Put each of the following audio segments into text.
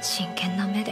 真剣な目で。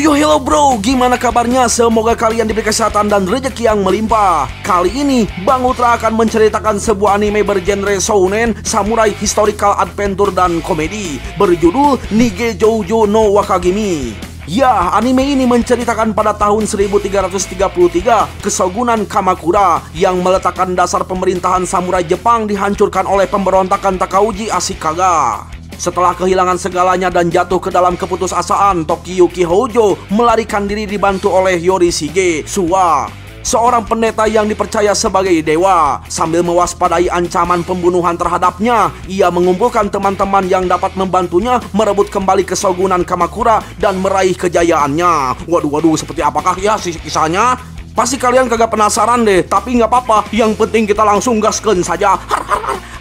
Yo, hello bro, gimana kabarnya? Semoga kalian diberi kesehatan dan rezeki yang melimpah. Kali ini, Bang Ultra akan menceritakan sebuah anime bergenre shounen, samurai, historical, adventure, dan komedi berjudul Nige Joujo no Wakagimi. Ya, anime ini menceritakan pada tahun 1333, Kesogunan Kamakura yang meletakkan dasar pemerintahan samurai Jepang dihancurkan oleh pemberontakan Takauji Ashikaga. Setelah kehilangan segalanya dan jatuh ke dalam keputusasaan, Tokiyuki Hojo melarikan diri dibantu oleh Yorishige Suwa, seorang pendeta yang dipercaya sebagai dewa. Sambil mewaspadai ancaman pembunuhan terhadapnya, ia mengumpulkan teman-teman yang dapat membantunya merebut kembali Kesogunan Kamakura dan meraih kejayaannya. Waduh, seperti apakah ya kisahnya? Pasti kalian kagak penasaran deh, tapi nggak apa-apa. Yang penting kita langsung gaskeun saja.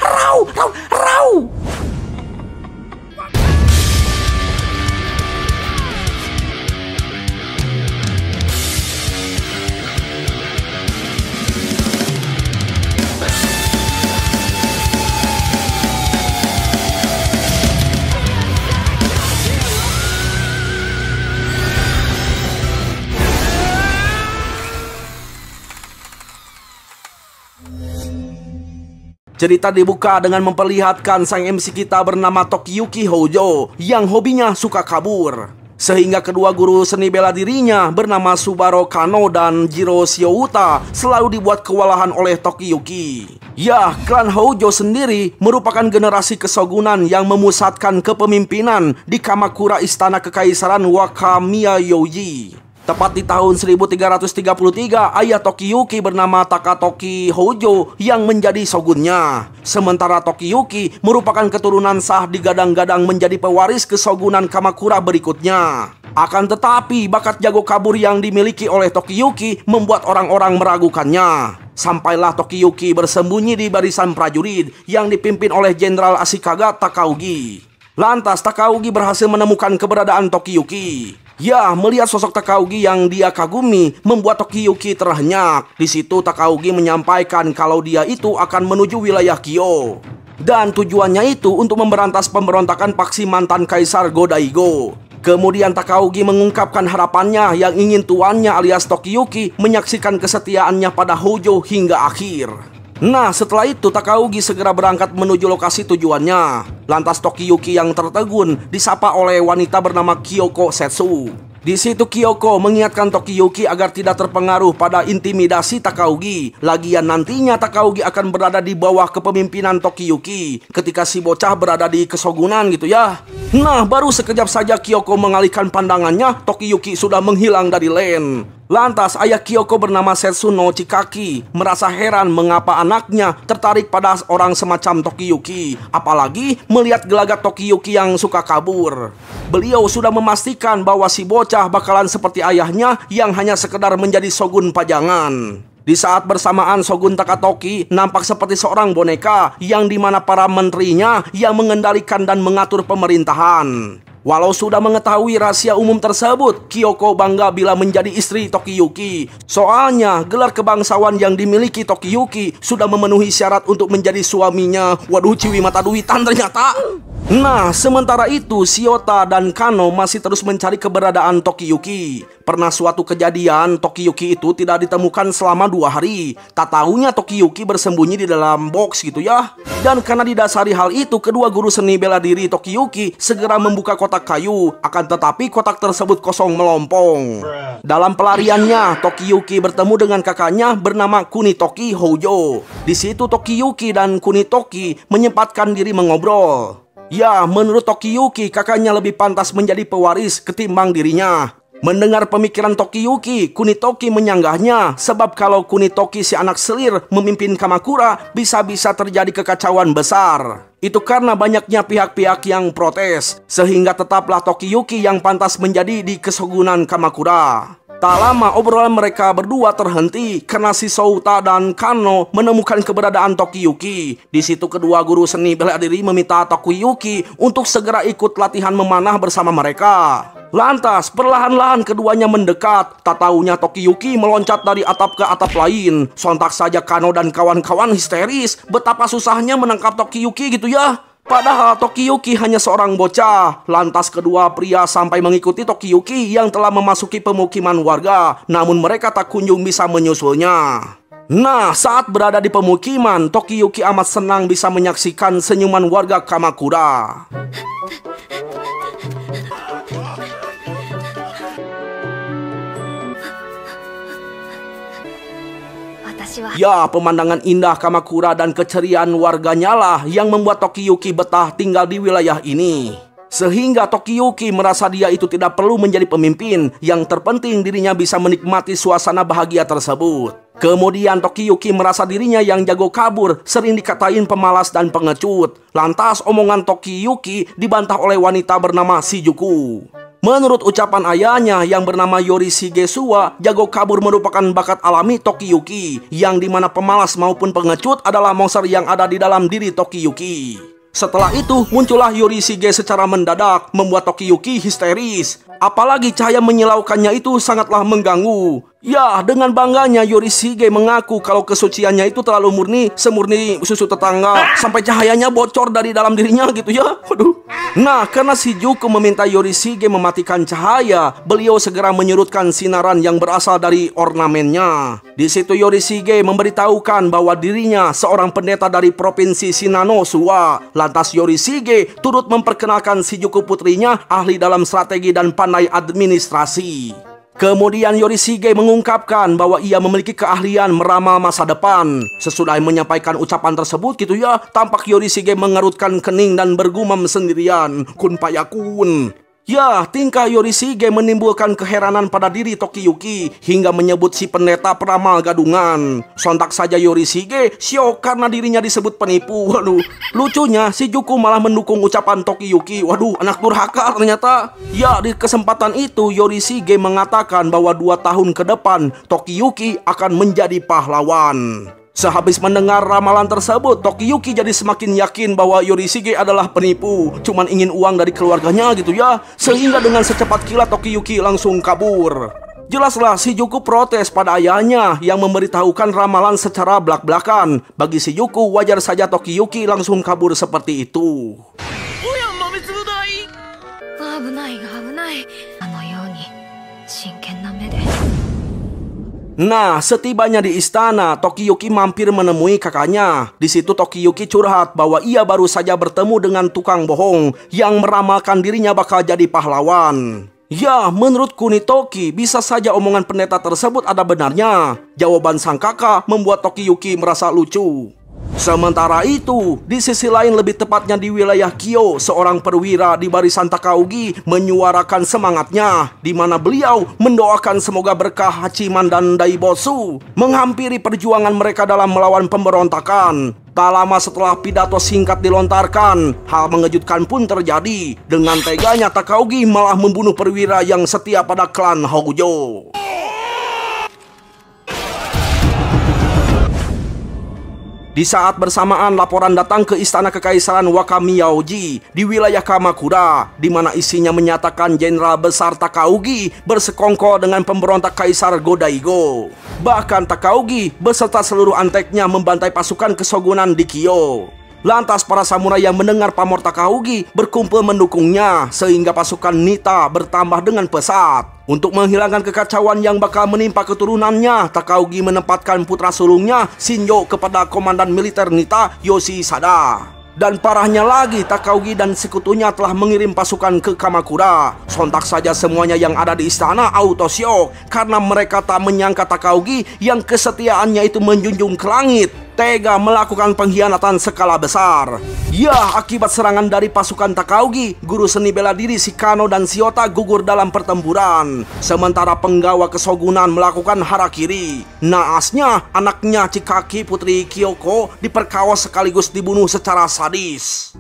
Rau. Cerita dibuka dengan memperlihatkan sang MC kita bernama Tokiyuki Hojo yang hobinya suka kabur. Sehingga kedua guru seni bela dirinya bernama Subaro Kano dan Jiro Shiouta selalu dibuat kewalahan oleh Tokiyuki. Ya, klan Hojo sendiri merupakan generasi kesogunan yang memusatkan kepemimpinan di Kamakura Istana Kekaisaran Wakamiya Yoji. Tepat di tahun 1333, ayah Tokiyuki bernama Takatoki Hojo yang menjadi shogunnya. Sementara Tokiyuki merupakan keturunan sah digadang-gadang menjadi pewaris kesogunan Kamakura berikutnya. Akan tetapi, bakat jago kabur yang dimiliki oleh Tokiyuki membuat orang-orang meragukannya. Sampailah Tokiyuki bersembunyi di barisan prajurit yang dipimpin oleh Jenderal Ashikaga Takaugi. Lantas Takaugi berhasil menemukan keberadaan Tokiyuki. Ya, melihat sosok Takaugi yang dia kagumi membuat Tokiyuki terhenyak. Di situ Takaugi menyampaikan kalau dia itu akan menuju wilayah Kyo. Dan tujuannya itu untuk memberantas pemberontakan paksi mantan Kaisar Go-Daigo. Kemudian Takaugi mengungkapkan harapannya yang ingin tuannya alias Tokiyuki menyaksikan kesetiaannya pada Hojo hingga akhir. Nah, setelah itu Takaugi segera berangkat menuju lokasi tujuannya. Lantas Tokiyuki yang tertegun disapa oleh wanita bernama Kyoko Setsu. Di situ Kyoko mengingatkan Tokiyuki agar tidak terpengaruh pada intimidasi Takaugi. Lagian nantinya Takaugi akan berada di bawah kepemimpinan Tokiyuki ketika si bocah berada di kesogunan gitu ya. Nah, baru sekejap saja Kyoko mengalihkan pandangannya, Tokiyuki sudah menghilang dari land. Lantas ayah Kyoko bernama Setsuno Chikaki merasa heran mengapa anaknya tertarik pada orang semacam Tokiyuki, apalagi melihat gelagat Tokiyuki yang suka kabur. Beliau sudah memastikan bahwa si bocah bakalan seperti ayahnya yang hanya sekedar menjadi shogun pajangan. Di saat bersamaan Shogun Takatoki nampak seperti seorang boneka yang dimana para menterinya yang mengendalikan dan mengatur pemerintahan. Walau sudah mengetahui rahasia umum tersebut, Kyoko bangga bila menjadi istri Tokiyuki. Soalnya gelar kebangsawan yang dimiliki Tokiyuki sudah memenuhi syarat untuk menjadi suaminya. Waduh, ciwi mata duitan ternyata. Nah, sementara itu Shiota dan Kano masih terus mencari keberadaan Tokiyuki. Pernah suatu kejadian Tokiyuki itu tidak ditemukan selama 2 hari. Tak tahunya Tokiyuki bersembunyi di dalam box gitu ya. Dan karena didasari hal itu, kedua guru seni bela diri Tokiyuki segera membuka kotak kayu. Akan tetapi kotak tersebut kosong melompong. Dalam pelariannya, Tokiyuki bertemu dengan kakaknya bernama Kunitoki Hojo. Di situ Tokiyuki dan Kunitoki menyempatkan diri mengobrol. Ya, menurut Tokiyuki, kakaknya lebih pantas menjadi pewaris ketimbang dirinya. Mendengar pemikiran Tokiyuki, Kunitoki menyanggahnya. Sebab kalau Kunitoki si anak selir memimpin Kamakura, bisa-bisa terjadi kekacauan besar. Itu karena banyaknya pihak-pihak yang protes, sehingga tetaplah Tokiyuki yang pantas menjadi di Kesogunan Kamakura. Tak lama obrolan mereka berdua terhenti karena si Souta dan Kano menemukan keberadaan Tokiyuki. Di situ kedua guru seni bela diri meminta Tokiyuki untuk segera ikut latihan memanah bersama mereka. Lantas perlahan-lahan keduanya mendekat. Tak taunya Tokiyuki meloncat dari atap ke atap lain. Sontak saja Kano dan kawan-kawan histeris. Betapa susahnya menangkap Tokiyuki gitu ya. Padahal Tokiyuki hanya seorang bocah. Lantas kedua pria sampai mengikuti Tokiyuki yang telah memasuki pemukiman warga. Namun mereka tak kunjung bisa menyusulnya. Nah, saat berada di pemukiman, Tokiyuki amat senang bisa menyaksikan senyuman warga Kamakura. Ya, pemandangan indah Kamakura dan keceriaan warganya lah yang membuat Tokiyuki betah tinggal di wilayah ini. Sehingga Tokiyuki merasa dia itu tidak perlu menjadi pemimpin. Yang terpenting dirinya bisa menikmati suasana bahagia tersebut. Kemudian Tokiyuki merasa dirinya yang jago kabur, sering dikatain pemalas dan pengecut. Lantas omongan Tokiyuki dibantah oleh wanita bernama Shijuku. Menurut ucapan ayahnya yang bernama Yorishige Suwa, jago kabur merupakan bakat alami Tokiyuki, yang dimana pemalas maupun pengecut adalah monster yang ada di dalam diri Tokiyuki. Setelah itu muncullah Yorishige secara mendadak, membuat Tokiyuki histeris. Apalagi cahaya menyilaukannya itu sangatlah mengganggu. Ya, dengan bangganya Yorishige mengaku kalau kesuciannya itu terlalu murni, semurni susu tetangga, sampai cahayanya bocor dari dalam dirinya gitu ya. Waduh. Nah, karena Shijuku meminta Yorishige mematikan cahaya, beliau segera menyurutkan sinaran yang berasal dari ornamennya. Di situ Yorishige memberitahukan bahwa dirinya seorang pendeta dari provinsi Shinano Suwa. Lantas Yorishige turut memperkenalkan Shijuku putrinya ahli dalam strategi dan pandai administrasi. Kemudian Yorishige mengungkapkan bahwa ia memiliki keahlian meramal masa depan. Sesudah menyampaikan ucapan tersebut gitu ya, tampak Yorishige mengerutkan kening dan bergumam sendirian, kun payakun. Ya, tingkah Yorishige menimbulkan keheranan pada diri Tokiyuki hingga menyebut si pendeta peramal gadungan. Sontak saja Yorishige syok karena dirinya disebut penipu. Waduh, lucunya Shijuku malah mendukung ucapan Tokiyuki. Waduh, anak durhaka ternyata. Ya, di kesempatan itu Yorishige mengatakan bahwa 2 tahun ke depan Tokiyuki akan menjadi pahlawan. Sehabis mendengar ramalan tersebut, Tokiyuki jadi semakin yakin bahwa Yorishige adalah penipu, cuman ingin uang dari keluarganya gitu ya. Sehingga dengan secepat kilat Tokiyuki langsung kabur. Jelaslah Shijuku protes pada ayahnya yang memberitahukan ramalan secara belak-belakan. Bagi Shijuku wajar saja Tokiyuki langsung kabur seperti itu. Nah, setibanya di istana, Tokiyuki mampir menemui kakaknya. Di situ Tokiyuki curhat bahwa ia baru saja bertemu dengan tukang bohong yang meramalkan dirinya bakal jadi pahlawan. Ya, menurut Kunitoki, bisa saja omongan pendeta tersebut ada benarnya. Jawaban sang kakak membuat Tokiyuki merasa lucu. Sementara itu, di sisi lain lebih tepatnya di wilayah Kyo, seorang perwira di barisan Takaugi menyuarakan semangatnya, di mana beliau mendoakan semoga berkah Hachiman dan Daibotsu menghampiri perjuangan mereka dalam melawan pemberontakan. Tak lama setelah pidato singkat dilontarkan, hal mengejutkan pun terjadi. Dengan teganya Takaugi malah membunuh perwira yang setia pada klan Hojo. Di saat bersamaan laporan datang ke istana kekaisaran Wakamiyaoji di wilayah Kamakura, di mana isinya menyatakan Jenderal Besar Takaugi bersekongkol dengan pemberontak Kaisar Go-Daigo. Bahkan Takaugi beserta seluruh anteknya membantai pasukan kesogunan di Kyo. Lantas para samurai yang mendengar pamor Takaugi berkumpul mendukungnya, sehingga pasukan Nita bertambah dengan pesat. Untuk menghilangkan kekacauan yang bakal menimpa keturunannya, Takaugi menempatkan putra sulungnya Shinjo kepada komandan militer Nita, Yoshihisa. Dan parahnya lagi, Takaugi dan sekutunya telah mengirim pasukan ke Kamakura. Sontak saja semuanya yang ada di istana auto syok karena mereka tak menyangka Takaugi yang kesetiaannya itu menjunjung ke langit tega melakukan pengkhianatan skala besar. Ya, akibat serangan dari pasukan Takaugi, guru seni bela diri si Kano dan Shiota gugur dalam pertempuran. Sementara penggawa kesogunan melakukan harakiri. Naasnya, anaknya Chikaki Putri Kyoko diperkawas sekaligus dibunuh secara sadis.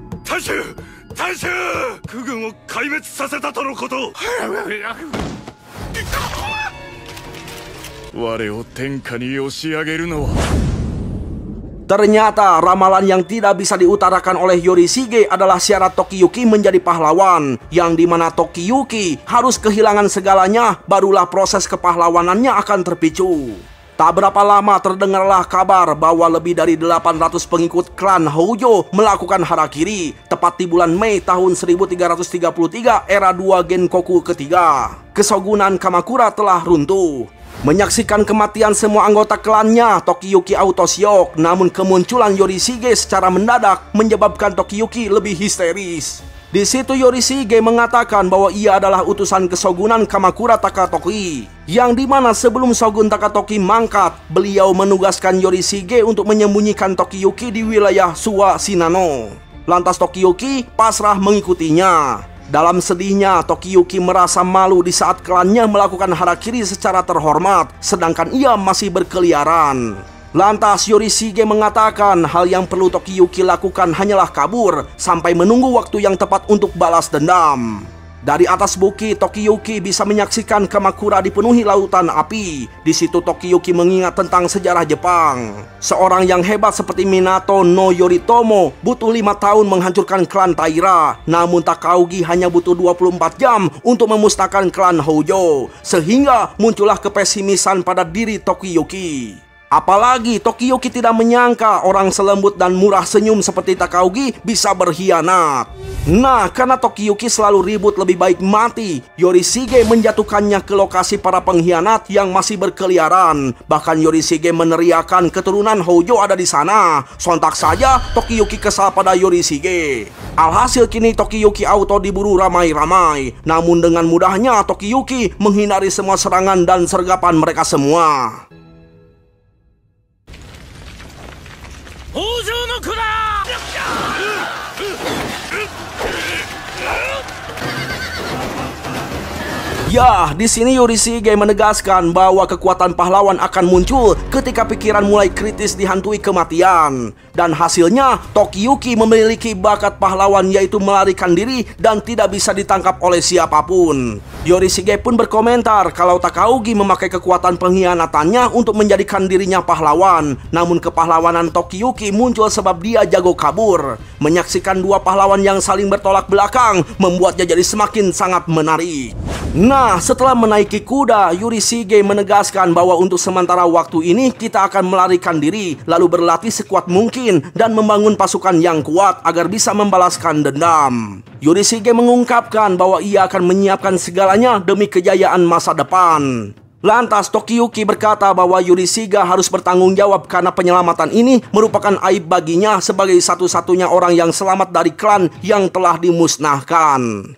Ternyata ramalan yang tidak bisa diutarakan oleh Yorishige adalah syarat Tokiyuki menjadi pahlawan, yang dimana Tokiyuki harus kehilangan segalanya, barulah proses kepahlawanannya akan terpicu. Tak berapa lama terdengarlah kabar bahwa lebih dari 800 pengikut klan Houjo melakukan harakiri tepat di bulan Mei tahun 1333 era 2 Genkoku ketiga. Kesogunan Kamakura telah runtuh. Menyaksikan kematian semua anggota klannya, Tokiyuki auto-syok, namun kemunculan Yorishige secara mendadak menyebabkan Tokiyuki lebih histeris. Di situ Yorishige mengatakan bahwa ia adalah utusan kesogunan Kamakura Takatoki, yang dimana sebelum Shogun Takatoki mangkat, beliau menugaskan Yorishige untuk menyembunyikan Tokiyuki di wilayah Suwa Shinano. Lantas Tokiyuki pasrah mengikutinya. Dalam sedihnya, Tokiyuki merasa malu di saat klannya melakukan harakiri secara terhormat, sedangkan ia masih berkeliaran. Lantas Yorishige mengatakan hal yang perlu Tokiyuki lakukan hanyalah kabur sampai menunggu waktu yang tepat untuk balas dendam. Dari atas bukit, Tokiyuki bisa menyaksikan Kamakura dipenuhi lautan api. Di situ Tokiyuki mengingat tentang sejarah Jepang. Seorang yang hebat seperti Minato no Yoritomo butuh 5 tahun menghancurkan klan Taira. Namun Takaugi hanya butuh 24 jam untuk memusnahkan klan Houjo. Sehingga muncullah kepesimisan pada diri Tokiyuki. Apalagi Tokiyuki tidak menyangka orang selembut dan murah senyum seperti Takaugi bisa berkhianat. Nah, karena Tokiyuki selalu ribut lebih baik mati, Yorishige menjatuhkannya ke lokasi para pengkhianat yang masih berkeliaran. Bahkan Yorishige meneriakan keturunan Houjo ada di sana. Sontak saja Tokiyuki kesal pada Yorishige. Alhasil kini Tokiyuki auto diburu ramai-ramai. Namun dengan mudahnya Tokiyuki menghindari semua serangan dan sergapan mereka semua. Ya, di sini Yorishige menegaskan bahwa kekuatan pahlawan akan muncul ketika pikiran mulai kritis dihantui kematian. Dan hasilnya, Tokiyuki memiliki bakat pahlawan yaitu melarikan diri dan tidak bisa ditangkap oleh siapapun. Yorishige pun berkomentar kalau Takaugi memakai kekuatan pengkhianatannya untuk menjadikan dirinya pahlawan. Namun kepahlawanan Tokiyuki muncul sebab dia jago kabur. Menyaksikan dua pahlawan yang saling bertolak belakang membuatnya jadi semakin sangat menarik. Nah, setelah menaiki kuda, Yorishige menegaskan bahwa untuk sementara waktu ini kita akan melarikan diri, lalu berlatih sekuat mungkin dan membangun pasukan yang kuat agar bisa membalaskan dendam. Yorishige mengungkapkan bahwa ia akan menyiapkan segalanya demi kejayaan masa depan. Lantas Tokiyuki berkata bahwa Yorishige harus bertanggung jawab karena penyelamatan ini merupakan aib baginya sebagai satu-satunya orang yang selamat dari klan yang telah dimusnahkan.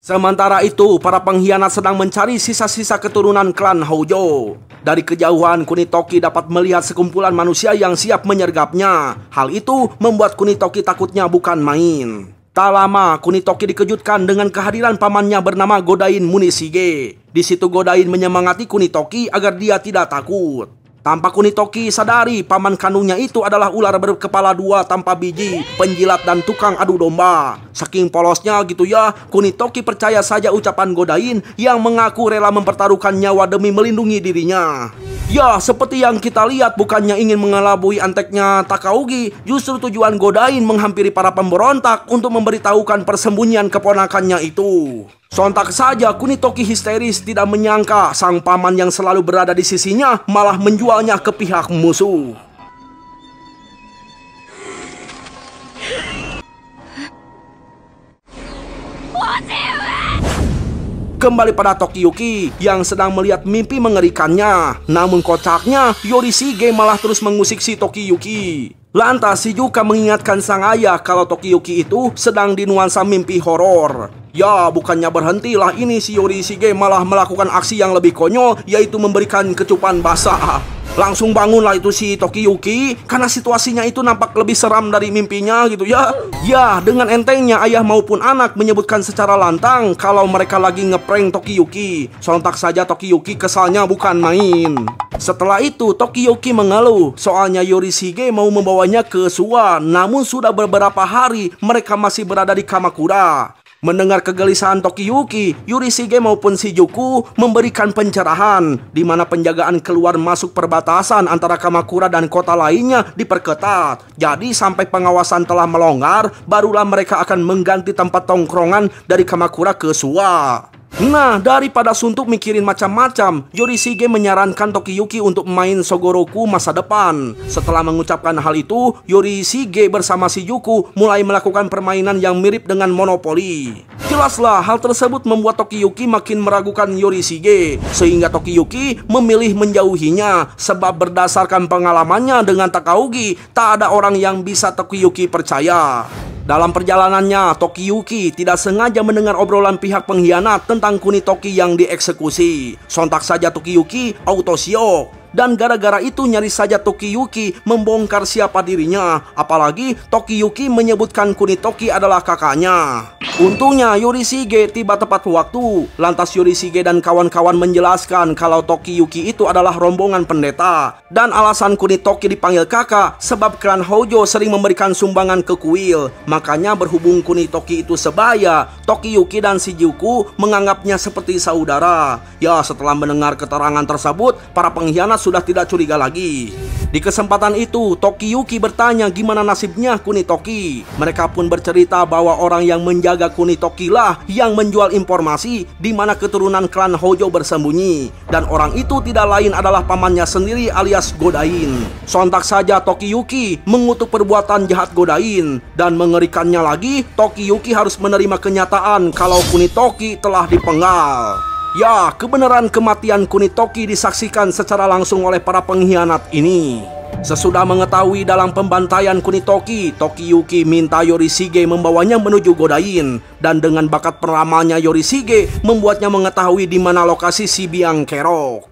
Sementara itu, para pengkhianat sedang mencari sisa-sisa keturunan klan Houjo. Dari kejauhan, Kunitoki dapat melihat sekumpulan manusia yang siap menyergapnya. Hal itu membuat Kunitoki takutnya bukan main. Tak lama, Kunitoki dikejutkan dengan kehadiran pamannya bernama Godain Munishige. Di situ Godain menyemangati Kunitoki agar dia tidak takut. Tanpa Kunitoki sadari, paman kandungnya itu adalah ular berkepala dua tanpa biji, penjilat dan tukang adu domba. Saking polosnya gitu ya, Kunitoki percaya saja ucapan Godain yang mengaku rela mempertaruhkan nyawa demi melindungi dirinya. Ya, seperti yang kita lihat, bukannya ingin mengelabui anteknya Takaugi, justru tujuan Godain menghampiri para pemberontak untuk memberitahukan persembunyian keponakannya itu. Sontak saja Kunitoki histeris, tidak menyangka sang paman yang selalu berada di sisinya malah menjualnya ke pihak musuh. Kembali pada Tokiyuki yang sedang melihat mimpi mengerikannya. Namun kocaknya, Yorishige malah terus mengusik si Tokiyuki. Lantas Shizuka mengingatkan sang ayah kalau Tokiyuki itu sedang di nuansa mimpi horor. Ya, bukannya berhentilah ini, si Yorishige malah melakukan aksi yang lebih konyol, yaitu memberikan kecupan basah. Langsung bangunlah itu si Tokiyuki karena situasinya itu nampak lebih seram dari mimpinya gitu ya. Ya, dengan entengnya ayah maupun anak menyebutkan secara lantang kalau mereka lagi ngeprank Tokiyuki. Sontak saja Tokiyuki kesalnya bukan main. Setelah itu Tokiyuki mengeluh soalnya Yorishige mau membawanya ke Suwa. Namun sudah beberapa hari mereka masih berada di Kamakura. Mendengar kegelisahan Tokiyuki, Yorishige maupun Shizuku memberikan pencerahan di mana penjagaan keluar masuk perbatasan antara Kamakura dan kota lainnya diperketat. Jadi sampai pengawasan telah melonggar, barulah mereka akan mengganti tempat tongkrongan dari Kamakura ke Suwa. Nah, daripada suntuk mikirin macam-macam, Yorishige menyarankan Tokiyuki untuk main Sogoroku masa depan. Setelah mengucapkan hal itu, Yorishige bersama Shizuku mulai melakukan permainan yang mirip dengan Monopoly. Jelaslah hal tersebut membuat Tokiyuki makin meragukan Yorishige, sehingga Tokiyuki memilih menjauhinya. Sebab berdasarkan pengalamannya dengan Takaugi, tak ada orang yang bisa Tokiyuki percaya. Dalam perjalanannya, Tokiyuki tidak sengaja mendengar obrolan pihak pengkhianat tentang Kunitoki yang dieksekusi. Sontak saja Tokiyuki auto syok. Dan gara-gara itu nyaris saja Tokiyuki membongkar siapa dirinya. Apalagi Tokiyuki menyebutkan Kunitoki adalah kakaknya. Untungnya Yorishige tiba tepat waktu. Lantas Yorishige dan kawan-kawan menjelaskan kalau Tokiyuki itu adalah rombongan pendeta. Dan alasan Kunitoki dipanggil kakak sebab klan Hojo sering memberikan sumbangan ke kuil. Makanya berhubung Kunitoki itu sebaya, Tokiyuki dan Shizuku menganggapnya seperti saudara. Ya, setelah mendengar keterangan tersebut, para pengkhianat sudah tidak curiga lagi. Di kesempatan itu, Tokiyuki bertanya gimana nasibnya Kunitoki. Mereka pun bercerita bahwa orang yang menjaga Kunitoki lah yang menjual informasi di mana keturunan klan Hojo bersembunyi. Dan orang itu tidak lain adalah pamannya sendiri alias Godain. Sontak saja Tokiyuki mengutuk perbuatan jahat Godain. Dan mengerikannya lagi, Tokiyuki harus menerima kenyataan kalau Kunitoki telah dipenggal. Ya, kebenaran kematian Kunitoki disaksikan secara langsung oleh para pengkhianat ini. Sesudah mengetahui dalam pembantaian Kunitoki, Tokiyuki minta Yorishige membawanya menuju Godain. Dan dengan bakat peramalnya Yorishige membuatnya mengetahui di mana lokasi si biang kerok.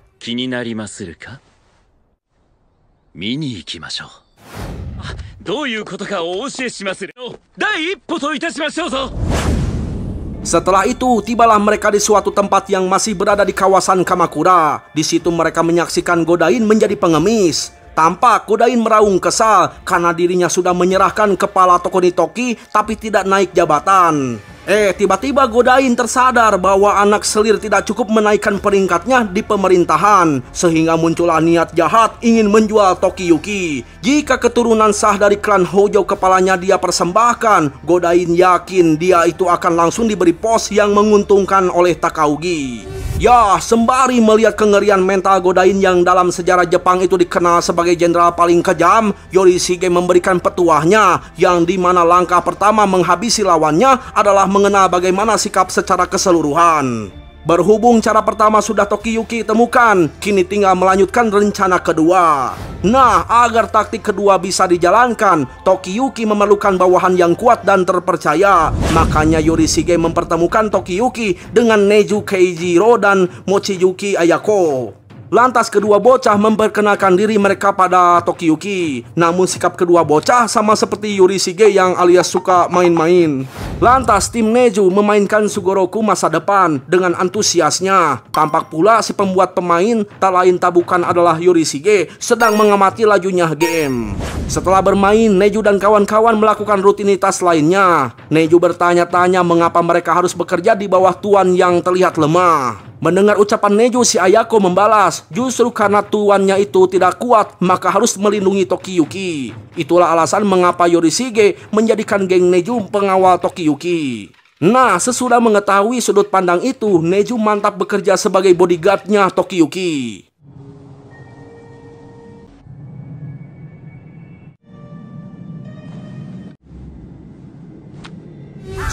Setelah itu, tibalah mereka di suatu tempat yang masih berada di kawasan Kamakura. Di situ mereka menyaksikan Godain menjadi pengemis. Tampak Godain meraung kesal karena dirinya sudah menyerahkan kepala Kunitoki tapi tidak naik jabatan. Tiba-tiba Godain tersadar bahwa anak selir tidak cukup menaikkan peringkatnya di pemerintahan, sehingga muncullah niat jahat ingin menjual Tokiyuki. Jika keturunan sah dari klan Hojo kepalanya dia persembahkan, Godain yakin dia itu akan langsung diberi pos yang menguntungkan oleh Takaugi. Ya, sembari melihat kengerian mental Godain yang dalam sejarah Jepang itu dikenal sebagai jenderal paling kejam, Yorishige memberikan petuahnya yang dimana langkah pertama menghabisi lawannya adalah mengenal bagaimana sikap secara keseluruhan. Berhubung cara pertama sudah Tokiyuki temukan, kini tinggal melanjutkan rencana kedua. Nah, agar taktik kedua bisa dijalankan, Tokiyuki memerlukan bawahan yang kuat dan terpercaya. Makanya Yorishige mempertemukan Tokiyuki dengan Neju Keijiro dan Mochiyuki Ayako. Lantas kedua bocah memperkenalkan diri mereka pada Tokiyuki. Namun sikap kedua bocah sama seperti Yorishige yang alias suka main-main. Lantas tim Neju memainkan Sugoroku masa depan dengan antusiasnya. Tampak pula si pembuat pemain tak lain tak bukan adalah Yorishige sedang mengamati lajunya game. Setelah bermain, Neju dan kawan-kawan melakukan rutinitas lainnya. Neju bertanya-tanya mengapa mereka harus bekerja di bawah tuan yang terlihat lemah. Mendengar ucapan Neju, si Ayako membalas, justru karena tuannya itu tidak kuat, maka harus melindungi Tokiyuki. Itulah alasan mengapa Yorishige menjadikan geng Neju pengawal Tokiyuki. Nah, sesudah mengetahui sudut pandang itu, Neju mantap bekerja sebagai bodyguardnya Tokiyuki.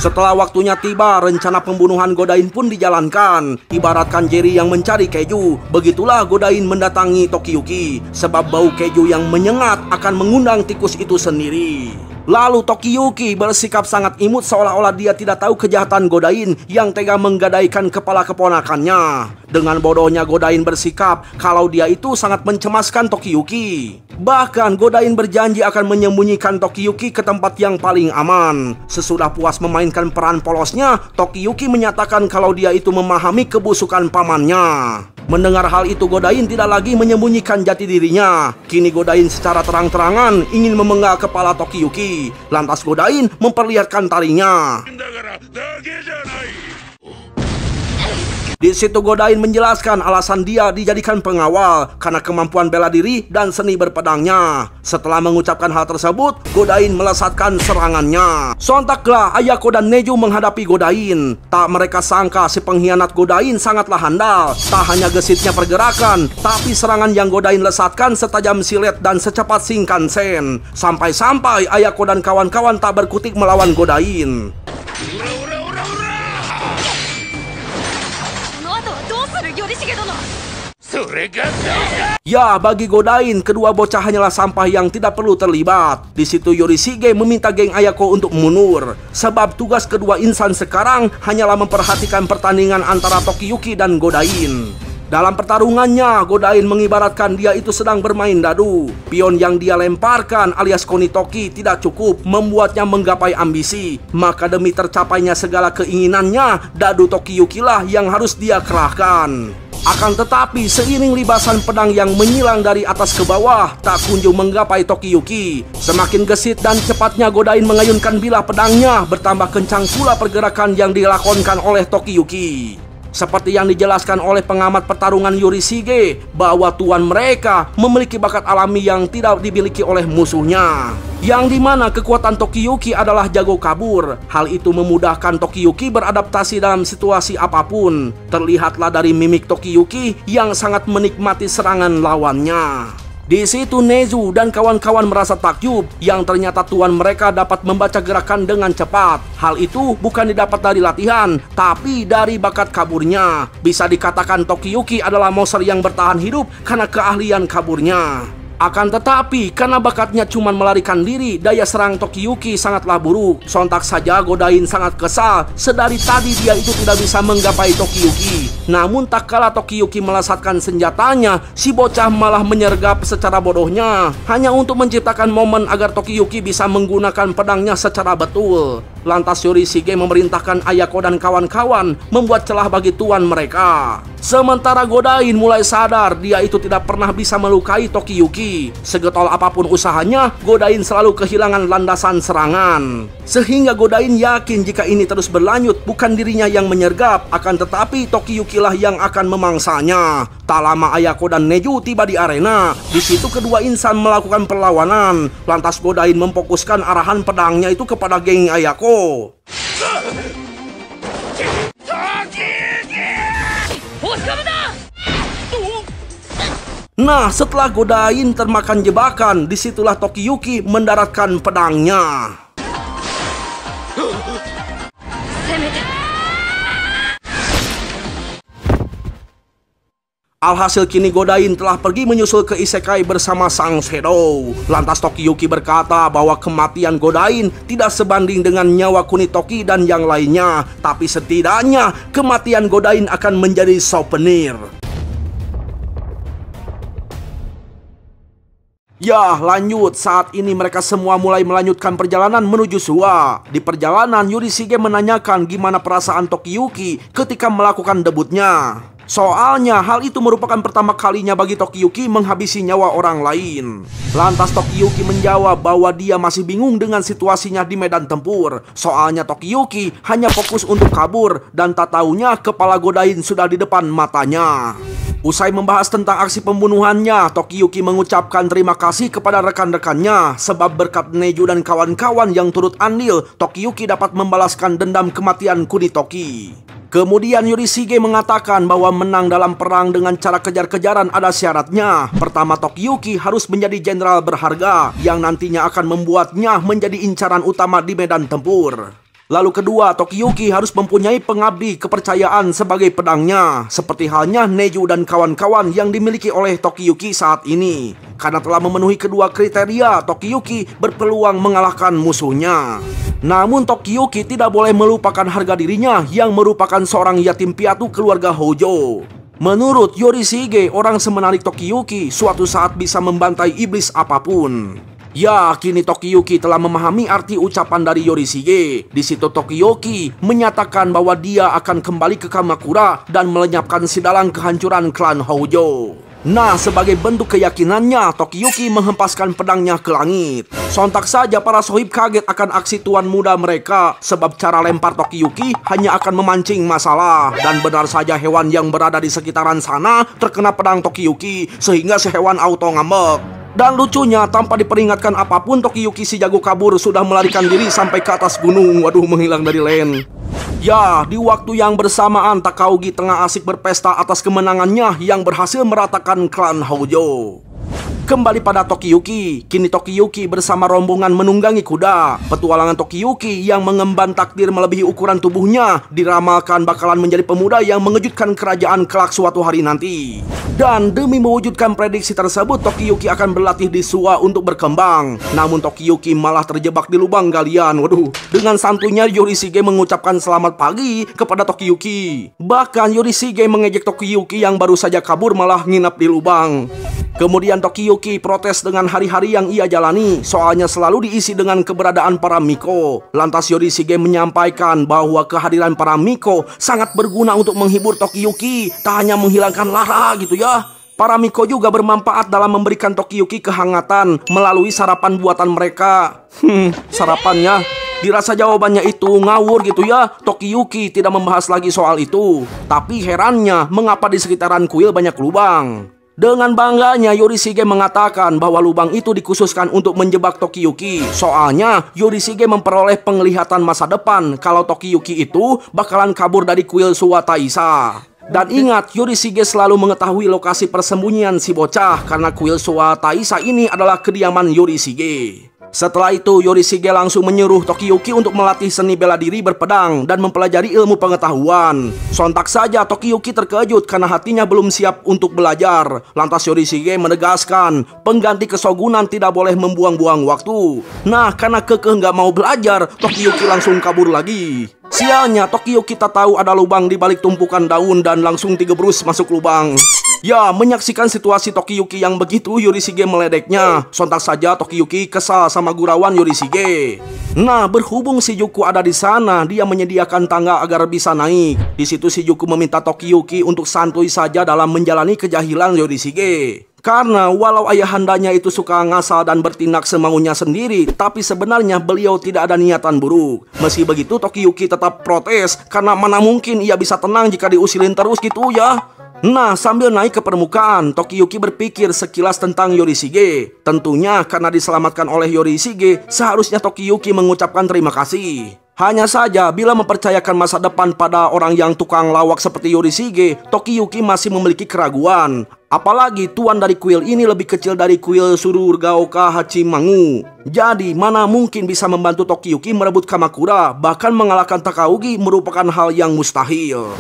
Setelah waktunya tiba, rencana pembunuhan Godain pun dijalankan. Ibaratkan Jerry yang mencari keju, begitulah Godain mendatangi Tokiyuki. Sebab bau keju yang menyengat akan mengundang tikus itu sendiri. Lalu Tokiyuki bersikap sangat imut seolah-olah dia tidak tahu kejahatan Godain yang tega menggadaikan kepala keponakannya. Dengan bodohnya Godain bersikap kalau dia itu sangat mencemaskan Tokiyuki. Bahkan Godain berjanji akan menyembunyikan Tokiyuki ke tempat yang paling aman. Sesudah puas memainkan peran polosnya, Tokiyuki menyatakan kalau dia itu memahami kebusukan pamannya. Mendengar hal itu, Godain tidak lagi menyembunyikan jati dirinya. Kini Godain secara terang-terangan ingin memenggal kepala Tokiyuki. Lantas Godain memperlihatkan tarinya. Di situ Godain menjelaskan alasan dia dijadikan pengawal karena kemampuan bela diri dan seni berpedangnya. Setelah mengucapkan hal tersebut, Godain melesatkan serangannya. Sontaklah Ayako dan Neju menghadapi Godain. Tak mereka sangka si pengkhianat Godain sangatlah handal. Tak hanya gesitnya pergerakan, tapi serangan yang Godain lesatkan setajam silet dan secepat Shinkansen. Sampai-sampai Ayako dan kawan-kawan tak berkutik melawan Godain. Ya, bagi Godain, kedua bocah hanyalah sampah yang tidak perlu terlibat. Di situ Yorishige meminta geng Ayako untuk mundur. Sebab tugas kedua insan sekarang hanyalah memperhatikan pertandingan antara Tokiyuki dan Godain. Dalam pertarungannya, Godain mengibaratkan dia itu sedang bermain dadu. Pion yang dia lemparkan alias konitoki tidak cukup membuatnya menggapai ambisi. Maka demi tercapainya segala keinginannya, dadu Tokiyuki lah yang harus dia kerahkan. Akan tetapi seiring libasan pedang yang menyilang dari atas ke bawah tak kunjung menggapai Tokiyuki. Semakin gesit dan cepatnya Godain mengayunkan bilah pedangnya, bertambah kencang pula pergerakan yang dilakonkan oleh Tokiyuki. Seperti yang dijelaskan oleh pengamat pertarungan Yorishige, bahwa tuan mereka memiliki bakat alami yang tidak dimiliki oleh musuhnya. Yang dimana kekuatan Tokiyuki adalah jago kabur. Hal itu memudahkan Tokiyuki beradaptasi dalam situasi apapun. Terlihatlah dari mimik Tokiyuki yang sangat menikmati serangan lawannya. Di situ Nezu dan kawan-kawan merasa takjub yang ternyata tuan mereka dapat membaca gerakan dengan cepat. Hal itu bukan didapat dari latihan, tapi dari bakat kaburnya. Bisa dikatakan Tokiyuki adalah monster yang bertahan hidup karena keahlian kaburnya. Akan tetapi, karena bakatnya cuma melarikan diri, daya serang Tokiyuki sangatlah buruk. Sontak saja Godain sangat kesal, sedari tadi dia itu tidak bisa menggapai Tokiyuki. Namun tak kala Tokiyuki melesatkan senjatanya, si bocah malah menyergap secara bodohnya, hanya untuk menciptakan momen agar Tokiyuki bisa menggunakan pedangnya secara betul. Lantas Yorishige memerintahkan Ayako dan kawan-kawan membuat celah bagi tuan mereka. Sementara Godain mulai sadar dia itu tidak pernah bisa melukai Tokiyuki. Segetol apapun usahanya, Godain selalu kehilangan landasan serangan. Sehingga Godain yakin jika ini terus berlanjut, bukan dirinya yang menyergap, akan tetapi Tokiyuki lah yang akan memangsanya. Tak lama Ayako dan Neju tiba di arena. Di situ kedua insan melakukan perlawanan. Lantas Godain memfokuskan arahan pedangnya itu kepada geng Ayako. Nah, setelah Godain termakan jebakan, disitulah Tokiyuki mendaratkan pedangnya. Alhasil kini Godain telah pergi menyusul ke isekai bersama sang shadow. Lantas Tokiyuki berkata bahwa kematian Godain tidak sebanding dengan nyawa Kunitoki dan yang lainnya. Tapi setidaknya kematian Godain akan menjadi souvenir. Ya, lanjut. Saat ini mereka semua mulai melanjutkan perjalanan menuju Suwa. Di perjalanan, Yorishige menanyakan gimana perasaan Tokiyuki ketika melakukan debutnya. Soalnya hal itu merupakan pertama kalinya bagi Tokiyuki menghabisi nyawa orang lain. Lantas Tokiyuki menjawab bahwa dia masih bingung dengan situasinya di medan tempur. Soalnya Tokiyuki hanya fokus untuk kabur dan tak taunya kepala Godain sudah di depan matanya. Usai membahas tentang aksi pembunuhannya, Tokiyuki mengucapkan terima kasih kepada rekan-rekannya. Sebab berkat Neju dan kawan-kawan yang turut andil, Tokiyuki dapat membalaskan dendam kematian Kunitoki. Kemudian Yorishige mengatakan bahwa menang dalam perang dengan cara kejar-kejaran ada syaratnya. Pertama, Tokiyuki harus menjadi jenderal berharga yang nantinya akan membuatnya menjadi incaran utama di medan tempur. Lalu kedua, Tokiyuki harus mempunyai pengabdi kepercayaan sebagai pedangnya, seperti halnya Neju dan kawan-kawan yang dimiliki oleh Tokiyuki saat ini. Karena telah memenuhi kedua kriteria, Tokiyuki berpeluang mengalahkan musuhnya. Namun Tokiyuki tidak boleh melupakan harga dirinya yang merupakan seorang yatim piatu keluarga Hojo. Menurut Yorishige, orang semenarik Tokiyuki suatu saat bisa membantai iblis apapun. Ya, kini Tokiyuki telah memahami arti ucapan dari Yorishige. Di situ Tokiyuki menyatakan bahwa dia akan kembali ke Kamakura dan melenyapkan sidalang kehancuran klan Hojo. Nah, sebagai bentuk keyakinannya, Tokiyuki menghempaskan pedangnya ke langit. Sontak saja para sohib kaget akan aksi tuan muda mereka, sebab cara lempar Tokiyuki hanya akan memancing masalah. Dan benar saja hewan yang berada di sekitaran sana terkena pedang Tokiyuki, sehingga si hewan auto ngambek. Dan lucunya, tanpa diperingatkan apapun, Tokiyuki si jago kabur sudah melarikan diri sampai ke atas gunung. Waduh, menghilang dari land. Ya, di waktu yang bersamaan Takaugi tengah asik berpesta atas kemenangannya yang berhasil meratakan klan Hojo. Kembali pada Tokiyuki, kini Tokiyuki bersama rombongan menunggangi kuda. Petualangan Tokiyuki yang mengemban takdir melebihi ukuran tubuhnya diramalkan bakalan menjadi pemuda yang mengejutkan kerajaan kelak suatu hari nanti. Dan demi mewujudkan prediksi tersebut, Tokiyuki akan berlatih di Suwa untuk berkembang. Namun Tokiyuki malah terjebak di lubang galian. Waduh, dengan santunya Yorishige mengucapkan selamat pagi kepada Tokiyuki. Bahkan Yorishige mengejek Tokiyuki yang baru saja kabur malah nginap di lubang. Kemudian Tokiyuki protes dengan hari-hari yang ia jalani, soalnya selalu diisi dengan keberadaan para Miko. Lantas Yorishige menyampaikan bahwa kehadiran para Miko sangat berguna untuk menghibur Tokiyuki, tak hanya menghilangkan lara gitu ya. Para Miko juga bermanfaat dalam memberikan Tokiyuki kehangatan melalui sarapan buatan mereka. Sarapannya dirasa jawabannya itu ngawur gitu ya. Tokiyuki tidak membahas lagi soal itu. Tapi herannya, mengapa di sekitaran kuil banyak lubang? Dengan bangganya Yorishige mengatakan bahwa lubang itu dikhususkan untuk menjebak Tokiyuki. Soalnya Yorishige memperoleh penglihatan masa depan kalau Tokiyuki itu bakalan kabur dari kuil Suwa Taisa. Dan ingat, Yorishige selalu mengetahui lokasi persembunyian si bocah karena kuil Suwa Taisa ini adalah kediaman Yorishige. Setelah itu, Yorishige langsung menyuruh Tokiyuki untuk melatih seni bela diri berpedang dan mempelajari ilmu pengetahuan. Sontak saja Tokiyuki terkejut karena hatinya belum siap untuk belajar. Lantas Yorishige menegaskan, pengganti kesogunan tidak boleh membuang-buang waktu. Nah, karena kekeh nggak mau belajar, Tokiyuki langsung kabur lagi. Sialnya, Tokiyuki tak tahu ada lubang di balik tumpukan daun dan langsung digebrus masuk lubang. Ya, menyaksikan situasi Tokiyuki yang begitu, Yorishige meledeknya. Sontak saja Tokiyuki kesal sama gurauan Yorishige. Nah, berhubung Shijuku ada di sana, dia menyediakan tangga agar bisa naik. Di situ Shijuku meminta Tokiyuki untuk santuy saja dalam menjalani kejahilan Yorishige. Karena walau ayahandanya itu suka ngasal dan bertindak semaunya sendiri, tapi sebenarnya beliau tidak ada niatan buruk. Meski begitu, Tokiyuki tetap protes karena mana mungkin ia bisa tenang jika diusilin terus gitu ya. Nah, sambil naik ke permukaan, Tokiyuki berpikir sekilas tentang Yorishige. Tentunya karena diselamatkan oleh Yorishige, seharusnya Tokiyuki mengucapkan terima kasih. Hanya saja, bila mempercayakan masa depan pada orang yang tukang lawak seperti Yorishige, Tokiyuki masih memiliki keraguan. Apalagi tuan dari kuil ini lebih kecil dari kuil Sururgaoka Hachimangu. Jadi, mana mungkin bisa membantu Tokiyuki merebut Kamakura, bahkan mengalahkan Takaugi merupakan hal yang mustahil.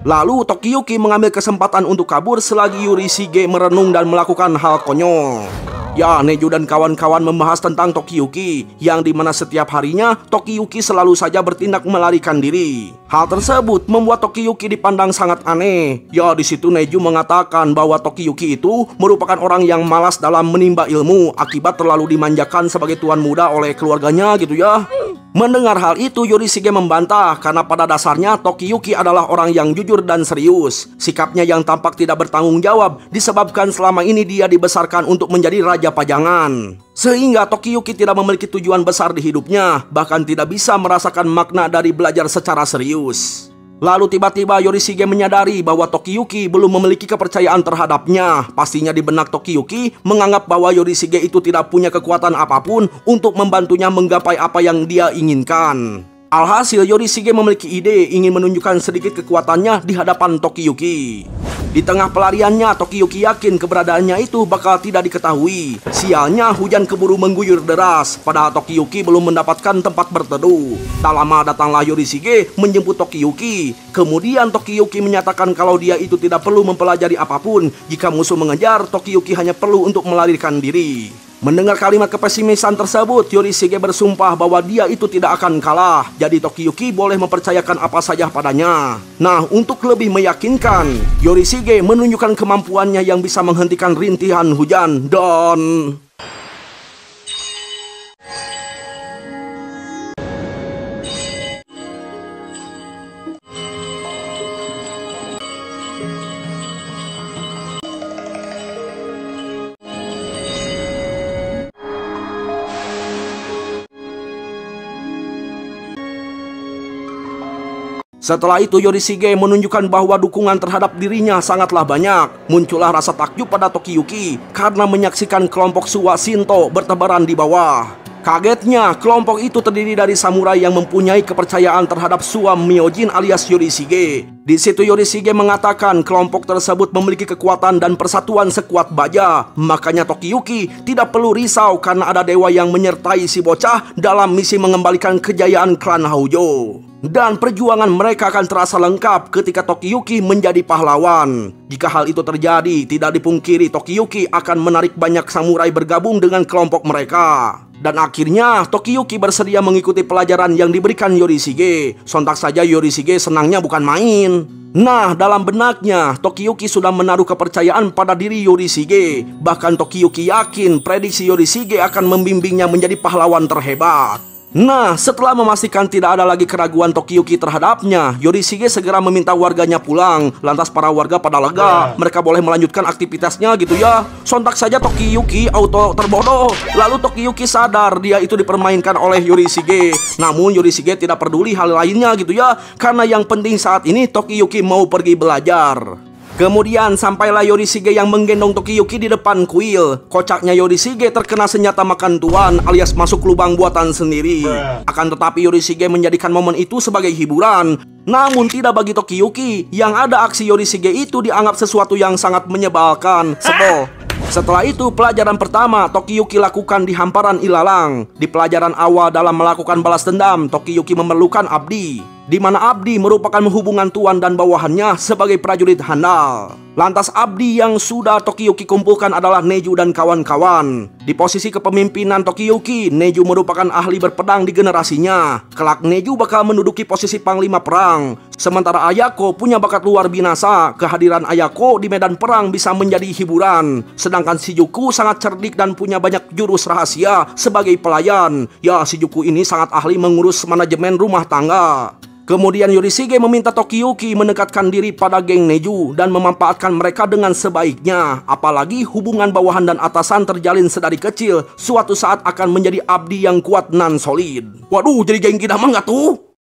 Lalu Tokiyuki mengambil kesempatan untuk kabur selagi Yorishige merenung dan melakukan hal konyol. Ya, Neju dan kawan-kawan membahas tentang Tokiyuki, yang dimana setiap harinya Tokiyuki selalu saja bertindak melarikan diri. Hal tersebut membuat Tokiyuki dipandang sangat aneh. Ya, di situ Neju mengatakan bahwa Tokiyuki itu merupakan orang yang malas dalam menimba ilmu akibat terlalu dimanjakan sebagai tuan muda oleh keluarganya gitu ya. Mendengar hal itu, Yorishige membantah karena pada dasarnya Tokiyuki adalah orang yang jujur dan serius. Sikapnya yang tampak tidak bertanggung jawab disebabkan selama ini dia dibesarkan untuk menjadi raja pajangan. Sehingga Tokiyuki tidak memiliki tujuan besar di hidupnya, bahkan tidak bisa merasakan makna dari belajar secara serius. Lalu tiba-tiba Yorishige menyadari bahwa Tokiyuki belum memiliki kepercayaan terhadapnya. Pastinya di benak Tokiyuki menganggap bahwa Yorishige itu tidak punya kekuatan apapun untuk membantunya menggapai apa yang dia inginkan. Alhasil Yorishige memiliki ide ingin menunjukkan sedikit kekuatannya di hadapan Tokiyuki. Di tengah pelariannya, Tokiyuki yakin keberadaannya itu bakal tidak diketahui. Sialnya hujan keburu mengguyur deras, padahal Tokiyuki belum mendapatkan tempat berteduh. Tak lama datanglah Yorishige menjemput Tokiyuki. Kemudian Tokiyuki menyatakan kalau dia itu tidak perlu mempelajari apapun. Jika musuh mengejar, Tokiyuki hanya perlu untuk melarikan diri. Mendengar kalimat kepesimisan tersebut, Yorishige bersumpah bahwa dia itu tidak akan kalah. Jadi Tokiyuki boleh mempercayakan apa saja padanya. Nah, untuk lebih meyakinkan, Yorishige menunjukkan kemampuannya yang bisa menghentikan rintihan hujan dan... Setelah itu Yorishige menunjukkan bahwa dukungan terhadap dirinya sangatlah banyak. Muncullah rasa takjub pada Tokiyuki karena menyaksikan kelompok Suwa Shinto bertebaran di bawah. Kagetnya, kelompok itu terdiri dari samurai yang mempunyai kepercayaan terhadap Suwa Myojin alias Yorishige. Di situ Yorishige mengatakan kelompok tersebut memiliki kekuatan dan persatuan sekuat baja. Makanya Tokiyuki tidak perlu risau karena ada dewa yang menyertai si bocah dalam misi mengembalikan kejayaan klan Houjo. Dan perjuangan mereka akan terasa lengkap ketika Tokiyuki menjadi pahlawan. Jika hal itu terjadi, tidak dipungkiri Tokiyuki akan menarik banyak samurai bergabung dengan kelompok mereka. Dan akhirnya Tokiyuki bersedia mengikuti pelajaran yang diberikan Yorishige. Sontak saja Yorishige senangnya bukan main. Nah, dalam benaknya Tokiyuki sudah menaruh kepercayaan pada diri Yorishige. Bahkan Tokiyuki yakin prediksi Yorishige akan membimbingnya menjadi pahlawan terhebat. Nah, setelah memastikan tidak ada lagi keraguan Tokiyuki terhadapnya, Yorishige segera meminta warganya pulang. Lantas para warga pada lega, mereka boleh melanjutkan aktivitasnya gitu ya. Sontak saja Tokiyuki auto terbodoh. Lalu Tokiyuki sadar dia itu dipermainkan oleh Yorishige. Namun Yorishige tidak peduli hal lainnya gitu ya, karena yang penting saat ini Tokiyuki mau pergi belajar. Kemudian sampailah Yorishige yang menggendong Tokiyuki di depan kuil. Kocaknya Yorishige terkena senjata makan tuan alias masuk lubang buatan sendiri. Akan tetapi Yorishige menjadikan momen itu sebagai hiburan. Namun tidak bagi Tokiyuki. Yang ada aksi Yorishige itu dianggap sesuatu yang sangat menyebalkan. Sebel. Setelah itu, pelajaran pertama Tokiyuki lakukan di hamparan ilalang. Di pelajaran awal dalam melakukan balas dendam, Tokiyuki memerlukan Abdi, di mana Abdi merupakan hubungan tuan dan bawahannya sebagai prajurit handal. Lantas Abdi yang sudah Tokiyuki kumpulkan adalah Neju dan kawan-kawan. Di posisi kepemimpinan Tokiyuki, Neju merupakan ahli berpedang di generasinya. Kelak Neju bakal menduduki posisi panglima perang. Sementara Ayako punya bakat luar binasa. Kehadiran Ayako di medan perang bisa menjadi hiburan. Sedangkan Shijuku sangat cerdik dan punya banyak jurus rahasia sebagai pelayan. Ya, Shijuku ini sangat ahli mengurus manajemen rumah tangga. Kemudian Yorishige meminta Tokiyuki mendekatkan diri pada geng Neju dan memanfaatkan mereka dengan sebaiknya. Apalagi hubungan bawahan dan atasan terjalin sedari kecil, suatu saat akan menjadi abdi yang kuat nan solid. Waduh, jadi geng kita mah nggak tuh?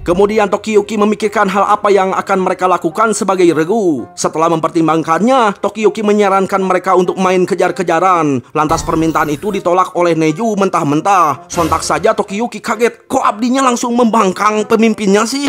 Kemudian Tokiyuki memikirkan hal apa yang akan mereka lakukan sebagai regu. Setelah mempertimbangkannya, Tokiyuki menyarankan mereka untuk main kejar-kejaran. Lantas permintaan itu ditolak oleh Neju mentah-mentah. Sontak saja Tokiyuki kaget, kok abdinya langsung membangkang pemimpinnya sih?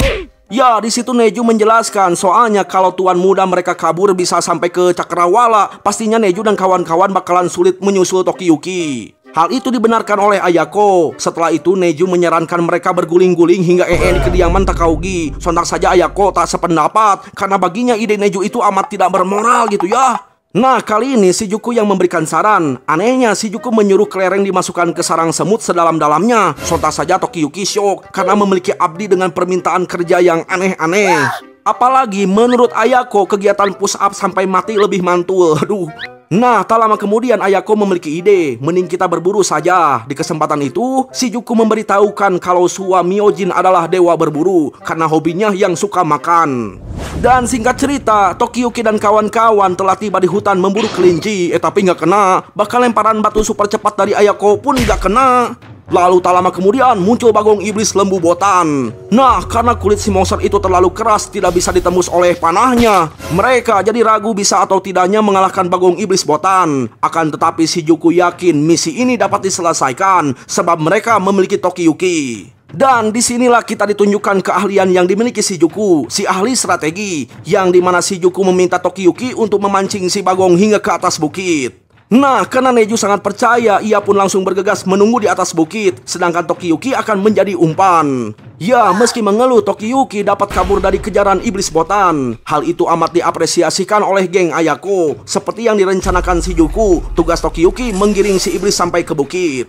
Ya, di situ Neju menjelaskan soalnya kalau tuan muda mereka kabur bisa sampai ke Cakrawala, pastinya Neju dan kawan-kawan bakalan sulit menyusul Tokiyuki. Hal itu dibenarkan oleh Ayako. Setelah itu Neju menyarankan mereka berguling-guling hingga di kediaman Takaugi. Sontak saja Ayako tak sependapat karena baginya ide Neju itu amat tidak bermoral gitu ya. Nah, kali ini Shijuku yang memberikan saran. Anehnya Shijuku menyuruh kelereng dimasukkan ke sarang semut sedalam-dalamnya. Sontak saja Tokiyuki syok karena memiliki abdi dengan permintaan kerja yang aneh-aneh. Apalagi menurut Ayako kegiatan push up sampai mati lebih mantul. Aduh. Nah, tak lama kemudian Ayako memiliki ide, mending kita berburu saja. Di kesempatan itu, Shijuku memberitahukan kalau Suwa Myojin adalah dewa berburu karena hobinya yang suka makan. Dan singkat cerita, Tokiyuki dan kawan-kawan telah tiba di hutan memburu kelinci. Tapi nggak kena, bahkan lemparan batu super cepat dari Ayako pun nggak kena. Lalu tak lama kemudian muncul bagong iblis lembu botan. Nah, karena kulit si monster itu terlalu keras tidak bisa ditembus oleh panahnya, mereka jadi ragu bisa atau tidaknya mengalahkan bagong iblis botan. Akan tetapi Shijuku yakin misi ini dapat diselesaikan sebab mereka memiliki Tokiyuki. Dan disinilah kita ditunjukkan keahlian yang dimiliki Shijuku, si ahli strategi, yang dimana Shijuku meminta Tokiyuki untuk memancing si bagong hingga ke atas bukit. Nah, karena Neju sangat percaya, ia pun langsung bergegas menunggu di atas bukit, sedangkan Tokiyuki akan menjadi umpan. Ya, meski mengeluh, Tokiyuki dapat kabur dari kejaran iblis botan. Hal itu amat diapresiasikan oleh geng Ayako. Seperti yang direncanakan Shijuku, tugas Tokiyuki menggiring si iblis sampai ke bukit.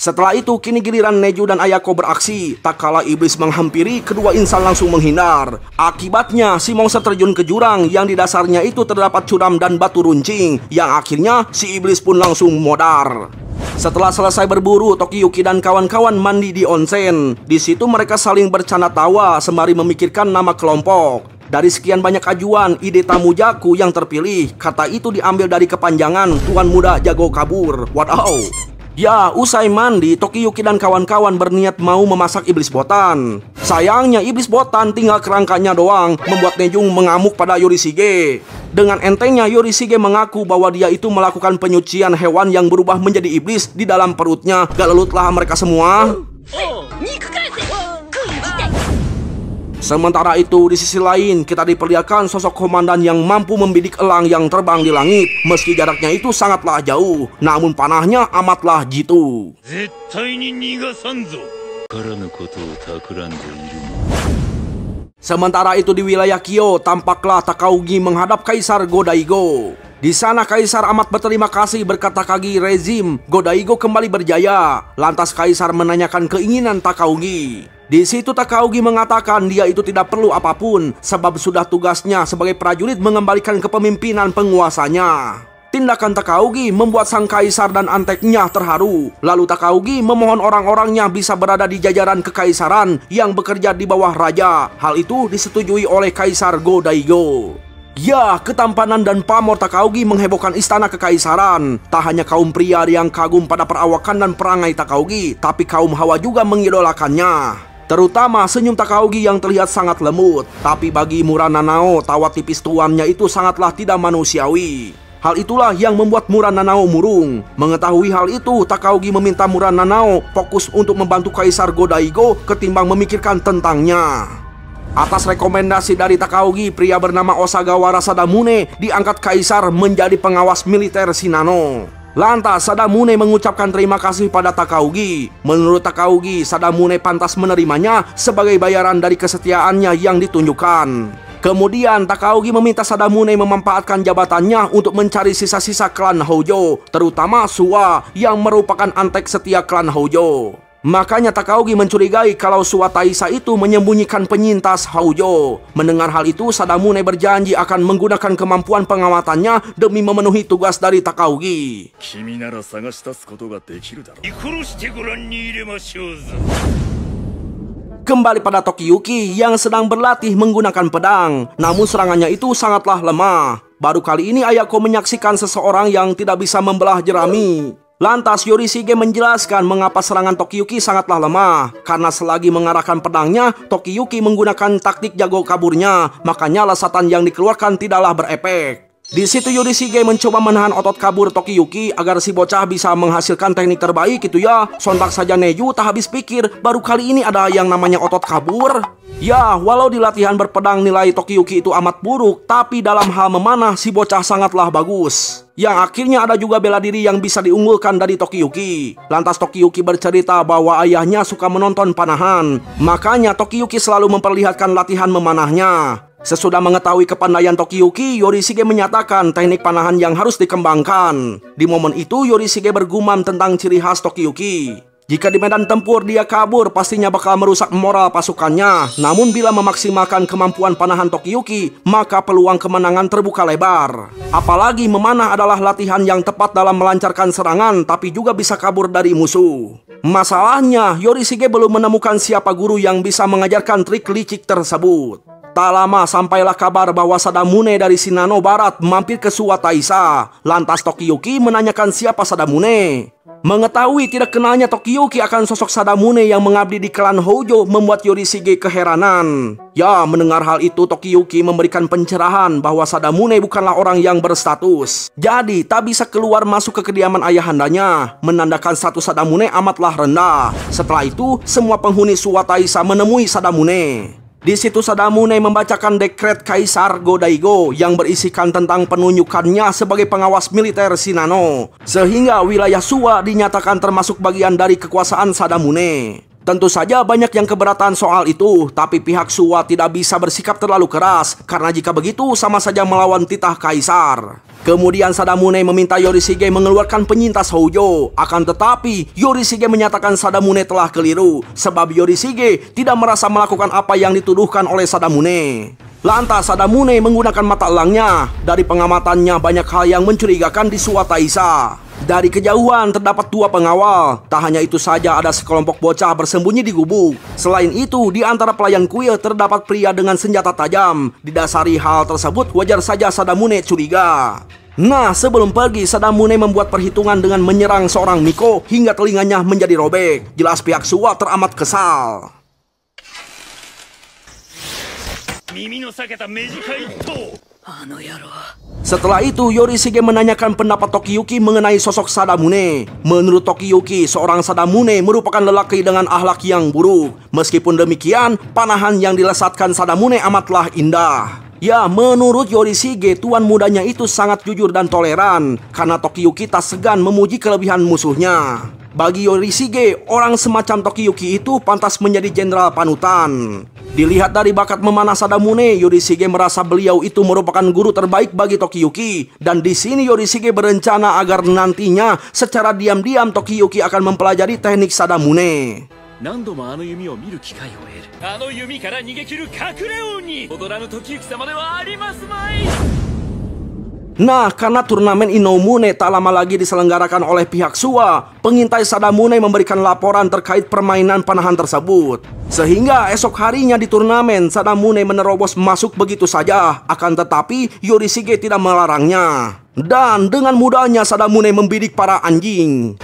Setelah itu, kini giliran Neju dan Ayako beraksi. Tak kala iblis menghampiri, kedua insan langsung menghindar. Akibatnya, si monster terjun ke jurang yang di dasarnya itu terdapat curam dan batu runcing, yang akhirnya si iblis pun langsung modar. Setelah selesai berburu, Tokiyuki dan kawan-kawan mandi di onsen. Di situ mereka saling bercanda tawa sembari memikirkan nama kelompok. Dari sekian banyak ajuan, ide Tamujaku yang terpilih. Kata itu diambil dari kepanjangan Tuan Muda Jago Kabur. Wow. Ya, usai mandi, Tokiyuki dan kawan-kawan berniat mau memasak iblis botan. Sayangnya iblis botan tinggal kerangkanya doang, membuat Nejung mengamuk pada Yorishige. Dengan entengnya Yorishige mengaku bahwa dia itu melakukan penyucian hewan yang berubah menjadi iblis di dalam perutnya. Gak lelutlah mereka semua. Sementara itu, di sisi lain, kita diperlihatkan sosok komandan yang mampu membidik elang yang terbang di langit. Meski jaraknya itu sangatlah jauh, namun panahnya amatlah jitu. Sementara itu di wilayah Kyo, tampaklah Takaugi menghadap Kaisar Go-Daigo. Di sana Kaisar amat berterima kasih berkat Takagi rezim Go-Daigo kembali berjaya. Lantas Kaisar menanyakan keinginan Takaugi. Di situ Takaugi mengatakan dia itu tidak perlu apapun sebab sudah tugasnya sebagai prajurit mengembalikan kepemimpinan penguasanya. Tindakan Takaugi membuat sang kaisar dan anteknya terharu. Lalu Takaugi memohon orang-orangnya bisa berada di jajaran kekaisaran yang bekerja di bawah raja. Hal itu disetujui oleh Kaisar Go-Daigo. Ya, ketampanan dan pamor Takaugi menghebohkan istana kekaisaran. Tak hanya kaum pria yang kagum pada perawakan dan perangai Takaugi, tapi kaum hawa juga mengidolakannya. Terutama senyum Takaugi yang terlihat sangat lembut. Tapi bagi Murananao, tawa tipis tuannya itu sangatlah tidak manusiawi. Hal itulah yang membuat Murananao murung. Mengetahui hal itu, Takaugi meminta Murananao fokus untuk membantu Kaisar Go-Daigo ketimbang memikirkan tentangnya. Atas rekomendasi dari Takaugi, pria bernama Osagawa Sadamune diangkat Kaisar menjadi pengawas militer Shinano. Lantas Sadamune mengucapkan terima kasih pada Takaugi. Menurut Takaugi, Sadamune pantas menerimanya sebagai bayaran dari kesetiaannya yang ditunjukkan. Kemudian Takaugi meminta Sadamune memanfaatkan jabatannya untuk mencari sisa-sisa klan Hojo, terutama Suwa yang merupakan antek setia klan Hojo. Makanya Takaugi mencurigai kalau Suwa Taisa itu menyembunyikan penyintas Hojo. Mendengar hal itu, Sadamune berjanji akan menggunakan kemampuan pengawatannya demi memenuhi tugas dari Takaugi. Kembali pada Tokiyuki yang sedang berlatih menggunakan pedang. Namun serangannya itu sangatlah lemah. Baru kali ini Ayako menyaksikan seseorang yang tidak bisa membelah jerami. Lantas Yorishige menjelaskan mengapa serangan Tokiyuki sangatlah lemah. Karena selagi mengarahkan pedangnya, Tokiyuki menggunakan taktik jago kaburnya. Makanya lesatan yang dikeluarkan tidaklah berefek. Di situ Yorishige mencoba menahan otot kabur Tokiyuki agar si bocah bisa menghasilkan teknik terbaik gitu ya. Sontak saja Neju tak habis pikir, baru kali ini ada yang namanya otot kabur. Ya, walau di latihan berpedang nilai Tokiyuki itu amat buruk, tapi dalam hal memanah si bocah sangatlah bagus. Yang akhirnya ada juga bela diri yang bisa diunggulkan dari Tokiyuki. Lantas Tokiyuki bercerita bahwa ayahnya suka menonton panahan. Makanya Tokiyuki selalu memperlihatkan latihan memanahnya. Sesudah mengetahui kepandaian Tokiyuki, Yorishige menyatakan teknik panahan yang harus dikembangkan. Di momen itu Yorishige bergumam tentang ciri khas Tokiyuki. Jika di medan tempur dia kabur, pastinya bakal merusak moral pasukannya. Namun bila memaksimalkan kemampuan panahan Tokiyuki, maka peluang kemenangan terbuka lebar. Apalagi memanah adalah latihan yang tepat dalam melancarkan serangan, tapi juga bisa kabur dari musuh. Masalahnya, Yorishige belum menemukan siapa guru yang bisa mengajarkan trik licik tersebut. Tak lama sampailah kabar bahwa Sadamune dari Shinano Barat mampir ke Suwa Taisa. Lantas Tokiyuki menanyakan siapa Sadamune. Mengetahui tidak kenalnya Tokiyuki akan sosok Sadamune yang mengabdi di klan Hojo membuat Yorishige keheranan. Ya, mendengar hal itu Tokiyuki memberikan pencerahan bahwa Sadamune bukanlah orang yang berstatus. Jadi tak bisa keluar masuk ke kediaman ayahandanya, menandakan status Sadamune amatlah rendah. Setelah itu semua penghuni Suwa Taisa menemui Sadamune. Di situ Sadamune membacakan dekret Kaisar Go-Daigo yang berisikan tentang penunjukannya sebagai pengawas militer Shinano, sehingga wilayah Suwa dinyatakan termasuk bagian dari kekuasaan Sadamune. Tentu saja banyak yang keberatan soal itu, tapi pihak Suwa tidak bisa bersikap terlalu keras, karena jika begitu sama saja melawan titah Kaisar. Kemudian Sadamune meminta Yorishige mengeluarkan penyintas Hojo. Akan tetapi Yorishige menyatakan Sadamune telah keliru, sebab Yorishige tidak merasa melakukan apa yang dituduhkan oleh Sadamune. Lantas Sadamune menggunakan mata elangnya. Dari pengamatannya banyak hal yang mencurigakan di Suwa Taisa. Dari kejauhan terdapat dua pengawal. Tak hanya itu saja, ada sekelompok bocah bersembunyi di gubuk. Selain itu, di antara pelayan kuil terdapat pria dengan senjata tajam. Didasari hal tersebut, wajar saja Sadamune curiga. Nah, sebelum pergi, Sadamune membuat perhitungan dengan menyerang seorang Miko hingga telinganya menjadi robek. Jelas pihak Suwa teramat kesal. Setelah itu, Yorishige menanyakan pendapat Tokiyuki mengenai sosok Sadamune. Menurut Tokiyuki, seorang Sadamune merupakan lelaki dengan akhlak yang buruk. Meskipun demikian, panahan yang dilesatkan Sadamune amatlah indah. Ya, menurut Yorishige, tuan mudanya itu sangat jujur dan toleran, karena Tokiyuki tak segan memuji kelebihan musuhnya. Bagi Yorishige, orang semacam Tokiyuki itu pantas menjadi jenderal panutan. Dilihat dari bakat memanah Sadamune, Yorishige merasa beliau itu merupakan guru terbaik bagi Tokiyuki. Dan di sini Yorishige berencana agar nantinya secara diam-diam Tokiyuki akan mempelajari teknik Sadamune. Nah, karena turnamen Inomune tak lama lagi diselenggarakan oleh pihak Suwa, pengintai Sadamune memberikan laporan terkait permainan panahan tersebut. Sehingga esok harinya di turnamen, Sadamune menerobos masuk begitu saja. Akan tetapi Yorishige tidak melarangnya. Dan dengan mudahnya Sadamune membidik para anjing.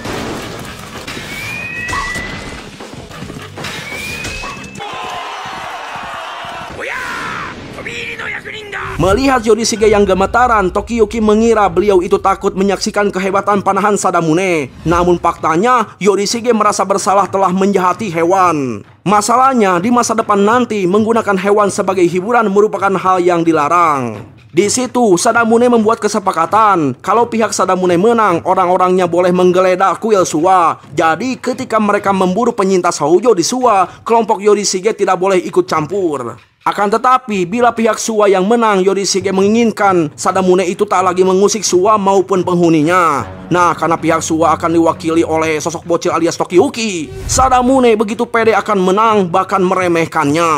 Melihat Yorishige yang gemetaran, Tokiyuki mengira beliau itu takut menyaksikan kehebatan panahan Sadamune. Namun faktanya, Yorishige merasa bersalah telah menjahati hewan. Masalahnya, di masa depan nanti, menggunakan hewan sebagai hiburan merupakan hal yang dilarang. Di situ, Sadamune membuat kesepakatan. Kalau pihak Sadamune menang, orang-orangnya boleh menggeledah kuil Suwa. Jadi, ketika mereka memburu penyintas Hojo di Suwa, kelompok Yorishige tidak boleh ikut campur. Akan tetapi, bila pihak Suwa yang menang, Yorishige menginginkan Sadamune itu tak lagi mengusik Suwa maupun penghuninya. Nah, karena pihak Suwa akan diwakili oleh sosok bocil alias Tokiyuki, Sadamune begitu pede akan menang, bahkan meremehkannya.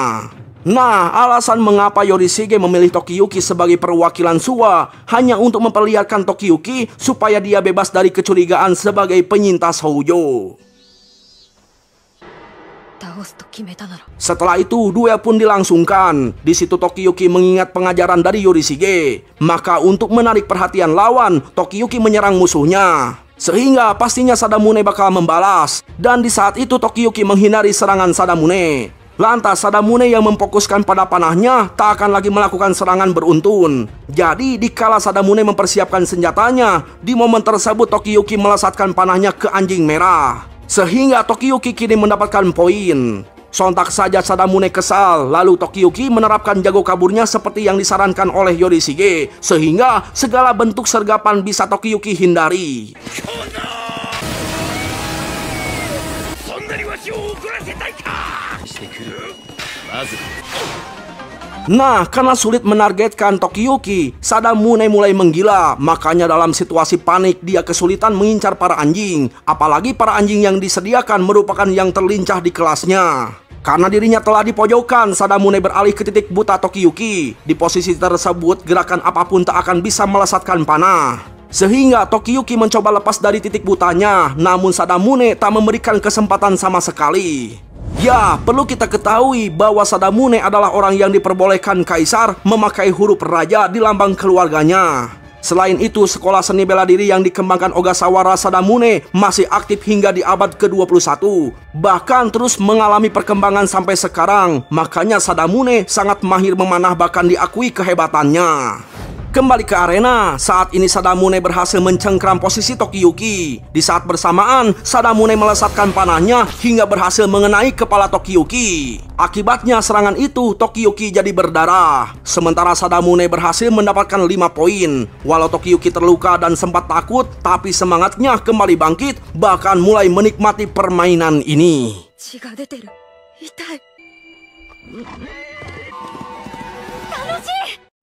Nah, alasan mengapa Yorishige memilih Tokiyuki sebagai perwakilan Suwa hanya untuk memperlihatkan Tokiyuki supaya dia bebas dari kecurigaan sebagai penyintas Hojo. Setelah itu, duel pun dilangsungkan. Di situ Tokiyuki mengingat pengajaran dari Yorishige. Maka untuk menarik perhatian lawan, Tokiyuki menyerang musuhnya. Sehingga pastinya Sadamune bakal membalas. Dan di saat itu Tokiyuki menghindari serangan Sadamune. Lantas Sadamune yang memfokuskan pada panahnya tak akan lagi melakukan serangan beruntun. Jadi dikala Sadamune mempersiapkan senjatanya, di momen tersebut Tokiyuki melesatkan panahnya ke anjing merah. Sehingga Tokiyuki kini mendapatkan poin. Sontak saja Sadamune kesal, lalu Tokiyuki menerapkan jago kaburnya seperti yang disarankan oleh Yorishige. Sehingga segala bentuk sergapan bisa Tokiyuki hindari. Nah, karena sulit menargetkan Tokiyuki, Sadamune mulai menggila. Makanya dalam situasi panik, dia kesulitan mengincar para anjing. Apalagi para anjing yang disediakan merupakan yang terlincah di kelasnya. Karena dirinya telah dipojokkan, Sadamune beralih ke titik buta Tokiyuki. Di posisi tersebut, gerakan apapun tak akan bisa melesatkan panah. Sehingga Tokiyuki mencoba lepas dari titik butanya. Namun Sadamune tak memberikan kesempatan sama sekali. Ya, perlu kita ketahui bahwa Sadamune adalah orang yang diperbolehkan kaisar memakai huruf raja di lambang keluarganya. Selain itu, sekolah seni bela diri yang dikembangkan Ogasawara Sadamune masih aktif hingga di abad ke-21. Bahkan terus mengalami perkembangan sampai sekarang. Makanya Sadamune sangat mahir memanah, bahkan diakui kehebatannya. Kembali ke arena, saat ini Sadamune berhasil mencengkram posisi Tokiyuki. Di saat bersamaan, Sadamune melesatkan panahnya hingga berhasil mengenai kepala Tokiyuki. Akibatnya serangan itu, Tokiyuki jadi berdarah. Sementara Sadamune berhasil mendapatkan 5 poin. Walau Tokiyuki terluka dan sempat takut, tapi semangatnya kembali bangkit, bahkan mulai menikmati permainan ini.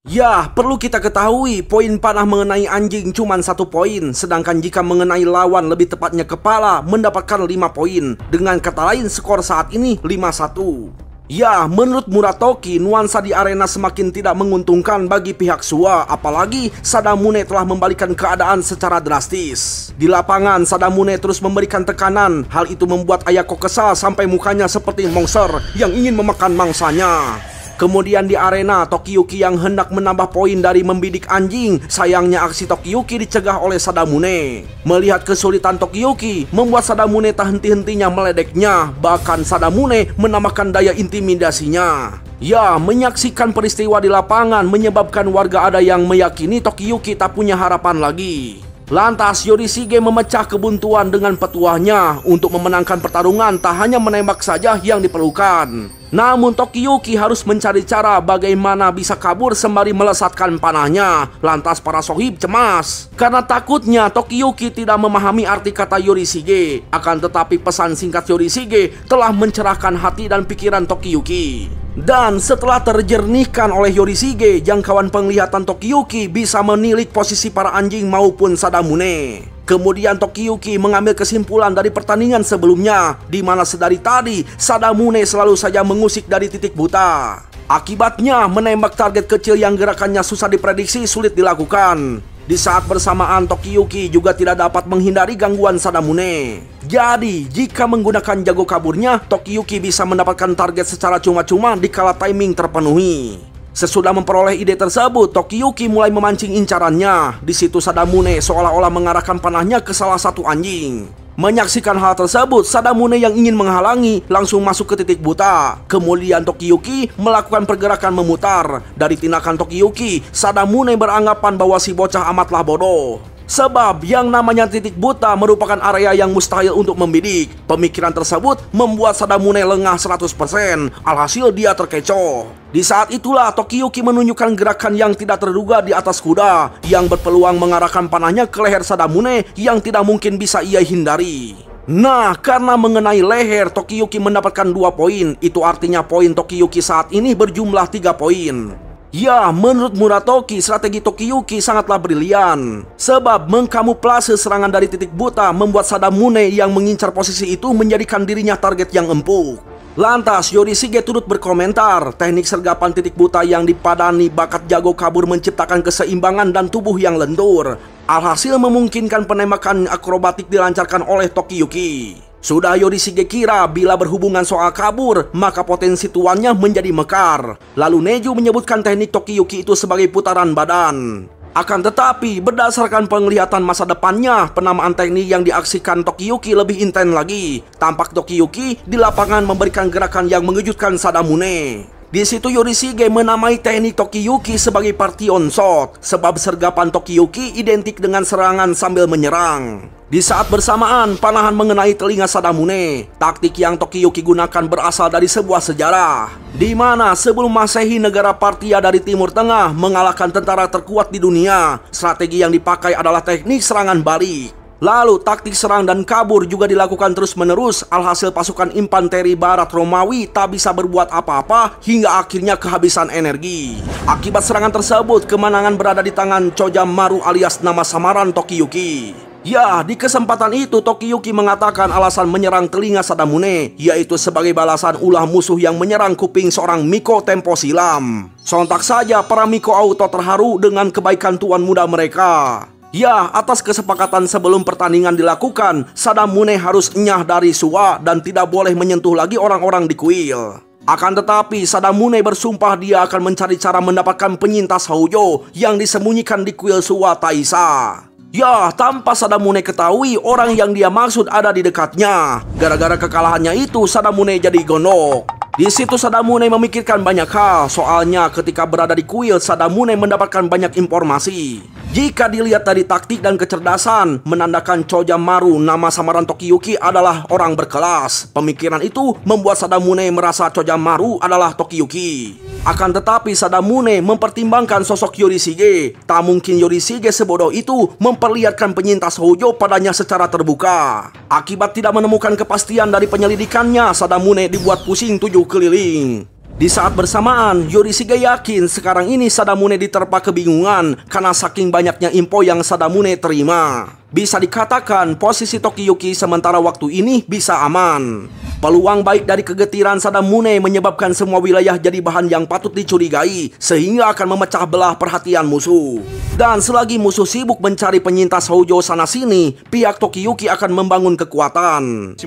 Ya, perlu kita ketahui, poin panah mengenai anjing cuma 1 poin, sedangkan jika mengenai lawan, lebih tepatnya kepala, mendapatkan 5 poin. Dengan kata lain, skor saat ini 5-1. Ya, menurut Muratoki, nuansa di arena semakin tidak menguntungkan bagi pihak Shuwa, apalagi Sadamune telah membalikan keadaan secara drastis. Di lapangan, Sadamune terus memberikan tekanan. Hal itu membuat Ayako kesal sampai mukanya seperti monster yang ingin memakan mangsanya. Kemudian di arena, Tokiyuki yang hendak menambah poin dari membidik anjing. Sayangnya aksi Tokiyuki dicegah oleh Sadamune. Melihat kesulitan Tokiyuki, membuat Sadamune tak henti-hentinya meledeknya. Bahkan Sadamune menambahkan daya intimidasinya. Ya, menyaksikan peristiwa di lapangan menyebabkan warga ada yang meyakini Tokiyuki tak punya harapan lagi. Lantas Yorishige memecah kebuntuan dengan petuahnya. Untuk memenangkan pertarungan, tak hanya menembak saja yang diperlukan, namun Tokiyuki harus mencari cara bagaimana bisa kabur sembari melesatkan panahnya. Lantas para sohib cemas karena takutnya Tokiyuki tidak memahami arti kata Yorishige. Akan tetapi pesan singkat Yorishige telah mencerahkan hati dan pikiran Tokiyuki. Dan setelah terjernihkan oleh Yorishige, jangkauan penglihatan Tokiyuki bisa menilik posisi para anjing maupun Sadamune. Kemudian Tokiyuki mengambil kesimpulan dari pertandingan sebelumnya, di mana sedari tadi Sadamune selalu saja mengusik dari titik buta. Akibatnya menembak target kecil yang gerakannya susah diprediksi sulit dilakukan. Di saat bersamaan, Tokiyuki juga tidak dapat menghindari gangguan Sadamune. Jadi, jika menggunakan jago kaburnya, Tokiyuki bisa mendapatkan target secara cuma-cuma dikala timing terpenuhi. Sesudah memperoleh ide tersebut, Tokiyuki mulai memancing incarannya. Di situ Sadamune seolah-olah mengarahkan panahnya ke salah satu anjing. Menyaksikan hal tersebut, Sadamune yang ingin menghalangi langsung masuk ke titik buta. Kemudian Tokiyuki melakukan pergerakan memutar. Dari tindakan Tokiyuki, Sadamune beranggapan bahwa si bocah amatlah bodoh. Sebab yang namanya titik buta merupakan area yang mustahil untuk membidik. Pemikiran tersebut membuat Sadamune lengah 100%. Alhasil dia terkecoh. Di saat itulah Tokiyuki menunjukkan gerakan yang tidak terduga di atas kuda, yang berpeluang mengarahkan panahnya ke leher Sadamune yang tidak mungkin bisa ia hindari. Nah, karena mengenai leher, Tokiyuki mendapatkan 2 poin. Itu artinya poin Tokiyuki saat ini berjumlah 3 poin. Ya, menurut Muratoki, strategi Tokiyuki sangatlah brilian. Sebab mengkamuflase serangan dari titik buta membuat Sadamune yang mengincar posisi itu menjadikan dirinya target yang empuk. Lantas Yorishige turut berkomentar, teknik sergapan titik buta yang dipadani bakat jago kabur menciptakan keseimbangan dan tubuh yang lentur. Alhasil memungkinkan penembakan akrobatik dilancarkan oleh Tokiyuki. Sudah Yorishige kira bila berhubungan soal kabur, maka potensi tuannya menjadi mekar. Lalu Neju menyebutkan teknik Tokiyuki itu sebagai putaran badan. Akan tetapi, berdasarkan penglihatan masa depannya, penamaan teknik yang diaksikan Tokiyuki lebih intens lagi. Tampak Tokiyuki di lapangan memberikan gerakan yang mengejutkan Sadamune. Di situ Yorishige menamai teknik Tokiyuki sebagai partion shot, sebab sergapan Tokiyuki identik dengan serangan sambil menyerang. Di saat bersamaan, panahan mengenai telinga Sadamune. Taktik yang Tokiyuki gunakan berasal dari sebuah sejarah, di mana sebelum Masehi negara Parthia dari Timur Tengah mengalahkan tentara terkuat di dunia. Strategi yang dipakai adalah teknik serangan balik. Lalu taktik serang dan kabur juga dilakukan terus-menerus. Alhasil pasukan infanteri barat Romawi tak bisa berbuat apa-apa hingga akhirnya kehabisan energi. Akibat serangan tersebut, kemenangan berada di tangan Chojamaru alias nama samaran Tokiyuki. Ya, di kesempatan itu Tokiyuki mengatakan alasan menyerang telinga Sadamune, yaitu sebagai balasan ulah musuh yang menyerang kuping seorang Miko tempo silam. Sontak saja para Miko auto terharu dengan kebaikan tuan muda mereka. Ya, atas kesepakatan sebelum pertandingan dilakukan, Sadamune harus enyah dari Suwa dan tidak boleh menyentuh lagi orang-orang di kuil. Akan tetapi, Sadamune bersumpah dia akan mencari cara mendapatkan penyintas Houjo yang disembunyikan di kuil Suwa Taisa. Ya, tanpa Sadamune ketahui orang yang dia maksud ada di dekatnya. Gara-gara kekalahannya itu, Sadamune jadi gondok. Di situ Sadamune memikirkan banyak hal, soalnya ketika berada di kuil, Sadamune mendapatkan banyak informasi. Jika dilihat dari taktik dan kecerdasan, menandakan Chojamaru, nama samaran Tokiyuki, adalah orang berkelas. Pemikiran itu membuat Sadamune merasa Chojamaru adalah Tokiyuki. Akan tetapi Sadamune mempertimbangkan sosok Yorishige. Tak mungkin Yorishige sebodoh itu memperlihatkan penyintas Houjo padanya secara terbuka. Akibat tidak menemukan kepastian dari penyelidikannya, Sadamune dibuat pusing 7 keliling. Di saat bersamaan, Yorishige yakin sekarang ini Sadamune diterpa kebingungan karena saking banyaknya info yang Sadamune terima. Bisa dikatakan posisi Tokiyuki sementara waktu ini bisa aman. Peluang baik dari kegetiran Sadamune menyebabkan semua wilayah jadi bahan yang patut dicurigai, sehingga akan memecah belah perhatian musuh. Dan selagi musuh sibuk mencari penyintas Houjo sana-sini, pihak Tokiyuki akan membangun kekuatan.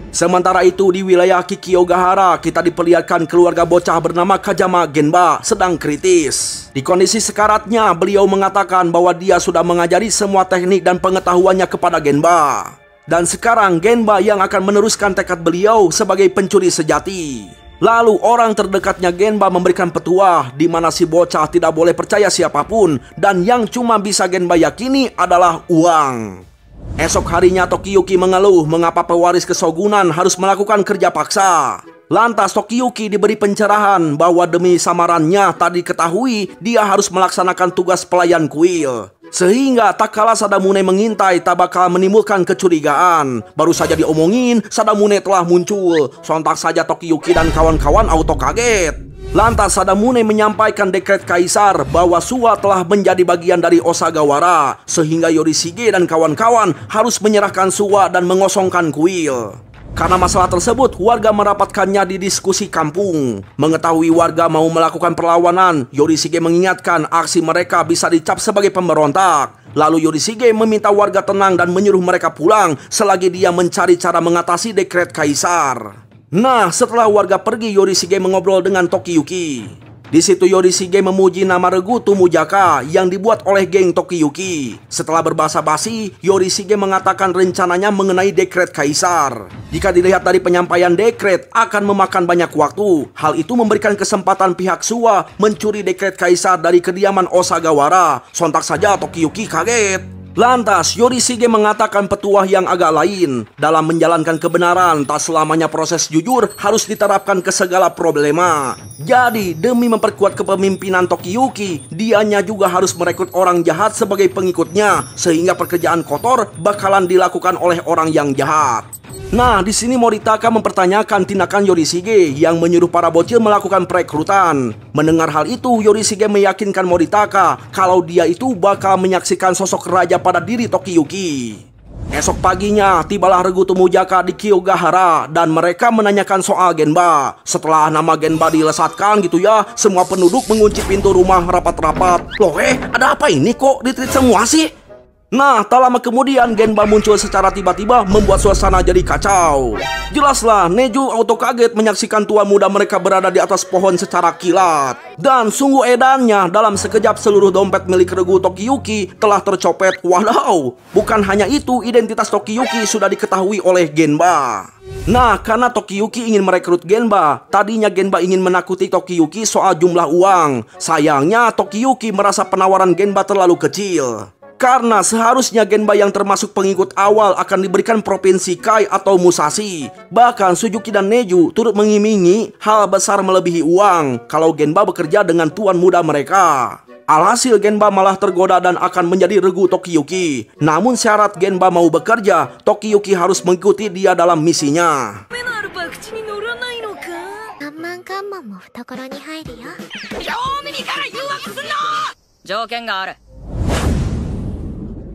Sementara itu di wilayah Kikyogahara, kita diperlihatkan keluarga bocah bernama Kajama Genba sedang kritis. Di kondisi sekaratnya, beliau mengatakan bahwa dia sudah mengajari semua teknik dan pengetahuannya kepada Genba. Dan sekarang Genba yang akan meneruskan tekad beliau sebagai pencuri sejati. Lalu orang terdekatnya Genba memberikan petuah di mana si bocah tidak boleh percaya siapapun dan yang cuma bisa Genba yakini adalah uang. Esok harinya Tokiyuki mengeluh mengapa pewaris kesogunan harus melakukan kerja paksa. Lantas Tokiyuki diberi pencerahan bahwa demi samarannya tadi ketahui dia harus melaksanakan tugas pelayan kuil. Sehingga tak kala Sadamune mengintai tak bakal menimbulkan kecurigaan. Baru saja diomongin, Sadamune telah muncul. Sontak saja Tokiyuki dan kawan-kawan auto kaget. Lantas Sadamune menyampaikan dekret kaisar bahwa Suwa telah menjadi bagian dari Osagawara, sehingga Yorishige dan kawan-kawan harus menyerahkan Suwa dan mengosongkan kuil. Karena masalah tersebut, warga merapatkannya di diskusi kampung. Mengetahui warga mau melakukan perlawanan, Yorishige mengingatkan aksi mereka bisa dicap sebagai pemberontak. Lalu Yorishige meminta warga tenang dan menyuruh mereka pulang selagi dia mencari cara mengatasi dekret kaisar. Nah, setelah warga pergi, Yorishige mengobrol dengan Tokiyuki. Di situ Yorishige memuji nama regu Tumujaka yang dibuat oleh geng Tokiyuki. Setelah berbasa-basi, Yorishige mengatakan rencananya mengenai dekret kaisar. Jika dilihat dari penyampaian dekret, akan memakan banyak waktu. Hal itu memberikan kesempatan pihak Suwa mencuri dekret kaisar dari kediaman Osagawara. Sontak saja Tokiyuki kaget. Lantas Yorishige mengatakan petuah yang agak lain. Dalam menjalankan kebenaran, tak selamanya proses jujur harus diterapkan ke segala problema. Jadi demi memperkuat kepemimpinan Tokiyuki, dianya juga harus merekrut orang jahat sebagai pengikutnya, sehingga pekerjaan kotor bakalan dilakukan oleh orang yang jahat. Nah, di sini Moritaka mempertanyakan tindakan Yorishige yang menyuruh para bocil melakukan perekrutan. Mendengar hal itu, Yorishige meyakinkan Moritaka kalau dia itu bakal menyaksikan sosok raja pada diri Tokiyuki. Esok paginya, tibalah regu Tumujaka di Kyogahara dan mereka menanyakan soal Genba. Setelah nama Genba dilesatkan gitu ya, semua penduduk mengunci pintu rumah rapat-rapat. Loh ada apa ini kok ditreat semua sih? Nah, tak lama kemudian Genba muncul secara tiba-tiba membuat suasana jadi kacau. Jelaslah, Neju auto kaget menyaksikan tua muda mereka berada di atas pohon secara kilat. Dan sungguh edannya, dalam sekejap seluruh dompet milik regu Tokiyuki telah tercopet. Wadaw, bukan hanya itu, identitas Tokiyuki sudah diketahui oleh Genba. Nah, karena Tokiyuki ingin merekrut Genba, tadinya Genba ingin menakuti Tokiyuki soal jumlah uang. Sayangnya Tokiyuki merasa penawaran Genba terlalu kecil. Karena seharusnya Genba yang termasuk pengikut awal akan diberikan provinsi Kai atau Musashi. Bahkan Suzuki dan Neju turut mengimingi hal besar melebihi uang kalau Genba bekerja dengan tuan muda mereka. Alhasil Genba malah tergoda dan akan menjadi regu Tokiyuki. Namun syarat Genba mau bekerja, Tokiyuki harus mengikuti dia dalam misinya.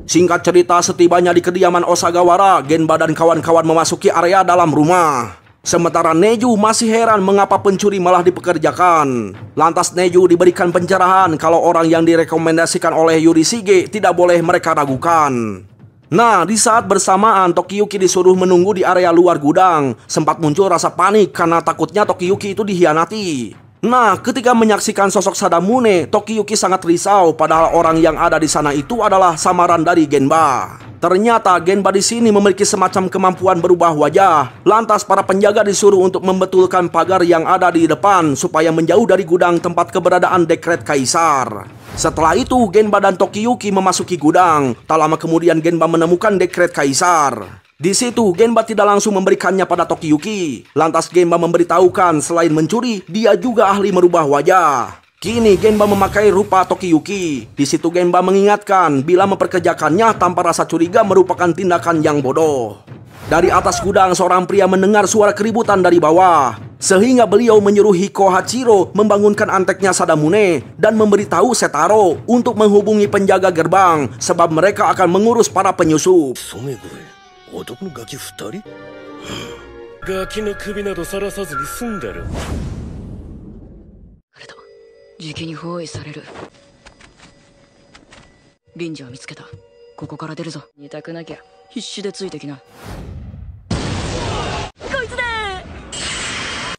Singkat cerita, setibanya di kediaman Osagawara, Genba dan kawan-kawan memasuki area dalam rumah. Sementara Neju masih heran mengapa pencuri malah dipekerjakan. Lantas Neju diberikan pencerahan kalau orang yang direkomendasikan oleh Yorishige tidak boleh mereka ragukan. Nah, di saat bersamaan Tokiyuki disuruh menunggu di area luar gudang. Sempat muncul rasa panik karena takutnya Tokiyuki itu dihianati. Nah, ketika menyaksikan sosok Sadamune, Tokiyuki sangat risau padahal orang yang ada di sana itu adalah samaran dari Genba. Ternyata Genba di sini memiliki semacam kemampuan berubah wajah. Lantas para penjaga disuruh untuk membetulkan pagar yang ada di depan supaya menjauh dari gudang tempat keberadaan dekret kaisar. Setelah itu Genba dan Tokiyuki memasuki gudang. Tak lama kemudian Genba menemukan dekret kaisar. Di situ Genba tidak langsung memberikannya pada Tokiyuki. Lantas Genba memberitahukan selain mencuri, dia juga ahli merubah wajah. Kini Genba memakai rupa Tokiyuki. Di situ Genba mengingatkan bila memperkerjakannya tanpa rasa curiga merupakan tindakan yang bodoh. Dari atas gudang seorang pria mendengar suara keributan dari bawah. Sehingga beliau menyuruh Hiko Hachiro membangunkan anteknya Sadamune dan memberitahu Setaro untuk menghubungi penjaga gerbang sebab mereka akan mengurus para penyusup. じきに包囲される。臨時を見つけた。ここから出るぞ。痛くなきゃ必死でついてきな。こいつだ。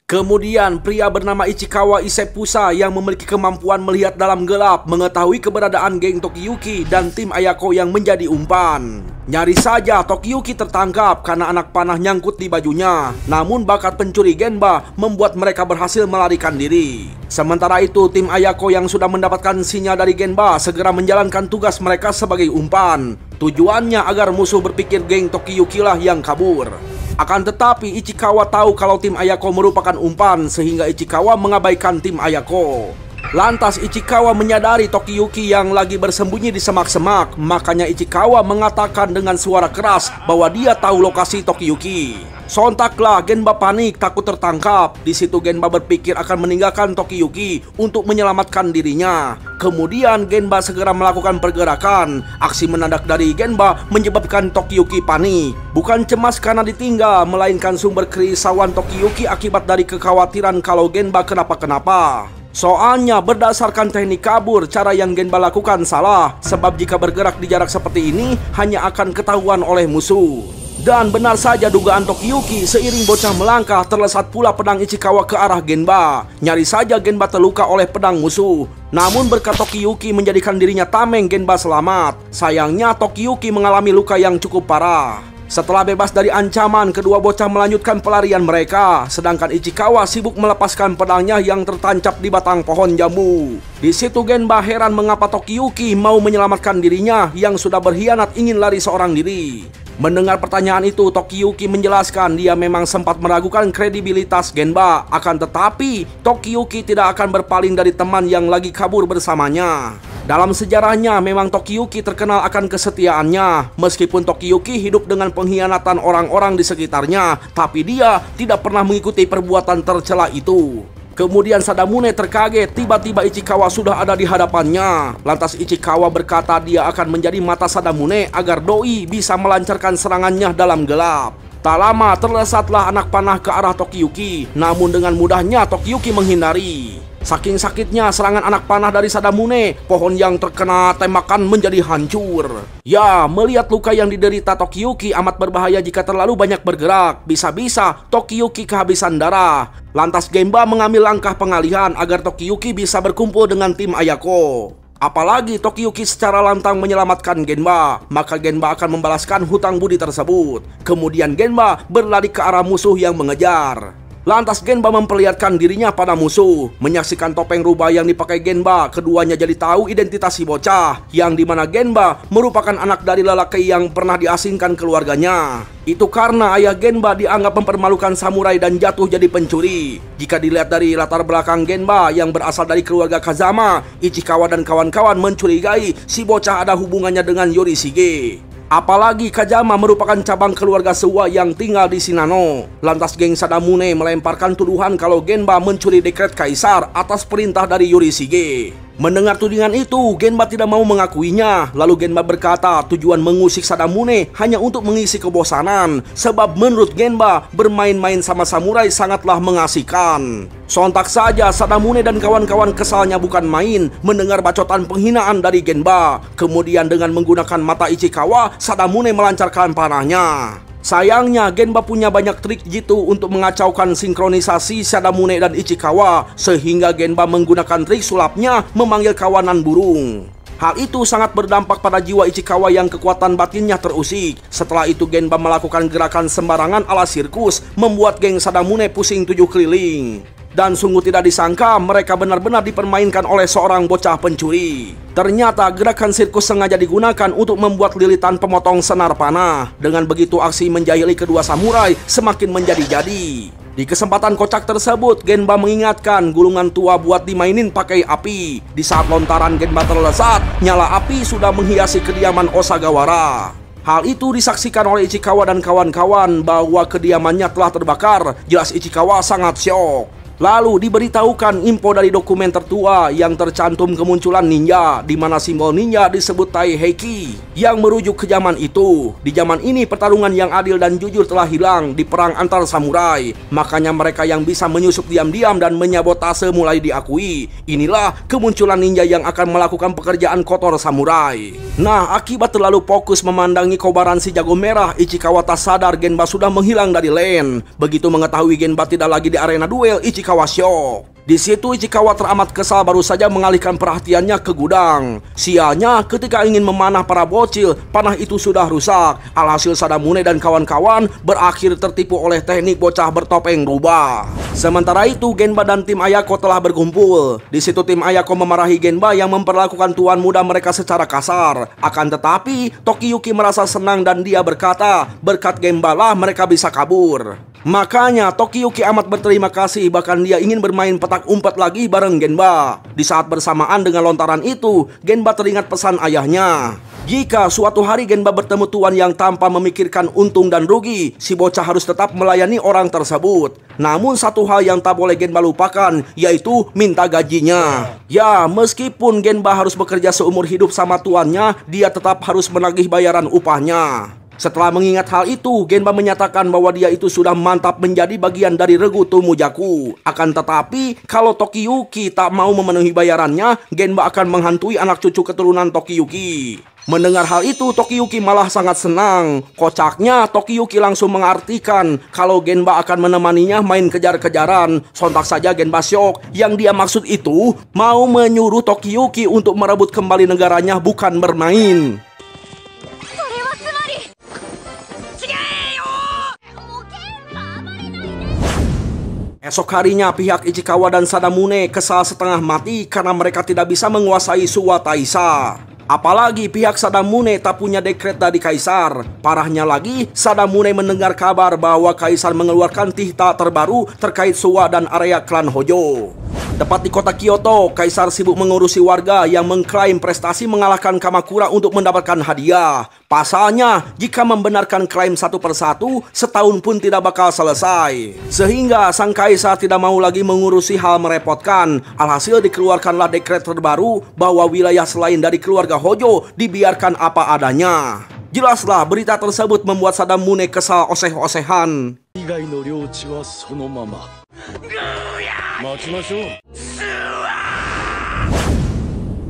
Kemudian pria bernama Ichikawa Isepusa yang memiliki kemampuan melihat dalam gelap mengetahui keberadaan geng Tokiyuki dan tim Ayako yang menjadi umpan. Nyaris saja Tokiyuki tertangkap karena anak panah nyangkut di bajunya. Namun bakat pencuri Genba membuat mereka berhasil melarikan diri. Sementara itu tim Ayako yang sudah mendapatkan sinyal dari Genba segera menjalankan tugas mereka sebagai umpan. Tujuannya agar musuh berpikir geng Tokiyuki lah yang kabur. Akan tetapi Ichikawa tahu kalau tim Ayako merupakan umpan sehingga Ichikawa mengabaikan tim Ayako. Lantas Ichikawa menyadari Tokiyuki yang lagi bersembunyi di semak-semak. Makanya Ichikawa mengatakan dengan suara keras bahwa dia tahu lokasi Tokiyuki. Sontaklah Genba panik takut tertangkap. Di situ Genba berpikir akan meninggalkan Tokiyuki untuk menyelamatkan dirinya. Kemudian Genba segera melakukan pergerakan. Aksi mendadak dari Genba menyebabkan Tokiyuki panik. Bukan cemas karena ditinggal, melainkan sumber kerisauan Tokiyuki akibat dari kekhawatiran kalau Genba kenapa-kenapa. Soalnya berdasarkan teknik kabur, cara yang Genba lakukan salah. Sebab jika bergerak di jarak seperti ini, hanya akan ketahuan oleh musuh. Dan benar saja dugaan Tokiyuki, seiring bocah melangkah terlesat pula pedang Ichikawa ke arah Genba. Nyaris saja Genba terluka oleh pedang musuh. Namun berkat Tokiyuki menjadikan dirinya tameng, Genba selamat. Sayangnya Tokiyuki mengalami luka yang cukup parah. Setelah bebas dari ancaman, kedua bocah melanjutkan pelarian mereka. Sedangkan Ichikawa sibuk melepaskan pedangnya yang tertancap di batang pohon jambu. Di situ Genba heran mengapa Tokiyuki mau menyelamatkan dirinya yang sudah berkhianat ingin lari seorang diri. Mendengar pertanyaan itu, Tokiyuki menjelaskan dia memang sempat meragukan kredibilitas Genba. Akan tetapi, Tokiyuki tidak akan berpaling dari teman yang lagi kabur bersamanya. Dalam sejarahnya, memang Tokiyuki terkenal akan kesetiaannya. Meskipun Tokiyuki hidup dengan pengkhianatan orang-orang di sekitarnya, tapi dia tidak pernah mengikuti perbuatan tercela itu. Kemudian Sadamune terkaget, tiba-tiba Ichikawa sudah ada di hadapannya. Lantas Ichikawa berkata dia akan menjadi mata Sadamune agar doi bisa melancarkan serangannya dalam gelap. Tak lama terlesatlah anak panah ke arah Tokiyuki. Namun dengan mudahnya Tokiyuki menghindari. Saking sakitnya serangan anak panah dari Sadamune, pohon yang terkena tembakan menjadi hancur. Ya, melihat luka yang diderita Tokiyuki amat berbahaya jika terlalu banyak bergerak. Bisa-bisa Tokiyuki kehabisan darah. Lantas Genba mengambil langkah pengalihan agar Tokiyuki bisa berkumpul dengan tim Ayako. Apalagi Tokiyuki secara lantang menyelamatkan Genba, maka Genba akan membalaskan hutang budi tersebut. Kemudian Genba berlari ke arah musuh yang mengejar. Lantas Genba memperlihatkan dirinya pada musuh. Menyaksikan topeng rubah yang dipakai Genba, keduanya jadi tahu identitas si bocah, yang dimana Genba merupakan anak dari lelaki yang pernah diasingkan keluarganya. Itu karena ayah Genba dianggap mempermalukan samurai dan jatuh jadi pencuri. Jika dilihat dari latar belakang Genba yang berasal dari keluarga Kazama, Ichikawa dan kawan-kawan mencurigai si bocah ada hubungannya dengan Yorishige. Apalagi Kazama merupakan cabang keluarga Suwa yang tinggal di Shinano. Lantas geng Sadamune melemparkan tuduhan kalau Genba mencuri dekret kaisar atas perintah dari Yorishige. Mendengar tudingan itu, Genba tidak mau mengakuinya. Lalu Genba berkata tujuan mengusik Sadamune hanya untuk mengisi kebosanan. Sebab menurut Genba, bermain-main sama samurai sangatlah mengasihkan. Sontak saja Sadamune dan kawan-kawan kesalnya bukan main mendengar bacotan penghinaan dari Genba. Kemudian dengan menggunakan mata Ichikawa, Sadamune melancarkan panahnya. Sayangnya Genba punya banyak trik jitu untuk mengacaukan sinkronisasi Sadamune dan Ichikawa, sehingga Genba menggunakan trik sulapnya memanggil kawanan burung. Hal itu sangat berdampak pada jiwa Ichikawa yang kekuatan batinnya terusik. Setelah itu Genba melakukan gerakan sembarangan ala sirkus, membuat geng Sadamune pusing 7 keliling. Dan sungguh tidak disangka mereka benar-benar dipermainkan oleh seorang bocah pencuri. Ternyata gerakan sirkus sengaja digunakan untuk membuat lilitan pemotong senar panah. Dengan begitu aksi menjahili kedua samurai semakin menjadi-jadi. Di kesempatan kocak tersebut, Genba mengingatkan gulungan tua buat dimainin pakai api. Di saat lontaran Genba terlesat, nyala api sudah menghiasi kediaman Osagawara. Hal itu disaksikan oleh Ichikawa dan kawan-kawan bahwa kediamannya telah terbakar. Jelas Ichikawa sangat syok. Lalu diberitahukan info dari dokumen tertua yang tercantum kemunculan ninja, di mana simbol ninja disebut Taiheki, yang merujuk ke zaman itu. Di zaman ini pertarungan yang adil dan jujur telah hilang di perang antar samurai. Makanya mereka yang bisa menyusup diam-diam dan menyabotase mulai diakui. Inilah kemunculan ninja yang akan melakukan pekerjaan kotor samurai. Nah, akibat terlalu fokus memandangi kobaran si jago merah, Ichikawa tak sadar Genba sudah menghilang dari lane. Begitu mengetahui Genba tidak lagi di arena duel, Ichikawa syok. Di situ Ichikawa teramat kesal, baru saja mengalihkan perhatiannya ke gudang. Sialnya, ketika ingin memanah para bocil, panah itu sudah rusak. Alhasil Sadamune dan kawan-kawan berakhir tertipu oleh teknik bocah bertopeng rubah. Sementara itu Genba dan tim Ayako telah berkumpul. Di situ tim Ayako memarahi Genba yang memperlakukan tuan muda mereka secara kasar. Akan tetapi Tokiyuki merasa senang dan dia berkata, berkat Genba lah mereka bisa kabur. Makanya Tokiyuki amat berterima kasih, bahkan dia ingin bermain petak umpet lagi bareng Genba. Di saat bersamaan dengan lontaran itu, Genba teringat pesan ayahnya. Jika suatu hari Genba bertemu tuan yang tanpa memikirkan untung dan rugi, si bocah harus tetap melayani orang tersebut. Namun satu hal yang tak boleh Genba lupakan, yaitu minta gajinya. Ya, meskipun Genba harus bekerja seumur hidup sama tuannya, dia tetap harus menagih bayaran upahnya. Setelah mengingat hal itu, Genba menyatakan bahwa dia itu sudah mantap menjadi bagian dari regu Tomujaku. Akan tetapi, kalau Tokiyuki tak mau memenuhi bayarannya, Genba akan menghantui anak cucu keturunan Tokiyuki. Mendengar hal itu, Tokiyuki malah sangat senang. Kocaknya, Tokiyuki langsung mengartikan kalau Genba akan menemaninya main kejar-kejaran. Sontak saja Genba syok. Yang dia maksud itu, mau menyuruh Tokiyuki untuk merebut kembali negaranya, bukan bermain. Esok harinya pihak Ichikawa dan Sadamune kesal setengah mati karena mereka tidak bisa menguasai Suwa Taisa. Apalagi pihak Sadamune tak punya dekret dari kaisar. Parahnya lagi, Sadamune mendengar kabar bahwa kaisar mengeluarkan tihta terbaru terkait Suwa dan area klan Hojo. Tepat di kota Kyoto, kaisar sibuk mengurusi warga yang mengklaim prestasi mengalahkan Kamakura untuk mendapatkan hadiah. Pasalnya, jika membenarkan klaim satu persatu, setahun pun tidak bakal selesai. Sehingga sang kaisar tidak mau lagi mengurusi hal merepotkan. Alhasil dikeluarkanlah dekret terbaru bahwa wilayah selain dari keluarga Hojo dibiarkan apa adanya. Jelaslah berita tersebut membuat Sadamune kesal oseh-osehan.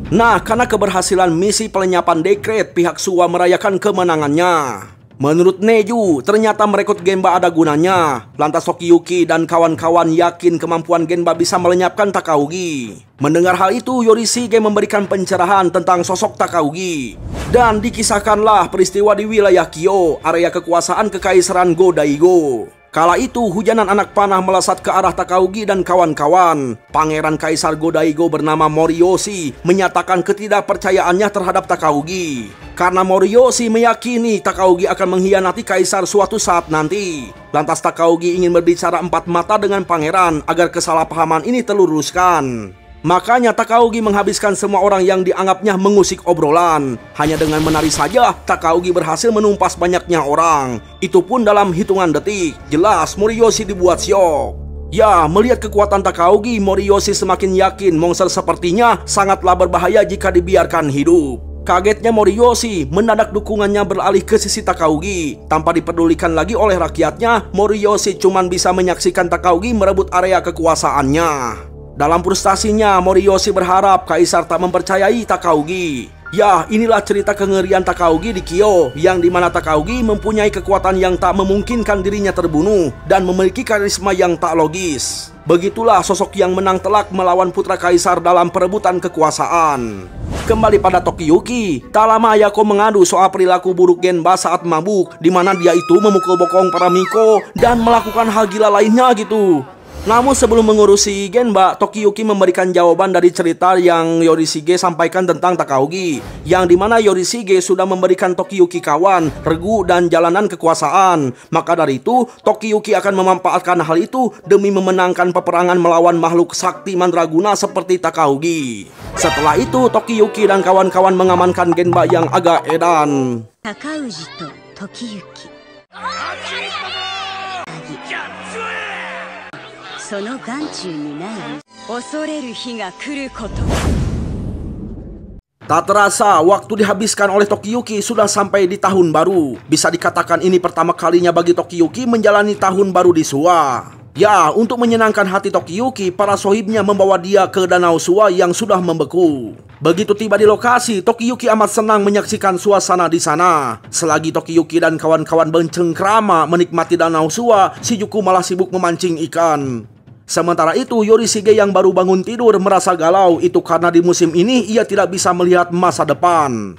Nah, karena keberhasilan misi pelenyapan dekret, pihak Suwa merayakan kemenangannya. Menurut Neju, ternyata merekrut Genba ada gunanya. Lantas Tokiyuki dan kawan-kawan yakin kemampuan Genba bisa melenyapkan Takaugi. Mendengar hal itu, Yorishige memberikan pencerahan tentang sosok Takaugi. Dan dikisahkanlah peristiwa di wilayah Kyo, area kekuasaan kekaisaran Go-Daigo. Kala itu, hujanan anak panah melesat ke arah Takaugi dan kawan-kawan. Pangeran Kaisar Go-Daigo bernama Moriyoshi menyatakan ketidakpercayaannya terhadap Takaugi. Karena Moriyoshi meyakini Takaugi akan mengkhianati kaisar suatu saat nanti. Lantas Takaugi ingin berbicara empat mata dengan pangeran agar kesalahpahaman ini terluruskan. Makanya Takaugi menghabiskan semua orang yang dianggapnya mengusik obrolan. Hanya dengan menari saja, Takaugi berhasil menumpas banyaknya orang. Itu pun dalam hitungan detik. Jelas Moriyoshi dibuat syok. Ya, melihat kekuatan Takaugi, Moriyoshi semakin yakin monster sepertinya sangatlah berbahaya jika dibiarkan hidup. Kagetnya Moriyoshi, mendadak dukungannya beralih ke sisi Takaugi. Tanpa dipedulikan lagi oleh rakyatnya, Moriyoshi cuma bisa menyaksikan Takaugi merebut area kekuasaannya. Dalam frustasinya, Moriyoshi berharap Kaisar tak mempercayai Takaugi. Ya, inilah cerita kengerian Takaugi di Kyo, yang dimana Takaugi mempunyai kekuatan yang tak memungkinkan dirinya terbunuh dan memiliki karisma yang tak logis. Begitulah sosok yang menang telak melawan putra kaisar dalam perebutan kekuasaan. Kembali pada Tokiyuki, tak lama Ayako mengadu soal perilaku buruk Genba saat mabuk, di mana dia itu memukul bokong para Miko dan melakukan hal gila lainnya gitu. Namun sebelum mengurusi Genba, Tokiyuki memberikan jawaban dari cerita yang Yorishige sampaikan tentang Takaugi, yang dimana Yorishige sudah memberikan Tokiyuki kawan, regu, dan jalanan kekuasaan. Maka dari itu, Tokiyuki akan memanfaatkan hal itu demi memenangkan peperangan melawan makhluk sakti mandraguna seperti Takaugi. Setelah itu, Tokiyuki dan kawan-kawan mengamankan Genba yang agak edan. Takauji to Tokiyuki. その眼中にない恐れる日が来ること。 Tak terasa, waktu dihabiskan oleh Tokiyuki sudah sampai di tahun baru. Bisa dikatakan ini pertama kalinya bagi Tokiyuki menjalani tahun baru di Suwa. Ya, untuk menyenangkan hati Tokiyuki, para sohibnya membawa dia ke Danau Suwa yang sudah membeku. Begitu tiba di lokasi, Tokiyuki amat senang menyaksikan suasana di sana. Selagi Tokiyuki dan kawan-kawan bercengkrama menikmati Danau Suwa, Shijuku malah sibuk memancing ikan. Sementara itu, Yorishige yang baru bangun tidur merasa galau, itu karena di musim ini ia tidak bisa melihat masa depan.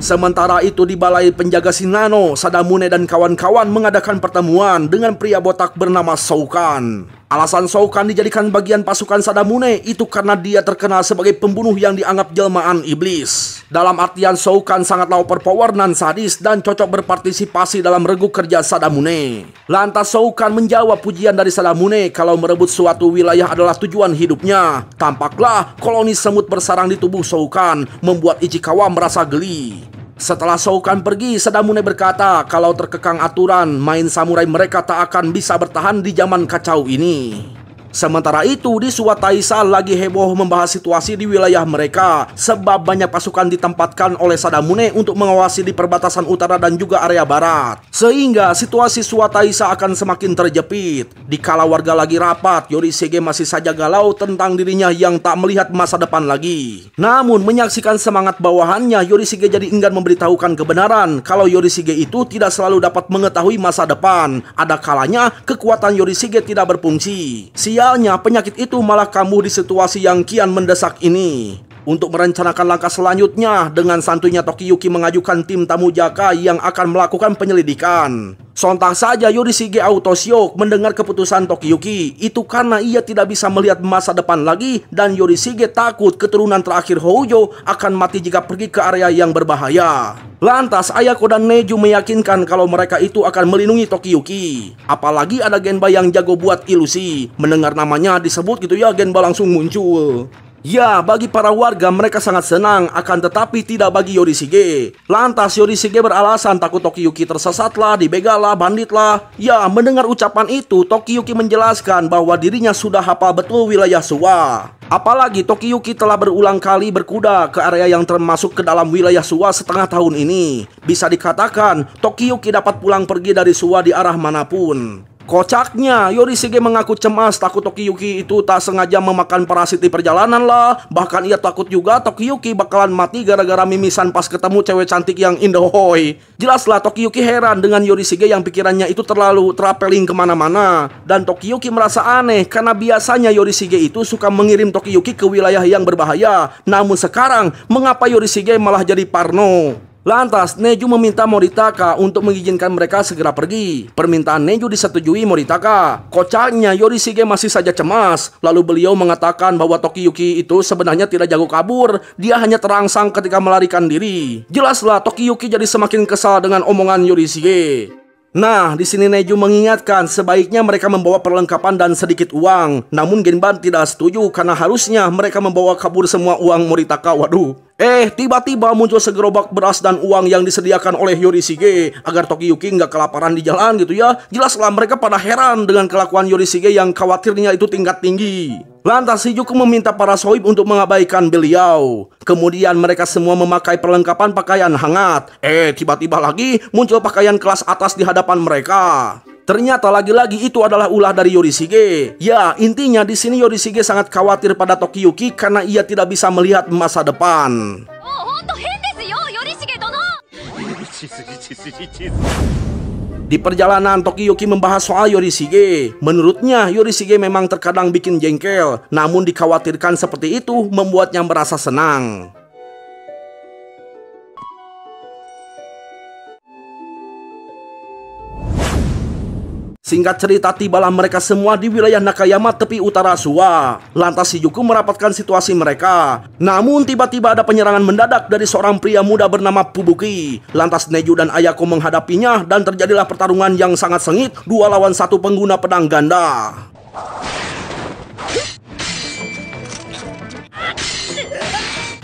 Sementara itu di balai penjaga Shinano, Sadamune dan kawan-kawan mengadakan pertemuan dengan pria botak bernama Shoukan. Alasan Shoukan dijadikan bagian pasukan Sadamune itu karena dia terkenal sebagai pembunuh yang dianggap jelmaan iblis. Dalam artian Shoukan sangatlah overpower dan sadis dan cocok berpartisipasi dalam regu kerja Sadamune. Lantas Shoukan menjawab pujian dari Sadamune kalau merebut suatu wilayah adalah tujuan hidupnya. Tampaklah koloni semut bersarang di tubuh Shoukan membuat Ichikawa merasa geli. Setelah Shoukan pergi, Sadamune berkata kalau terkekang aturan, main samurai mereka tak akan bisa bertahan di zaman kacau ini. Sementara itu, di Suwa Taisha lagi heboh membahas situasi di wilayah mereka, sebab banyak pasukan ditempatkan oleh Sadamune untuk mengawasi di perbatasan utara dan juga area barat. Sehingga situasi Suwa Taisha akan semakin terjepit. Dikala warga lagi rapat, Yorishige masih saja galau tentang dirinya yang tak melihat masa depan lagi. Namun menyaksikan semangat bawahannya, Yorishige jadi enggan memberitahukan kebenaran kalau Yorishige itu tidak selalu dapat mengetahui masa depan. Ada kalanya kekuatan Yorishige tidak berfungsi. Sialnya, penyakit itu malah kambuh di situasi yang kian mendesak ini. Untuk merencanakan langkah selanjutnya, dengan santuinya Tokiyuki mengajukan tim tamu jaka yang akan melakukan penyelidikan. Sontak saja Yorishige autosyok mendengar keputusan Tokiyuki. Itu karena ia tidak bisa melihat masa depan lagi dan Yorishige takut keturunan terakhir Houjo akan mati jika pergi ke area yang berbahaya. Lantas Ayako dan Neju meyakinkan kalau mereka itu akan melindungi Tokiyuki. Apalagi ada Genba yang jago buat ilusi. Mendengar namanya disebut gitu ya, Genba langsung muncul. Ya, bagi para warga mereka sangat senang, akan tetapi tidak bagi Yorishige. Lantas Yorishige beralasan takut Tokiyuki tersesatlah, dibegalah, banditlah. Ya, mendengar ucapan itu, Tokiyuki menjelaskan bahwa dirinya sudah hafal betul wilayah Suwa. Apalagi Tokiyuki telah berulang kali berkuda ke area yang termasuk ke dalam wilayah Suwa setengah tahun ini. Bisa dikatakan, Tokiyuki dapat pulang pergi dari Suwa di arah manapun. Kocaknya, Yorishige mengaku cemas takut Tokiyuki itu tak sengaja memakan parasit di perjalanan lah. Bahkan ia takut juga Tokiyuki bakalan mati gara-gara mimisan pas ketemu cewek cantik yang indohoy. Jelaslah Tokiyuki heran dengan Yorishige yang pikirannya itu terlalu traveling kemana-mana. Dan Tokiyuki merasa aneh karena biasanya Yorishige itu suka mengirim Tokiyuki ke wilayah yang berbahaya. Namun sekarang, mengapa Yorishige malah jadi parno? Lantas, Neju meminta Moritaka untuk mengizinkan mereka segera pergi. Permintaan Neju disetujui Moritaka. Kocaknya, Yorishige masih saja cemas. Lalu beliau mengatakan bahwa Tokiyuki itu sebenarnya tidak jago kabur. Dia hanya terangsang ketika melarikan diri. Jelaslah, Tokiyuki jadi semakin kesal dengan omongan Yorishige. Nah, di sini Neju mengingatkan sebaiknya mereka membawa perlengkapan dan sedikit uang. Namun Genban tidak setuju karena harusnya mereka membawa kabur semua uang Moritaka. Waduh, Tiba-tiba muncul segerobak beras dan uang yang disediakan oleh Yorishige agar Tokiyuki nggak kelaparan di jalan gitu ya. Jelaslah mereka pada heran dengan kelakuan Yorishige yang khawatirnya itu tingkat tinggi. Lantas Shijuku meminta para sohib untuk mengabaikan beliau. Kemudian mereka semua memakai perlengkapan pakaian hangat. Tiba-tiba lagi muncul pakaian kelas atas di hadapan mereka. Ternyata lagi-lagi itu adalah ulah dari Yorishige. Ya, intinya di sini Yorishige sangat khawatir pada Tokiyuki karena ia tidak bisa melihat masa depan. Di perjalanan, Tokiyuki membahas soal Yorishige. Menurutnya, Yorishige memang terkadang bikin jengkel, namun dikhawatirkan seperti itu membuatnya merasa senang. Singkat cerita, tibalah mereka semua di wilayah Nakayama tepi utara Suwa. Lantas Shijuku merapatkan situasi mereka. Namun tiba-tiba ada penyerangan mendadak dari seorang pria muda bernama Fubuki. Lantas Neju dan Ayako menghadapinya dan terjadilah pertarungan yang sangat sengit, 2 lawan 1 pengguna pedang ganda.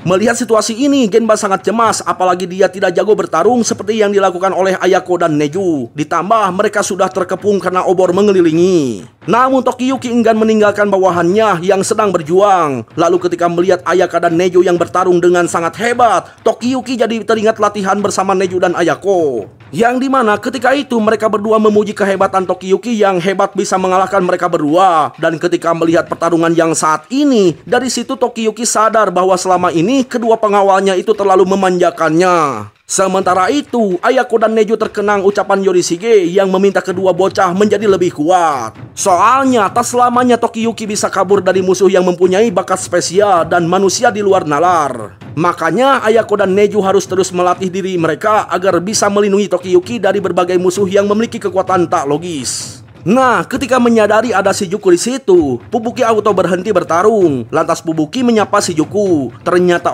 Melihat situasi ini, Genba sangat cemas, apalagi dia tidak jago bertarung seperti yang dilakukan oleh Ayako dan Neju. Ditambah mereka sudah terkepung karena obor mengelilingi. Namun Tokiyuki enggan meninggalkan bawahannya yang sedang berjuang. Lalu ketika melihat Ayaka dan Neju yang bertarung dengan sangat hebat, Tokiyuki jadi teringat latihan bersama Neju dan Ayako. Yang dimana ketika itu mereka berdua memuji kehebatan Tokiyuki yang hebat bisa mengalahkan mereka berdua. Dan ketika melihat pertarungan yang saat ini, dari situ Tokiyuki sadar bahwa selama ini kedua pengawalnya itu terlalu memanjakannya. Sementara itu, Ayako dan Neju terkenang ucapan Yorishige yang meminta kedua bocah menjadi lebih kuat. Soalnya, tak selamanya Tokiyuki bisa kabur dari musuh yang mempunyai bakat spesial dan manusia di luar nalar. Makanya, Ayako dan Neju harus terus melatih diri mereka agar bisa melindungi Tokiyuki dari berbagai musuh yang memiliki kekuatan tak logis. Nah, ketika menyadari ada Shijuku di situ, Fubuki auto berhenti bertarung. Lantas Fubuki menyapa Shijuku. Ternyata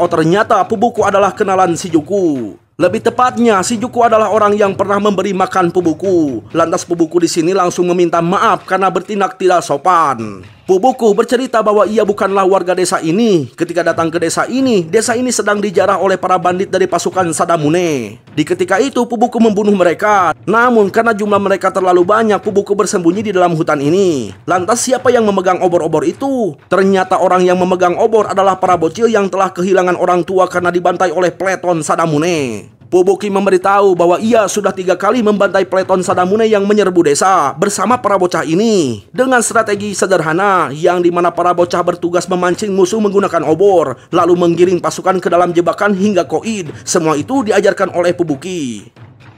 Fubuki adalah kenalan Shijuku. Lebih tepatnya, Shijuku adalah orang yang pernah memberi makan Fubuki. Lantas Fubuki di sini langsung meminta maaf karena bertindak tidak sopan. Fubuki bercerita bahwa ia bukanlah warga desa ini. Ketika datang ke desa ini sedang dijarah oleh para bandit dari pasukan Sadamune. Di ketika itu Fubuki membunuh mereka. Namun karena jumlah mereka terlalu banyak, Fubuki bersembunyi di dalam hutan ini. Lantas siapa yang memegang obor-obor itu? Ternyata orang yang memegang obor adalah para bocil yang telah kehilangan orang tua karena dibantai oleh peleton Sadamune. Fubuki memberitahu bahwa ia sudah 3 kali membantai peleton Sadamune yang menyerbu desa bersama para bocah ini dengan strategi sederhana yang dimana para bocah bertugas memancing musuh menggunakan obor lalu menggiring pasukan ke dalam jebakan hingga koid. Semua itu diajarkan oleh Fubuki.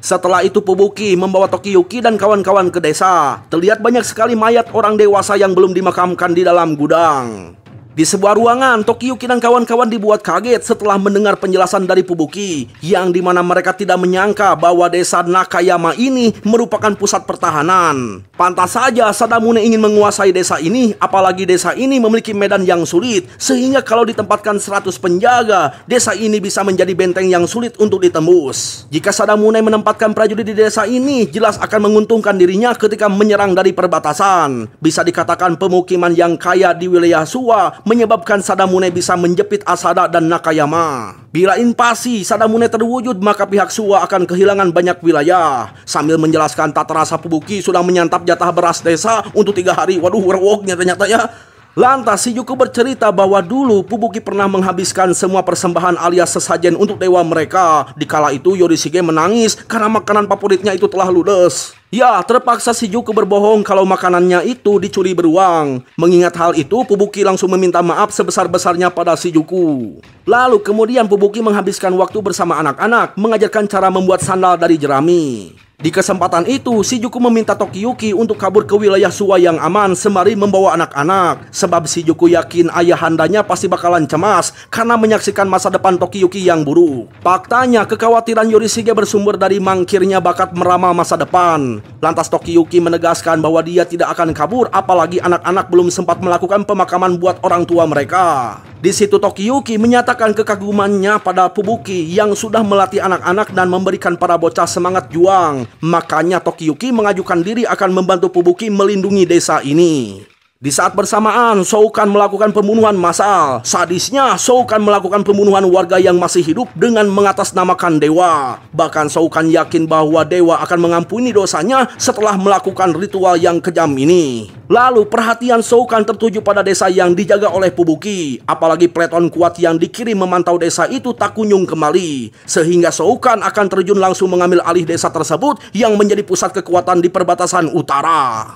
Setelah itu Fubuki membawa Tokiyuki dan kawan-kawan ke desa. Terlihat banyak sekali mayat orang dewasa yang belum dimakamkan di dalam gudang. Di sebuah ruangan, Tokiyuki dan kawan-kawan dibuat kaget setelah mendengar penjelasan dari Fubuki, yang dimana mereka tidak menyangka bahwa desa Nakayama ini merupakan pusat pertahanan. Pantas saja Sadamune ingin menguasai desa ini, apalagi desa ini memiliki medan yang sulit, sehingga kalau ditempatkan 100 penjaga, desa ini bisa menjadi benteng yang sulit untuk ditembus. Jika Sadamune menempatkan prajurit di desa ini, jelas akan menguntungkan dirinya ketika menyerang dari perbatasan. Bisa dikatakan pemukiman yang kaya di wilayah Suwa menyebabkan Sadamune bisa menjepit Asada dan Nakayama. Bila invasi Sadamune terwujud, maka pihak Suwa akan kehilangan banyak wilayah. Sambil menjelaskan, tak terasa Fubuki sudah menyantap jatah beras desa untuk 3 hari. Waduh, werwoknya ternyata ya. Lantas Shijuku bercerita bahwa dulu Fubuki pernah menghabiskan semua persembahan alias sesajen untuk dewa mereka. Dikala itu Yorishige menangis karena makanan favoritnya itu telah ludes. Ya, terpaksa Shijuku berbohong kalau makanannya itu dicuri beruang. Mengingat hal itu, Fubuki langsung meminta maaf sebesar-besarnya pada Shijuku. Lalu kemudian Fubuki menghabiskan waktu bersama anak-anak, mengajarkan cara membuat sandal dari jerami. Di kesempatan itu, Shijuku meminta Tokiyuki untuk kabur ke wilayah Suwa yang aman sembari membawa anak-anak. Sebab Shijuku yakin ayahandanya pasti bakalan cemas karena menyaksikan masa depan Tokiyuki yang buruk. Faktanya, kekhawatiran Yorishige bersumber dari mangkirnya bakat meramal masa depan. Lantas Tokiyuki menegaskan bahwa dia tidak akan kabur apalagi anak-anak belum sempat melakukan pemakaman buat orang tua mereka. Di situ Tokiyuki menyatakan kekagumannya pada Fubuki yang sudah melatih anak-anak dan memberikan para bocah semangat juang. Makanya Tokiyuki mengajukan diri akan membantu Fubuki melindungi desa ini. Di saat bersamaan, Shao Kahn melakukan pembunuhan massal. Sadisnya, Shao Kahn melakukan pembunuhan warga yang masih hidup dengan mengatasnamakan dewa. Bahkan Shao Kahn yakin bahwa dewa akan mengampuni dosanya setelah melakukan ritual yang kejam ini. Lalu perhatian Shao Kahn tertuju pada desa yang dijaga oleh Fubuki. Apalagi peleton kuat yang dikirim memantau desa itu tak kunjung kembali. Sehingga Shao Kahn akan terjun langsung mengambil alih desa tersebut yang menjadi pusat kekuatan di perbatasan utara.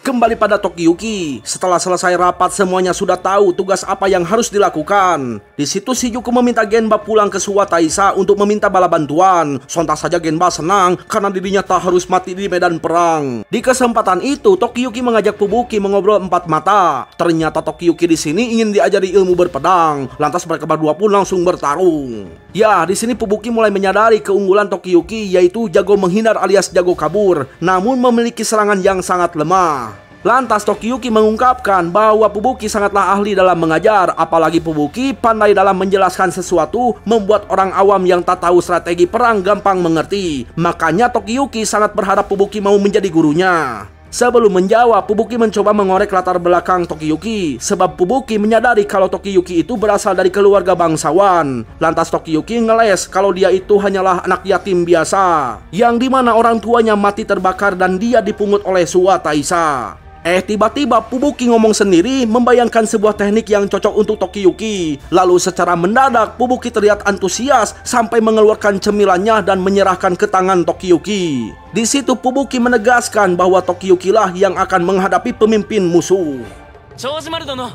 Kembali pada Tokiyuki. Setelah selesai rapat, semuanya sudah tahu tugas apa yang harus dilakukan. Di situ Shijuku meminta Genba pulang ke Suwa Taisa untuk meminta bala bantuan. Sontak saja Genba senang karena dirinya tak harus mati di medan perang. Di kesempatan itu, Tokiyuki mengajak Fubuki mengobrol empat mata. Ternyata Tokiyuki di sini ingin diajari ilmu berpedang. Lantas mereka berdua pun langsung bertarung. Ya, di sini Fubuki mulai menyadari keunggulan Tokiyuki, yaitu jago menghindar alias jago kabur, namun memiliki serangan yang sangat lemah. Lantas Tokiyuki mengungkapkan bahwa Fubuki sangatlah ahli dalam mengajar, apalagi Fubuki pandai dalam menjelaskan sesuatu, membuat orang awam yang tak tahu strategi perang gampang mengerti. Makanya Tokiyuki sangat berharap Fubuki mau menjadi gurunya. Sebelum menjawab, Fubuki mencoba mengorek latar belakang Tokiyuki, sebab Fubuki menyadari kalau Tokiyuki itu berasal dari keluarga bangsawan. Lantas Tokiyuki ngeles kalau dia itu hanyalah anak yatim biasa, yang dimana orang tuanya mati terbakar dan dia dipungut oleh Suwa Taisa. Tiba-tiba Fubuki ngomong sendiri, membayangkan sebuah teknik yang cocok untuk Tokiyuki. Lalu secara mendadak Fubuki terlihat antusias sampai mengeluarkan cemilannya dan menyerahkan ke tangan Tokiyuki. Di situ Fubuki menegaskan bahwa Tokiyuki lah yang akan menghadapi pemimpin musuh. Chojimaru dono.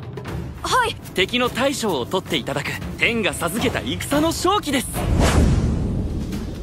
Hai. Teki no taishou o totte itadaku. Ten ga sazuketa ikusa no shouki desu.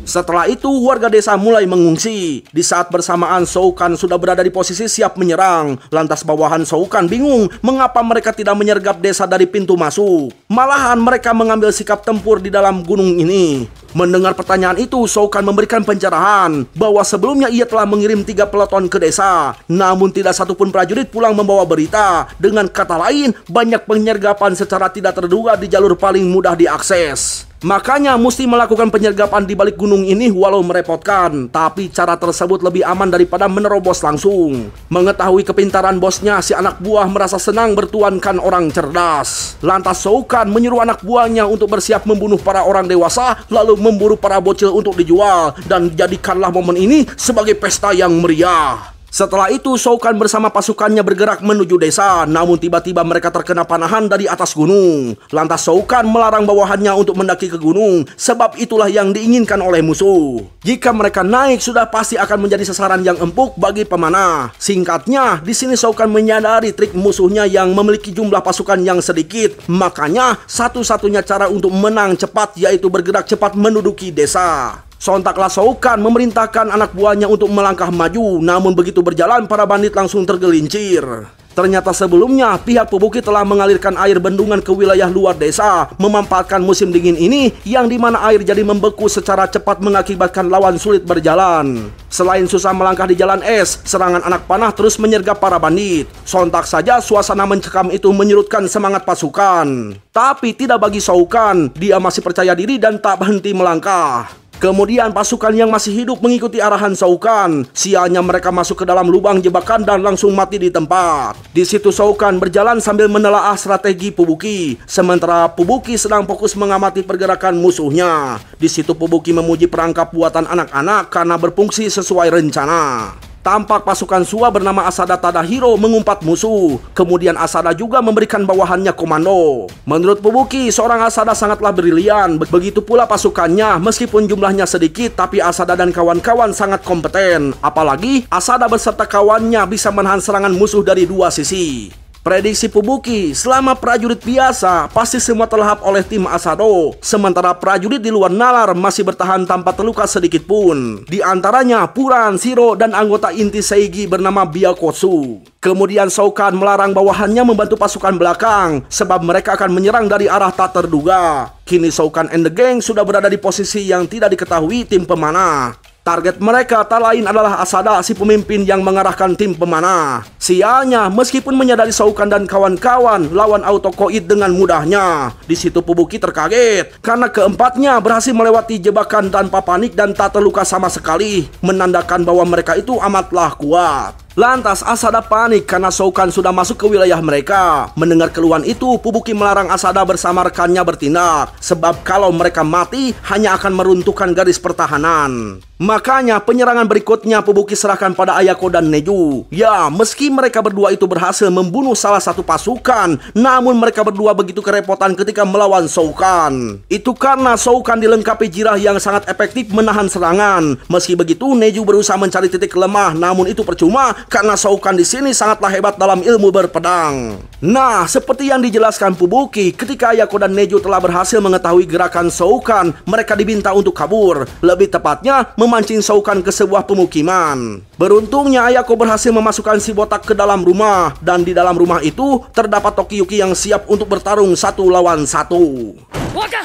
Setelah itu warga desa mulai mengungsi. Di saat bersamaan Shao Kahn sudah berada di posisi siap menyerang. Lantas bawahan Shao Kahn bingung mengapa mereka tidak menyergap desa dari pintu masuk. Malahan mereka mengambil sikap tempur di dalam gunung ini. Mendengar pertanyaan itu, Shao Kahn memberikan pencerahan bahwa sebelumnya ia telah mengirim 3 peleton ke desa, namun tidak satupun prajurit pulang membawa berita. Dengan kata lain, banyak penyergapan secara tidak terduga di jalur paling mudah diakses. Makanya mesti melakukan penyergapan di balik gunung ini walau merepotkan, tapi cara tersebut lebih aman daripada menerobos langsung. Mengetahui kepintaran bosnya, si anak buah merasa senang bertuankan orang cerdas. Lantas Shao Kahn menyuruh anak buahnya untuk bersiap membunuh para orang dewasa, lalu memburu para bocil untuk dijual, dan jadikanlah momen ini sebagai pesta yang meriah. Setelah itu Shao Kahn bersama pasukannya bergerak menuju desa, namun tiba-tiba mereka terkena panahan dari atas gunung. Lantas Shao Kahn melarang bawahannya untuk mendaki ke gunung, sebab itulah yang diinginkan oleh musuh. Jika mereka naik, sudah pasti akan menjadi sasaran yang empuk bagi pemanah. Singkatnya, di sini Shao Kahn menyadari trik musuhnya yang memiliki jumlah pasukan yang sedikit. Makanya satu-satunya cara untuk menang cepat yaitu bergerak cepat menduduki desa. Sontaklah Shao Kahn memerintahkan anak buahnya untuk melangkah maju, namun begitu berjalan para bandit langsung tergelincir. Ternyata sebelumnya pihak Fubuki telah mengalirkan air bendungan ke wilayah luar desa, memanfaatkan musim dingin ini yang dimana air jadi membeku secara cepat mengakibatkan lawan sulit berjalan. Selain susah melangkah di jalan es, serangan anak panah terus menyergap para bandit. Sontak saja suasana mencekam itu menyurutkan semangat pasukan. Tapi tidak bagi Shao Kahn, dia masih percaya diri dan tak berhenti melangkah. Kemudian pasukan yang masih hidup mengikuti arahan Shao Kahn. Sialnya mereka masuk ke dalam lubang jebakan dan langsung mati di tempat. Di situ Shao Kahn berjalan sambil menelaah strategi Fubuki, sementara Fubuki sedang fokus mengamati pergerakan musuhnya. Di situ Fubuki memuji perangkap buatan anak-anak karena berfungsi sesuai rencana. Tampak pasukan Suwa bernama Asada Tadahiro mengumpat musuh. Kemudian Asada juga memberikan bawahannya komando. Menurut Fubuki, seorang Asada sangatlah brilian. Begitu pula pasukannya, meskipun jumlahnya sedikit, tapi Asada dan kawan-kawan sangat kompeten. Apalagi Asada beserta kawannya bisa menahan serangan musuh dari 2 sisi. Prediksi Fubuki, selama prajurit biasa pasti semua terlahap oleh tim Asado, sementara prajurit di luar nalar masih bertahan tanpa terluka sedikit pun. Di antaranya Puran, Shiro, dan anggota inti Seigi bernama Byakotsu. Kemudian Shao Kahn melarang bawahannya membantu pasukan belakang, sebab mereka akan menyerang dari arah tak terduga. Kini Shao Kahn and the gang sudah berada di posisi yang tidak diketahui tim pemanah. Target mereka tak lain adalah Asada, si pemimpin yang mengarahkan tim pemanah. Sialnya, meskipun menyadari Shoukan dan kawan-kawan lawan autokoid dengan mudahnya, di situ Fubuki terkaget karena keempatnya berhasil melewati jebakan tanpa panik dan tak terluka sama sekali, menandakan bahwa mereka itu amatlah kuat. Lantas Asada panik karena Shoukan sudah masuk ke wilayah mereka. Mendengar keluhan itu, Fubuki melarang Asada bersama rekannya bertindak, sebab kalau mereka mati hanya akan meruntuhkan garis pertahanan. Makanya penyerangan berikutnya Fubuki serahkan pada Ayako dan Neju. Ya, meski mereka berdua itu berhasil membunuh salah satu pasukan, namun mereka berdua begitu kerepotan ketika melawan Shoukan. Itu karena Shoukan dilengkapi jirah yang sangat efektif menahan serangan. Meski begitu, Neju berusaha mencari titik lemah, namun itu percuma karena Shoukan di sini sangatlah hebat dalam ilmu berpedang. Nah, seperti yang dijelaskan Fubuki, ketika Ayako dan Neju telah berhasil mengetahui gerakan Shoukan, mereka diminta untuk kabur. Lebih tepatnya, memancing Shoukan ke sebuah pemukiman. Beruntungnya Ayako berhasil memasukkan si botak ke dalam rumah, dan di dalam rumah itu terdapat Tokiyuki yang siap untuk bertarung 1 lawan 1. Waka!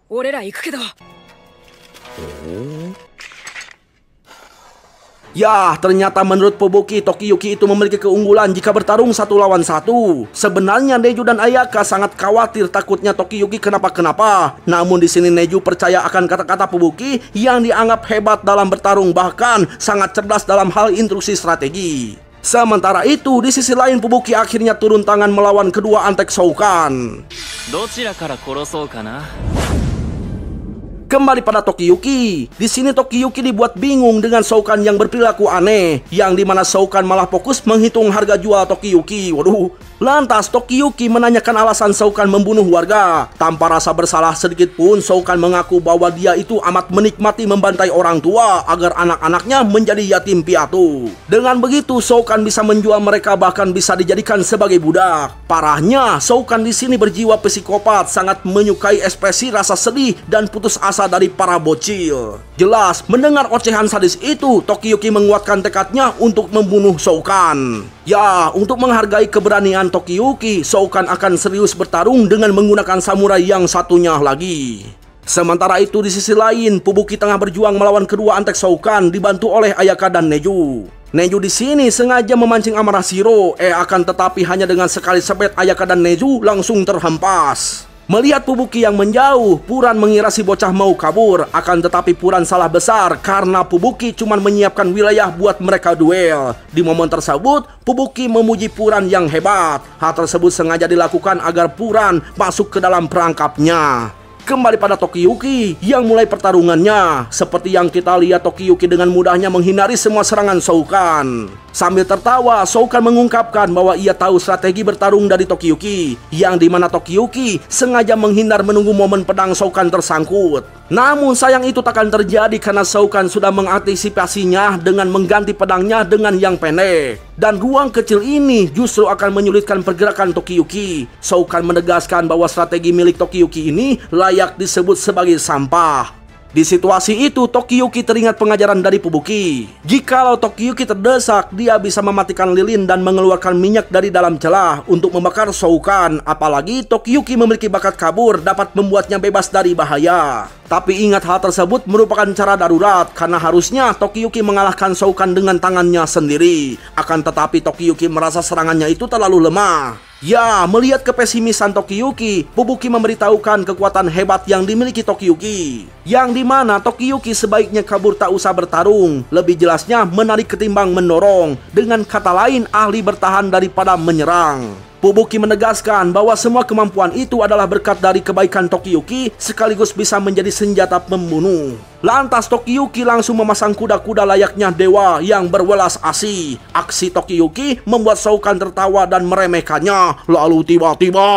Orera iku kedo. Ya, ternyata menurut Fubuki, Tokiyuki itu memiliki keunggulan jika bertarung 1 lawan 1. Sebenarnya Neju dan Ayaka sangat khawatir takutnya Tokiyuki kenapa-kenapa. Namun di sini Neju percaya akan kata-kata Fubuki yang dianggap hebat dalam bertarung, bahkan sangat cerdas dalam hal instruksi strategi. Sementara itu, di sisi lain Fubuki akhirnya turun tangan melawan kedua antek Shoukan. Kembali pada Tokiyuki. Di sini Tokiyuki dibuat bingung dengan Shoukan yang berperilaku aneh, yang dimana Shoukan malah fokus menghitung harga jual Tokiyuki. Waduh. Lantas Tokiyuki menanyakan alasan Shoukan membunuh warga. Tanpa rasa bersalah sedikit pun, Shoukan mengaku bahwa dia itu amat menikmati membantai orang tua agar anak-anaknya menjadi yatim piatu. Dengan begitu Shoukan bisa menjual mereka, bahkan bisa dijadikan sebagai budak. Parahnya, Shoukan di sini berjiwa psikopat, sangat menyukai ekspresi rasa sedih dan putus asa dari para bocil. Jelas, mendengar ocehan sadis itu, Tokiyuki menguatkan tekadnya untuk membunuh Shoukan. Ya, untuk menghargai keberanian Tokiyuki, Shoukan akan serius bertarung dengan menggunakan samurai yang satunya lagi. Sementara itu di sisi lain, Fubuki tengah berjuang melawan kedua antek Shoukan dibantu oleh Ayaka dan Neju. Neju di sini sengaja memancing amarah Shiro, akan tetapi hanya dengan sekali sebet Ayaka dan Neju langsung terhempas. Melihat Fubuki yang menjauh, Puran mengira si bocah mau kabur. Akan tetapi Puran salah besar karena Fubuki cuma menyiapkan wilayah buat mereka duel. Di momen tersebut, Fubuki memuji Puran yang hebat. Hal tersebut sengaja dilakukan agar Puran masuk ke dalam perangkapnya. Kembali pada Tokiyuki yang mulai pertarungannya. Seperti yang kita lihat, Tokiyuki dengan mudahnya menghindari semua serangan Shoukan. Sambil tertawa, Shoukan mengungkapkan bahwa ia tahu strategi bertarung dari Tokiyuki, yang dimana Tokiyuki sengaja menghindar menunggu momen pedang Shoukan tersangkut. Namun sayang itu takkan terjadi karena Shoukan sudah mengantisipasinya dengan mengganti pedangnya dengan yang pendek. Dan ruang kecil ini justru akan menyulitkan pergerakan Tokiyuki. Shoukan menegaskan bahwa strategi milik Tokiyuki ini layak disebut sebagai sampah. Di situasi itu, Tokiyuki teringat pengajaran dari Fubuki. Jikalau Tokiyuki terdesak, dia bisa mematikan lilin dan mengeluarkan minyak dari dalam celah untuk membakar Shoukan. Apalagi Tokiyuki memiliki bakat kabur dapat membuatnya bebas dari bahaya. Tapi ingat, hal tersebut merupakan cara darurat karena harusnya Tokiyuki mengalahkan Shoukan dengan tangannya sendiri. Akan tetapi Tokiyuki merasa serangannya itu terlalu lemah. Ya, melihat kepesimisan Tokiyuki, Fubuki memberitahukan kekuatan hebat yang dimiliki Tokiyuki, yang dimana Tokiyuki sebaiknya kabur tak usah bertarung. Lebih jelasnya menarik ketimbang mendorong. Dengan kata lain, ahli bertahan daripada menyerang. Fubuki menegaskan bahwa semua kemampuan itu adalah berkat dari kebaikan Tokiyuki, sekaligus bisa menjadi senjata pembunuh. Lantas Tokiyuki langsung memasang kuda-kuda layaknya dewa yang berwelas asih. Aksi Tokiyuki membuat Shoukan tertawa dan meremehkannya. Lalu tiba-tiba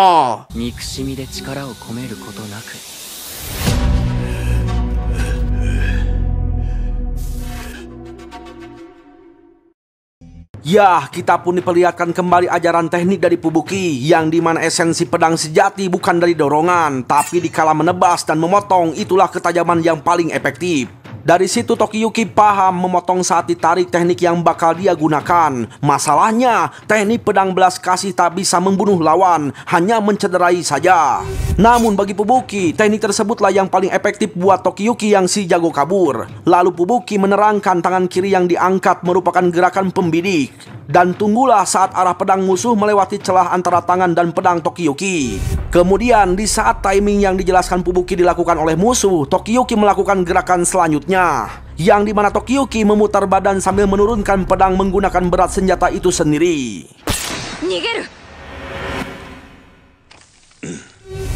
ya, kita pun diperlihatkan kembali ajaran teknik dari Fubuki, yang dimana esensi pedang sejati bukan dari dorongan, tapi dikala menebas dan memotong, itulah ketajaman yang paling efektif. Dari situ Tokiyuki paham memotong saat ditarik teknik yang bakal dia gunakan. Masalahnya, teknik pedang belas kasih tak bisa membunuh lawan, hanya mencederai saja. Namun bagi Fubuki, teknik tersebutlah yang paling efektif buat Tokiyuki yang si jago kabur. Lalu Fubuki menerangkan tangan kiri yang diangkat merupakan gerakan pembidik. Dan tunggulah saat arah pedang musuh melewati celah antara tangan dan pedang Tokiyuki. Kemudian di saat timing yang dijelaskan Fubuki dilakukan oleh musuh, Tokiyuki melakukan gerakan selanjutnya, yang dimana Tokiyuki memutar badan sambil menurunkan pedang menggunakan berat senjata itu sendiri. Nigeru.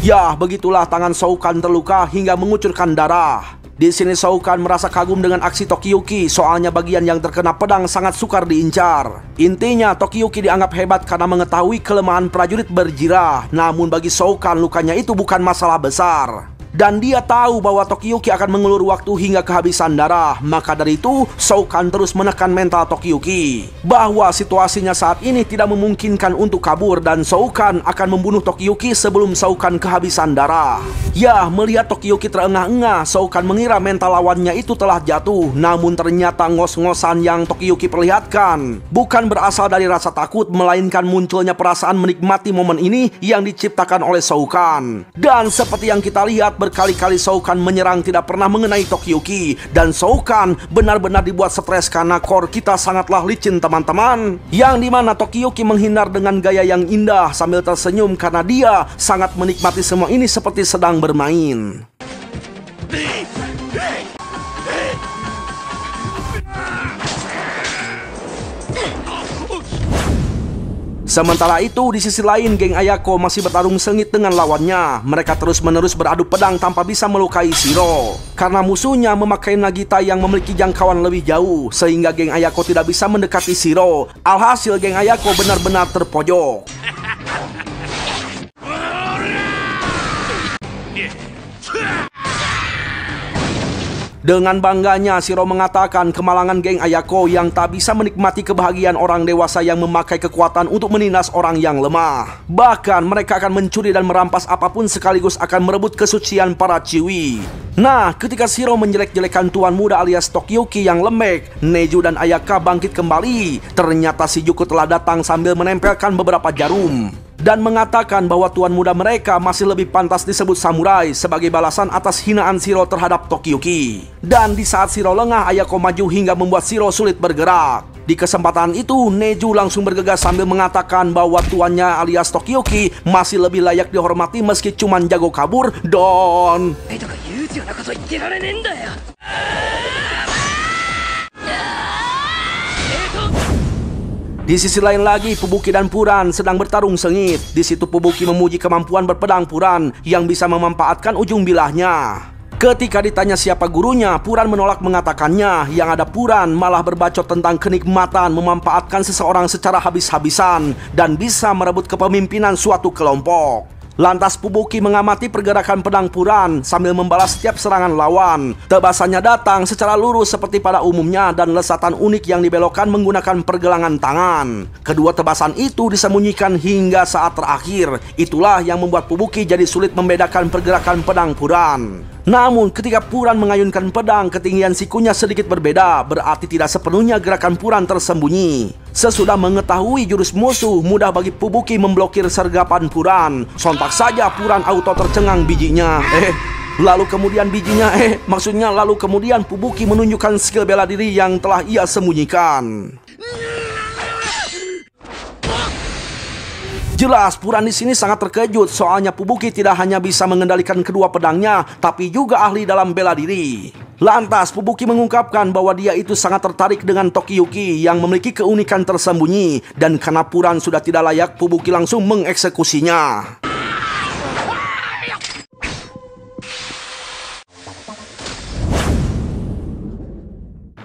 Ya, begitulah tangan Shoukan terluka hingga mengucurkan darah. Di sini Shoukan merasa kagum dengan aksi Tokiyuki, soalnya bagian yang terkena pedang sangat sukar diincar. Intinya Tokiyuki dianggap hebat karena mengetahui kelemahan prajurit berjirah. Namun bagi Shoukan lukanya itu bukan masalah besar. Dan dia tahu bahwa Tokiyuki akan mengulur waktu hingga kehabisan darah. Maka dari itu, Shoukan terus menekan mental Tokiyuki bahwa situasinya saat ini tidak memungkinkan untuk kabur, dan Shoukan akan membunuh Tokiyuki sebelum Shoukan kehabisan darah. Ya, melihat Tokiyuki terengah-engah, Shoukan mengira mental lawannya itu telah jatuh. Namun ternyata ngos-ngosan yang Tokiyuki perlihatkan bukan berasal dari rasa takut, melainkan munculnya perasaan menikmati momen ini yang diciptakan oleh Shoukan. Dan seperti yang kita lihat, berkali-kali Shoukan menyerang tidak pernah mengenai Tokiyuki. Dan Shoukan benar-benar dibuat stres karena core kita sangatlah licin teman-teman. Yang dimana Tokiyuki menghindar dengan gaya yang indah sambil tersenyum karena dia sangat menikmati semua ini seperti sedang bermain. Sementara itu, di sisi lain, geng Ayako masih bertarung sengit dengan lawannya. Mereka terus-menerus beradu pedang tanpa bisa melukai Shiro, karena musuhnya memakai Nagita yang memiliki jangkauan lebih jauh, sehingga geng Ayako tidak bisa mendekati Shiro. Alhasil, geng Ayako benar-benar terpojok. Dengan bangganya, Shiro mengatakan kemalangan geng Ayako yang tak bisa menikmati kebahagiaan orang dewasa yang memakai kekuatan untuk menindas orang yang lemah. Bahkan mereka akan mencuri dan merampas apapun sekaligus akan merebut kesucian para ciwi. Nah, ketika Shiro menjelek-jelekan tuan muda alias Tokiyuki yang lembek, Neju dan Ayaka bangkit kembali. Ternyata Shijuku telah datang sambil menempelkan beberapa jarum dan mengatakan bahwa tuan muda mereka masih lebih pantas disebut samurai sebagai balasan atas hinaan Shiro terhadap Tokiyuki. Dan di saat Shiro lengah, Ayako maju hingga membuat Shiro sulit bergerak. Di kesempatan itu, Neju langsung bergegas sambil mengatakan bahwa tuannya alias Tokiyuki masih lebih layak dihormati meski cuman jago kabur. Don. Di sisi lain lagi, Fubuki dan Puran sedang bertarung sengit. Di situ Fubuki memuji kemampuan berpedang Puran yang bisa memanfaatkan ujung bilahnya. Ketika ditanya siapa gurunya, Puran menolak mengatakannya. Yang ada Puran malah berbacot tentang kenikmatan memanfaatkan seseorang secara habis-habisan dan bisa merebut kepemimpinan suatu kelompok. Lantas Fubuki mengamati pergerakan pedang Puran sambil membalas setiap serangan lawan. Tebasannya datang secara lurus seperti pada umumnya dan lesatan unik yang dibelokkan menggunakan pergelangan tangan. Kedua tebasan itu disembunyikan hingga saat terakhir. Itulah yang membuat Fubuki jadi sulit membedakan pergerakan pedang Puran. Namun ketika Puran mengayunkan pedang, ketinggian sikunya sedikit berbeda, berarti tidak sepenuhnya gerakan Puran tersembunyi. Sesudah mengetahui jurus musuh, mudah bagi Fubuki memblokir sergapan Puran. Sontak saja Puran auto tercengang bijinya. Lalu kemudian Fubuki menunjukkan skill bela diri yang telah ia sembunyikan. Jelas Puran di sini sangat terkejut, soalnya Fubuki tidak hanya bisa mengendalikan kedua pedangnya, tapi juga ahli dalam bela diri. Lantas Fubuki mengungkapkan bahwa dia itu sangat tertarik dengan Tokiyuki yang memiliki keunikan tersembunyi, dan karena Puran sudah tidak layak, Fubuki langsung mengeksekusinya.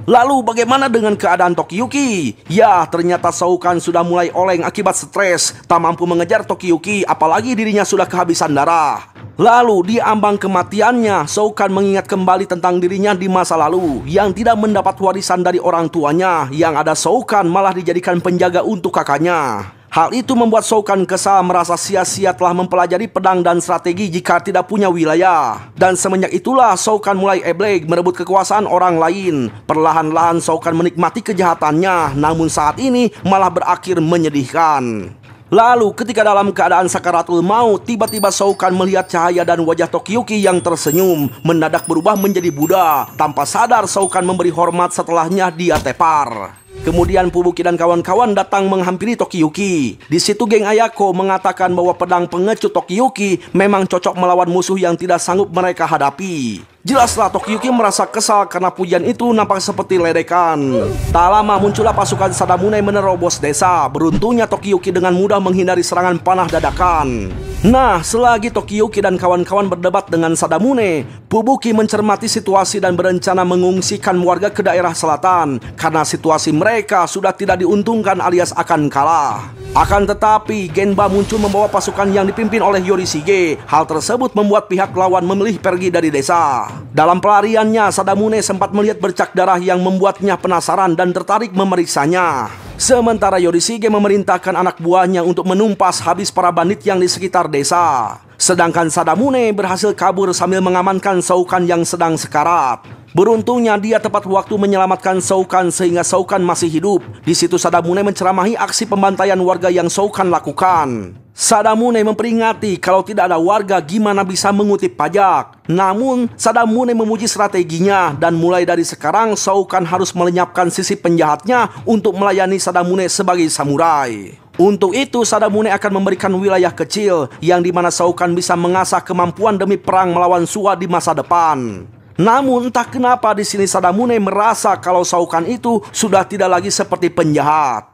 Lalu bagaimana dengan keadaan Tokiyuki? Ya, ternyata Shoukan sudah mulai oleng akibat stres, tak mampu mengejar Tokiyuki, apalagi dirinya sudah kehabisan darah. Lalu di ambang kematiannya, Shoukan mengingat kembali tentang dirinya di masa lalu yang tidak mendapat warisan dari orang tuanya. Yang ada Shoukan malah dijadikan penjaga untuk kakaknya. Hal itu membuat Shoukan kesal, merasa sia-sia telah mempelajari pedang dan strategi jika tidak punya wilayah. Dan semenjak itulah Shoukan mulai eblek merebut kekuasaan orang lain. Perlahan-lahan Shoukan menikmati kejahatannya, namun saat ini malah berakhir menyedihkan. Lalu ketika dalam keadaan sakaratul maut, tiba-tiba Shoukan melihat cahaya dan wajah Tokiyuki yang tersenyum mendadak berubah menjadi Buddha. Tanpa sadar Shoukan memberi hormat, setelahnya dia tepar. Kemudian Fubuki dan kawan-kawan datang menghampiri Tokiyuki. Di situ geng Ayako mengatakan bahwa pedang pengecut Tokiyuki memang cocok melawan musuh yang tidak sanggup mereka hadapi. Jelaslah Tokiyuki merasa kesal karena pujian itu nampak seperti ledekan. Tak lama muncullah pasukan Sadamune menerobos desa. Beruntungnya Tokiyuki dengan mudah menghindari serangan panah dadakan. Nah, selagi Tokiyuki dan kawan-kawan berdebat dengan Sadamune, Fubuki mencermati situasi dan berencana mengungsikan warga ke daerah selatan karena situasi mereka sudah tidak diuntungkan alias akan kalah. Akan tetapi, Genba muncul membawa pasukan yang dipimpin oleh Yorishige. Hal tersebut membuat pihak lawan memilih pergi dari desa. Dalam pelariannya, Sadamune sempat melihat bercak darah yang membuatnya penasaran dan tertarik memeriksanya. Sementara Yorishige memerintahkan anak buahnya untuk menumpas habis para bandit yang di sekitar desa. Sedangkan Sadamune berhasil kabur sambil mengamankan Shoukan yang sedang sekarat. Beruntungnya dia tepat waktu menyelamatkan Shoukan sehingga Shoukan masih hidup. Di situ Sadamune menceramahi aksi pembantaian warga yang Shoukan lakukan. Sadamune memperingati kalau tidak ada warga gimana bisa mengutip pajak. Namun Sadamune memuji strateginya dan mulai dari sekarang Shoukan harus melenyapkan sisi penjahatnya untuk melayani Sadamune sebagai samurai. Untuk itu Sadamune akan memberikan wilayah kecil yang dimana Shoukan bisa mengasah kemampuan demi perang melawan Suwa di masa depan. Namun entah kenapa di sini Sadamune merasa kalau Shoukan itu sudah tidak lagi seperti penjahat.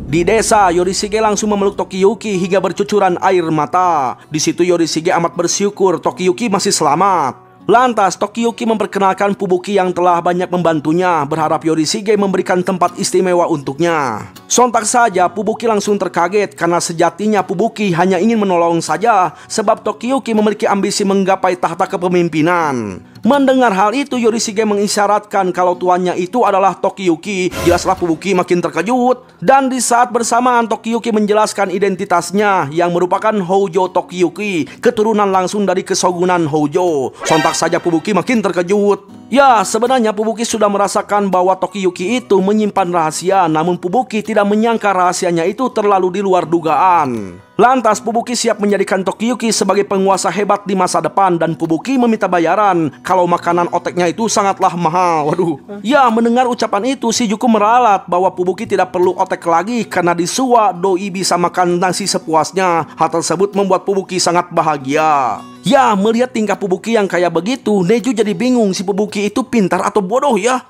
Di desa, Yorishige langsung memeluk Tokiyuki hingga bercucuran air mata. Di situ Yorishige amat bersyukur Tokiyuki masih selamat. Lantas Tokiyuki memperkenalkan Fubuki yang telah banyak membantunya, berharap Yorishige memberikan tempat istimewa untuknya. Sontak saja Fubuki langsung terkaget karena sejatinya Fubuki hanya ingin menolong saja, sebab Tokiyuki memiliki ambisi menggapai tahta kepemimpinan. Mendengar hal itu, Yorishige mengisyaratkan kalau tuannya itu adalah Tokiyuki. Jelaslah Fubuki makin terkejut. Dan di saat bersamaan Tokiyuki menjelaskan identitasnya yang merupakan Hojo Tokiyuki, keturunan langsung dari Kesogunan Hojo. Sontak saja Fubuki makin terkejut. Ya, sebenarnya Fubuki sudah merasakan bahwa Tokiyuki itu menyimpan rahasia, namun Fubuki tidak menyangka rahasianya itu terlalu di luar dugaan. Lantas Fubuki siap menjadikan Tokiyuki sebagai penguasa hebat di masa depan dan Fubuki meminta bayaran kalau makanan oteknya itu sangatlah mahal. Waduh. Ya, mendengar ucapan itu si Juku meralat bahwa Fubuki tidak perlu otek lagi karena di Suwa doi bisa makan nasi sepuasnya. Hal tersebut membuat Fubuki sangat bahagia. Ya, melihat tingkah Fubuki yang kayak begitu, Neju jadi bingung si Fubuki itu pintar atau bodoh ya.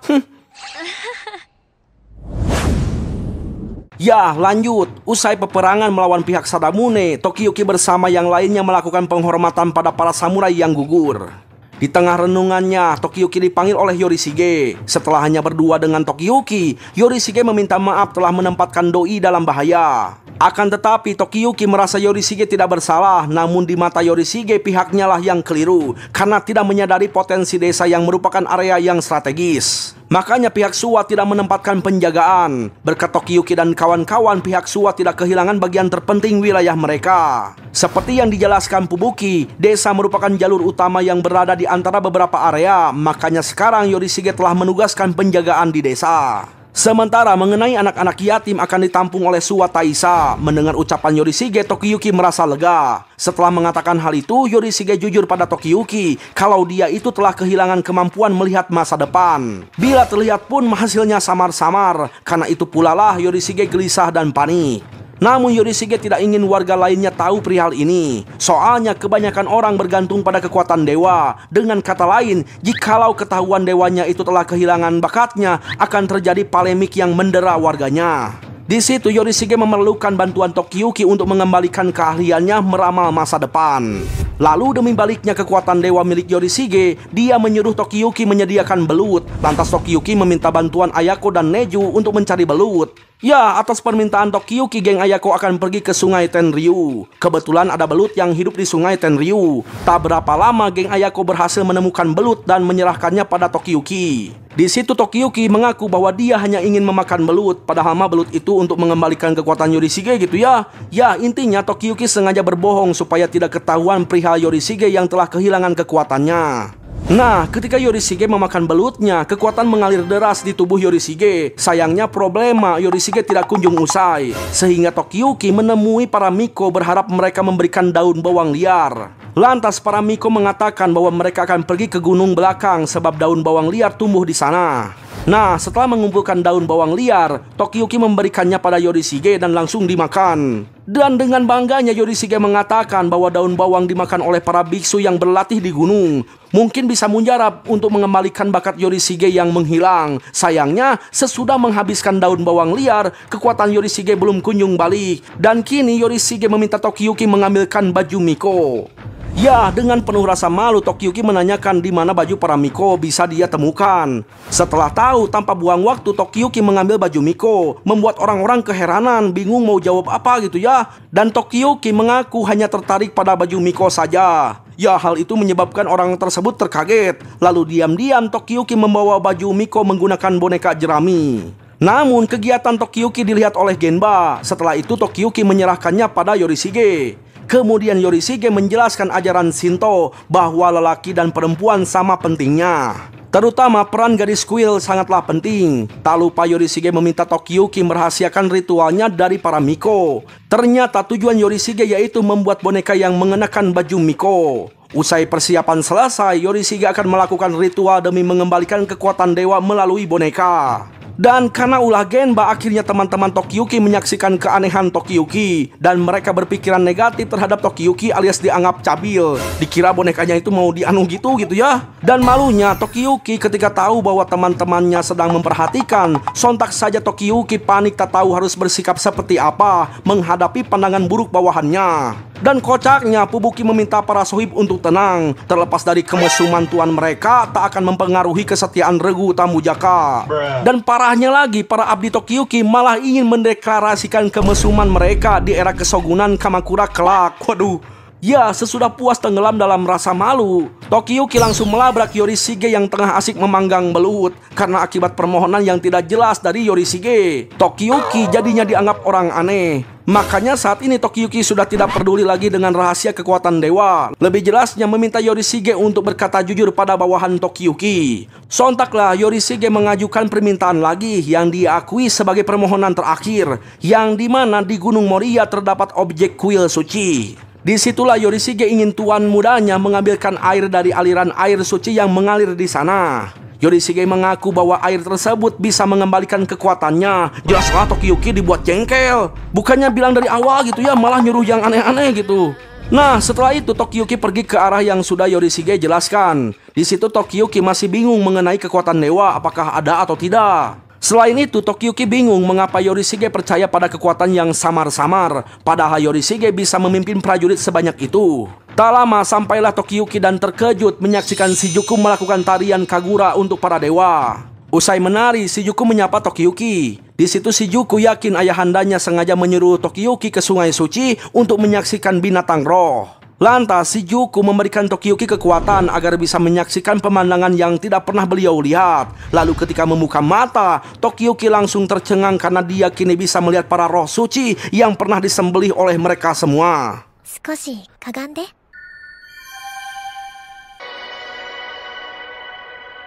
Ya, lanjut. Usai peperangan melawan pihak Sadamune, Tokiyuki bersama yang lainnya melakukan penghormatan pada para samurai yang gugur. Di tengah renungannya, Tokiyuki dipanggil oleh Yorishige. Setelah hanya berdua dengan Tokiyuki, Yorishige meminta maaf telah menempatkan doi dalam bahaya. Akan tetapi Tokiyuki merasa Yorishige tidak bersalah, namun di mata Yorishige pihaknya lah yang keliru karena tidak menyadari potensi desa yang merupakan area yang strategis. Makanya pihak Suwa tidak menempatkan penjagaan. Berkat Tokiyuki dan kawan-kawan, pihak Suwa tidak kehilangan bagian terpenting wilayah mereka. Seperti yang dijelaskan Fubuki, desa merupakan jalur utama yang berada di antara beberapa area. Makanya sekarang Yorishige telah menugaskan penjagaan di desa. Sementara mengenai anak-anak yatim akan ditampung oleh Suwa Taisa. Mendengar ucapan Yorishige, Tokiyuki merasa lega. Setelah mengatakan hal itu, Yorishige jujur pada Tokiyuki kalau dia itu telah kehilangan kemampuan melihat masa depan. Bila terlihat pun hasilnya samar-samar. Karena itu pula lah Yorishige gelisah dan panik. Namun Yorishige tidak ingin warga lainnya tahu perihal ini. Soalnya kebanyakan orang bergantung pada kekuatan dewa. Dengan kata lain, jikalau ketahuan dewanya itu telah kehilangan bakatnya, akan terjadi polemik yang mendera warganya. Di situ Yorishige memerlukan bantuan Tokiyuki untuk mengembalikan keahliannya meramal masa depan. Lalu demi baliknya kekuatan dewa milik Yorishige, dia menyuruh Tokiyuki menyediakan belut. Lantas Tokiyuki meminta bantuan Ayako dan Neju untuk mencari belut. Ya, atas permintaan Tokiyuki, geng Ayako akan pergi ke sungai Tenryu. Kebetulan ada belut yang hidup di sungai Tenryu. Tak berapa lama, geng Ayako berhasil menemukan belut dan menyerahkannya pada Tokiyuki. Di situ Tokiyuki mengaku bahwa dia hanya ingin memakan belut, padahal belut itu untuk mengembalikan kekuatan Yorishige gitu ya. Ya, intinya Tokiyuki sengaja berbohong supaya tidak ketahuan perihal Yorishige yang telah kehilangan kekuatannya. Nah, ketika Yorishige memakan belutnya, kekuatan mengalir deras di tubuh Yorishige. Sayangnya problema Yorishige tidak kunjung usai, sehingga Tokiyuki menemui para Miko berharap mereka memberikan daun bawang liar. Lantas para Miko mengatakan bahwa mereka akan pergi ke gunung belakang sebab daun bawang liar tumbuh di sana. Nah, setelah mengumpulkan daun bawang liar, Tokiyuki memberikannya pada Yorishige dan langsung dimakan. Dan dengan bangganya Yorishige mengatakan bahwa daun bawang dimakan oleh para biksu yang berlatih di gunung mungkin bisa mujarab untuk mengembalikan bakat Yorishige yang menghilang. Sayangnya, sesudah menghabiskan daun bawang liar, kekuatan Yorishige belum kunjung balik. Dan kini Yorishige meminta Tokiyuki mengambilkan baju Miko. Ya, dengan penuh rasa malu Tokiyuki menanyakan di mana baju para Miko bisa dia temukan. Setelah tahu, tanpa buang waktu Tokiyuki mengambil baju Miko, membuat orang-orang keheranan, bingung mau jawab apa gitu ya. Dan Tokiyuki mengaku hanya tertarik pada baju Miko saja. Ya, hal itu menyebabkan orang tersebut terkaget. Lalu diam-diam Tokiyuki membawa baju Miko menggunakan boneka jerami. Namun kegiatan Tokiyuki dilihat oleh Genba. Setelah itu Tokiyuki menyerahkannya pada Yorishige. Kemudian Yorishige menjelaskan ajaran Shinto bahwa lelaki dan perempuan sama pentingnya. Terutama peran gadis kuil sangatlah penting. Tak lupa Yorishige meminta Tokiyuki merahasiakan ritualnya dari para Miko. Ternyata tujuan Yorishige yaitu membuat boneka yang mengenakan baju Miko. Usai persiapan selesai, Yorishige akan melakukan ritual demi mengembalikan kekuatan dewa melalui boneka. Dan karena ulah Genba, akhirnya teman-teman Tokiyuki menyaksikan keanehan Tokiyuki. Dan mereka berpikiran negatif terhadap Tokiyuki alias dianggap cabil. Dikira bonekanya itu mau dianu gitu ya. Dan malunya Tokiyuki ketika tahu bahwa teman-temannya sedang memperhatikan. Sontak saja Tokiyuki panik tak tahu harus bersikap seperti apa menghadapi pandangan buruk bawahannya. Dan kocaknya Fubuki meminta para sohib untuk tenang. Terlepas dari kemesuman tuan mereka tak akan mempengaruhi kesetiaan regu Tamujaka. Dan parahnya lagi, para abdi Tokiyuki malah ingin mendeklarasikan kemesuman mereka di era kesogunan Kamakura kelak. Waduh. Ya, sesudah puas tenggelam dalam rasa malu, Tokiyuki langsung melabrak Yorishige yang tengah asik memanggang belut. Karena akibat permohonan yang tidak jelas dari Yorishige, Tokiyuki jadinya dianggap orang aneh. Makanya saat ini Tokiyuki sudah tidak peduli lagi dengan rahasia kekuatan dewa. Lebih jelasnya meminta Yorishige untuk berkata jujur pada bawahan Tokiyuki. Sontaklah Yorishige mengajukan permintaan lagi yang diakui sebagai permohonan terakhir, yang dimana di Gunung Moria terdapat objek kuil suci. Disitulah Yorishige ingin tuan mudanya mengambilkan air dari aliran air suci yang mengalir di sana. Yorishige mengaku bahwa air tersebut bisa mengembalikan kekuatannya. Jelaslah Tokiyuki dibuat jengkel. Bukannya bilang dari awal gitu ya, malah nyuruh yang aneh-aneh gitu. Nah, setelah itu Tokiyuki pergi ke arah yang sudah Yorishige jelaskan. Di situ Tokiyuki masih bingung mengenai kekuatan dewa, apakah ada atau tidak. Selain itu, Tokiyuki bingung mengapa Yorishige percaya pada kekuatan yang samar-samar, padahal Yorishige bisa memimpin prajurit sebanyak itu. Tak lama sampailah Tokiyuki dan terkejut menyaksikan Shijuku melakukan tarian Kagura untuk para dewa. Usai menari, Shijuku menyapa Tokiyuki. Di situ Shijuku yakin ayahandanya sengaja menyuruh Tokiyuki ke Sungai Suci untuk menyaksikan binatang roh. Lantas Shijuku memberikan Tokiyuki kekuatan agar bisa menyaksikan pemandangan yang tidak pernah beliau lihat. Lalu ketika membuka mata, Tokiyuki langsung tercengang karena dia kini bisa melihat para roh suci yang pernah disembelih oleh mereka semua. 少しかがんで。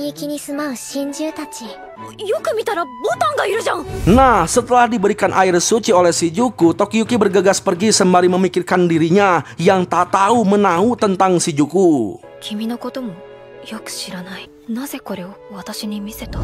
域に住まう神獣たち。よく見たらボタンがいるじゃん。 Nah, setelah diberikan air suci oleh Shijuku, Tokiyuki bergegas pergi sembari memikirkan dirinya yang tak tahu menahu tentang Shijuku. 君のこともよく知らない。なぜこれを私に見せた？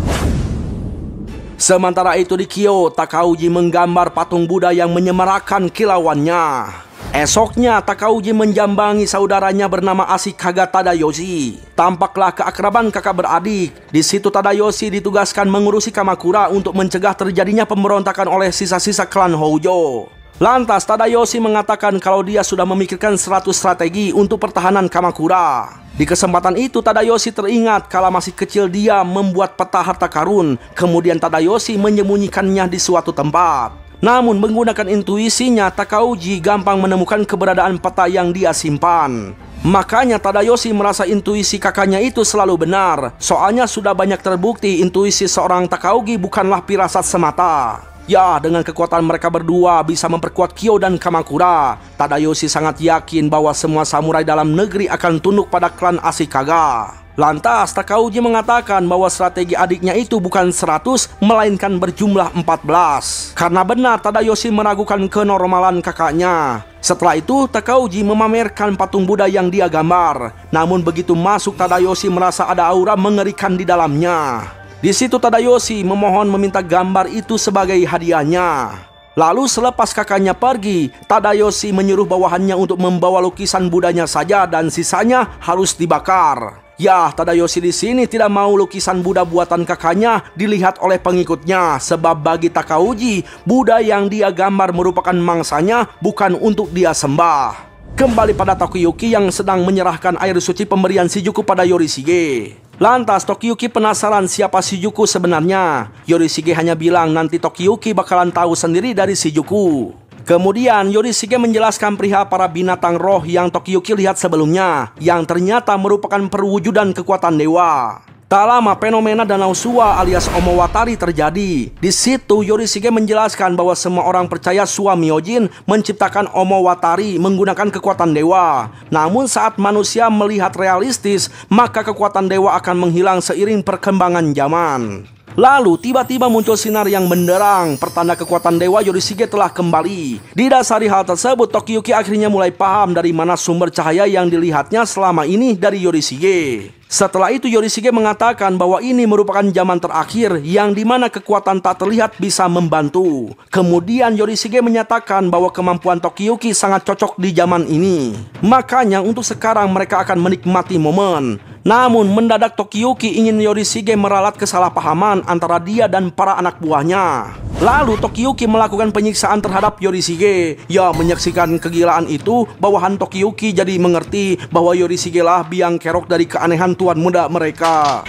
Sementara itu di Kyo, Takauji menggambar patung Buddha yang menyemarakan kilauannya. Esoknya, Takauji menjambangi saudaranya bernama Ashikaga Tadayoshi. Tampaklah keakraban kakak beradik. Di situ Tadayoshi ditugaskan mengurusi Kamakura untuk mencegah terjadinya pemberontakan oleh sisa-sisa klan Houjo. Lantas Tadayoshi mengatakan kalau dia sudah memikirkan 100 strategi untuk pertahanan Kamakura. Di kesempatan itu Tadayoshi teringat kala masih kecil dia membuat peta harta karun. Kemudian Tadayoshi menyembunyikannya di suatu tempat. Namun menggunakan intuisinya, Takauji gampang menemukan keberadaan peta yang dia simpan. Makanya Tadayoshi merasa intuisi kakaknya itu selalu benar. Soalnya sudah banyak terbukti intuisi seorang Takauji bukanlah firasat semata. Ya, dengan kekuatan mereka berdua bisa memperkuat Kyo dan Kamakura. Tadayoshi sangat yakin bahwa semua samurai dalam negeri akan tunduk pada klan Ashikaga. Lantas Takauji mengatakan bahwa strategi adiknya itu bukan 100, melainkan berjumlah 14. Karena benar Tadayoshi meragukan kenormalan kakaknya. Setelah itu Takauji memamerkan patung Buddha yang dia gambar. Namun begitu masuk Tadayoshi merasa ada aura mengerikan di dalamnya. Di situ Tadayoshi memohon meminta gambar itu sebagai hadiahnya. Lalu selepas kakaknya pergi, Tadayoshi menyuruh bawahannya untuk membawa lukisan Budanya saja dan sisanya harus dibakar. Ya, Tadayoshi di sini tidak mau lukisan Buddha buatan kakaknya dilihat oleh pengikutnya, sebab bagi Takauji, Buddha yang dia gambar merupakan mangsanya, bukan untuk dia sembah. Kembali pada Tokiyuki yang sedang menyerahkan air suci pemberian Shijuku pada Yorishige. Lantas Tokiyuki penasaran siapa Shijuku sebenarnya. Yorishige hanya bilang nanti Tokiyuki bakalan tahu sendiri dari Shijuku. Kemudian Yorishige menjelaskan perihal para binatang roh yang Tokiyuki lihat sebelumnya, yang ternyata merupakan perwujudan kekuatan dewa. Tak lama fenomena Danau Sua alias Omowatari terjadi. Di situ Yorishige menjelaskan bahwa semua orang percaya Sua Myojin menciptakan Omowatari menggunakan kekuatan dewa. Namun saat manusia melihat realistis, maka kekuatan dewa akan menghilang seiring perkembangan zaman. Lalu tiba-tiba muncul sinar yang menderang, pertanda kekuatan dewa Yorishige telah kembali. Didasari hal tersebut, Tokiyuki akhirnya mulai paham dari mana sumber cahaya yang dilihatnya selama ini dari Yorishige. Setelah itu Yorishige mengatakan bahwa ini merupakan zaman terakhir yang dimana kekuatan tak terlihat bisa membantu. Kemudian Yorishige menyatakan bahwa kemampuan Tokiyuki sangat cocok di zaman ini. Makanya untuk sekarang mereka akan menikmati momen. Namun mendadak Tokiyuki ingin Yorishige meralat kesalahpahaman antara dia dan para anak buahnya. Lalu Tokiyuki melakukan penyiksaan terhadap Yorishige. Ya, menyaksikan kegilaan itu, bawahan Tokiyuki jadi mengerti bahwa Yorishige lah biang kerok dari keanehan tuan muda mereka.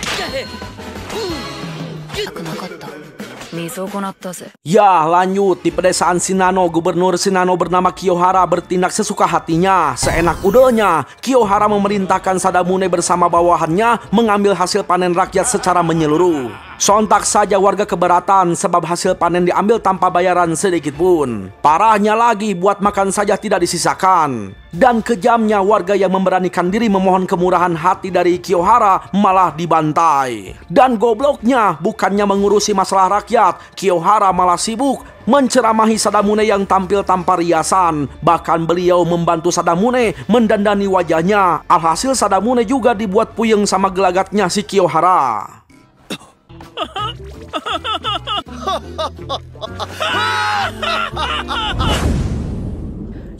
Ya, lanjut di pedesaan Shinano, gubernur Shinano bernama Kiyohara bertindak sesuka hatinya. Seenak udahnya, Kiyohara memerintahkan Sadamune bersama bawahannya mengambil hasil panen rakyat secara menyeluruh. Sontak saja warga keberatan sebab hasil panen diambil tanpa bayaran sedikit pun. Parahnya lagi, buat makan saja tidak disisakan. Dan kejamnya warga yang memberanikan diri memohon kemurahan hati dari Kiyohara malah dibantai. Dan gobloknya, bukannya mengurusi masalah rakyat, Kiyohara malah sibuk menceramahi Sadamune yang tampil tanpa riasan. Bahkan beliau membantu Sadamune mendandani wajahnya. Alhasil Sadamune juga dibuat puyeng sama gelagatnya si Kiyohara.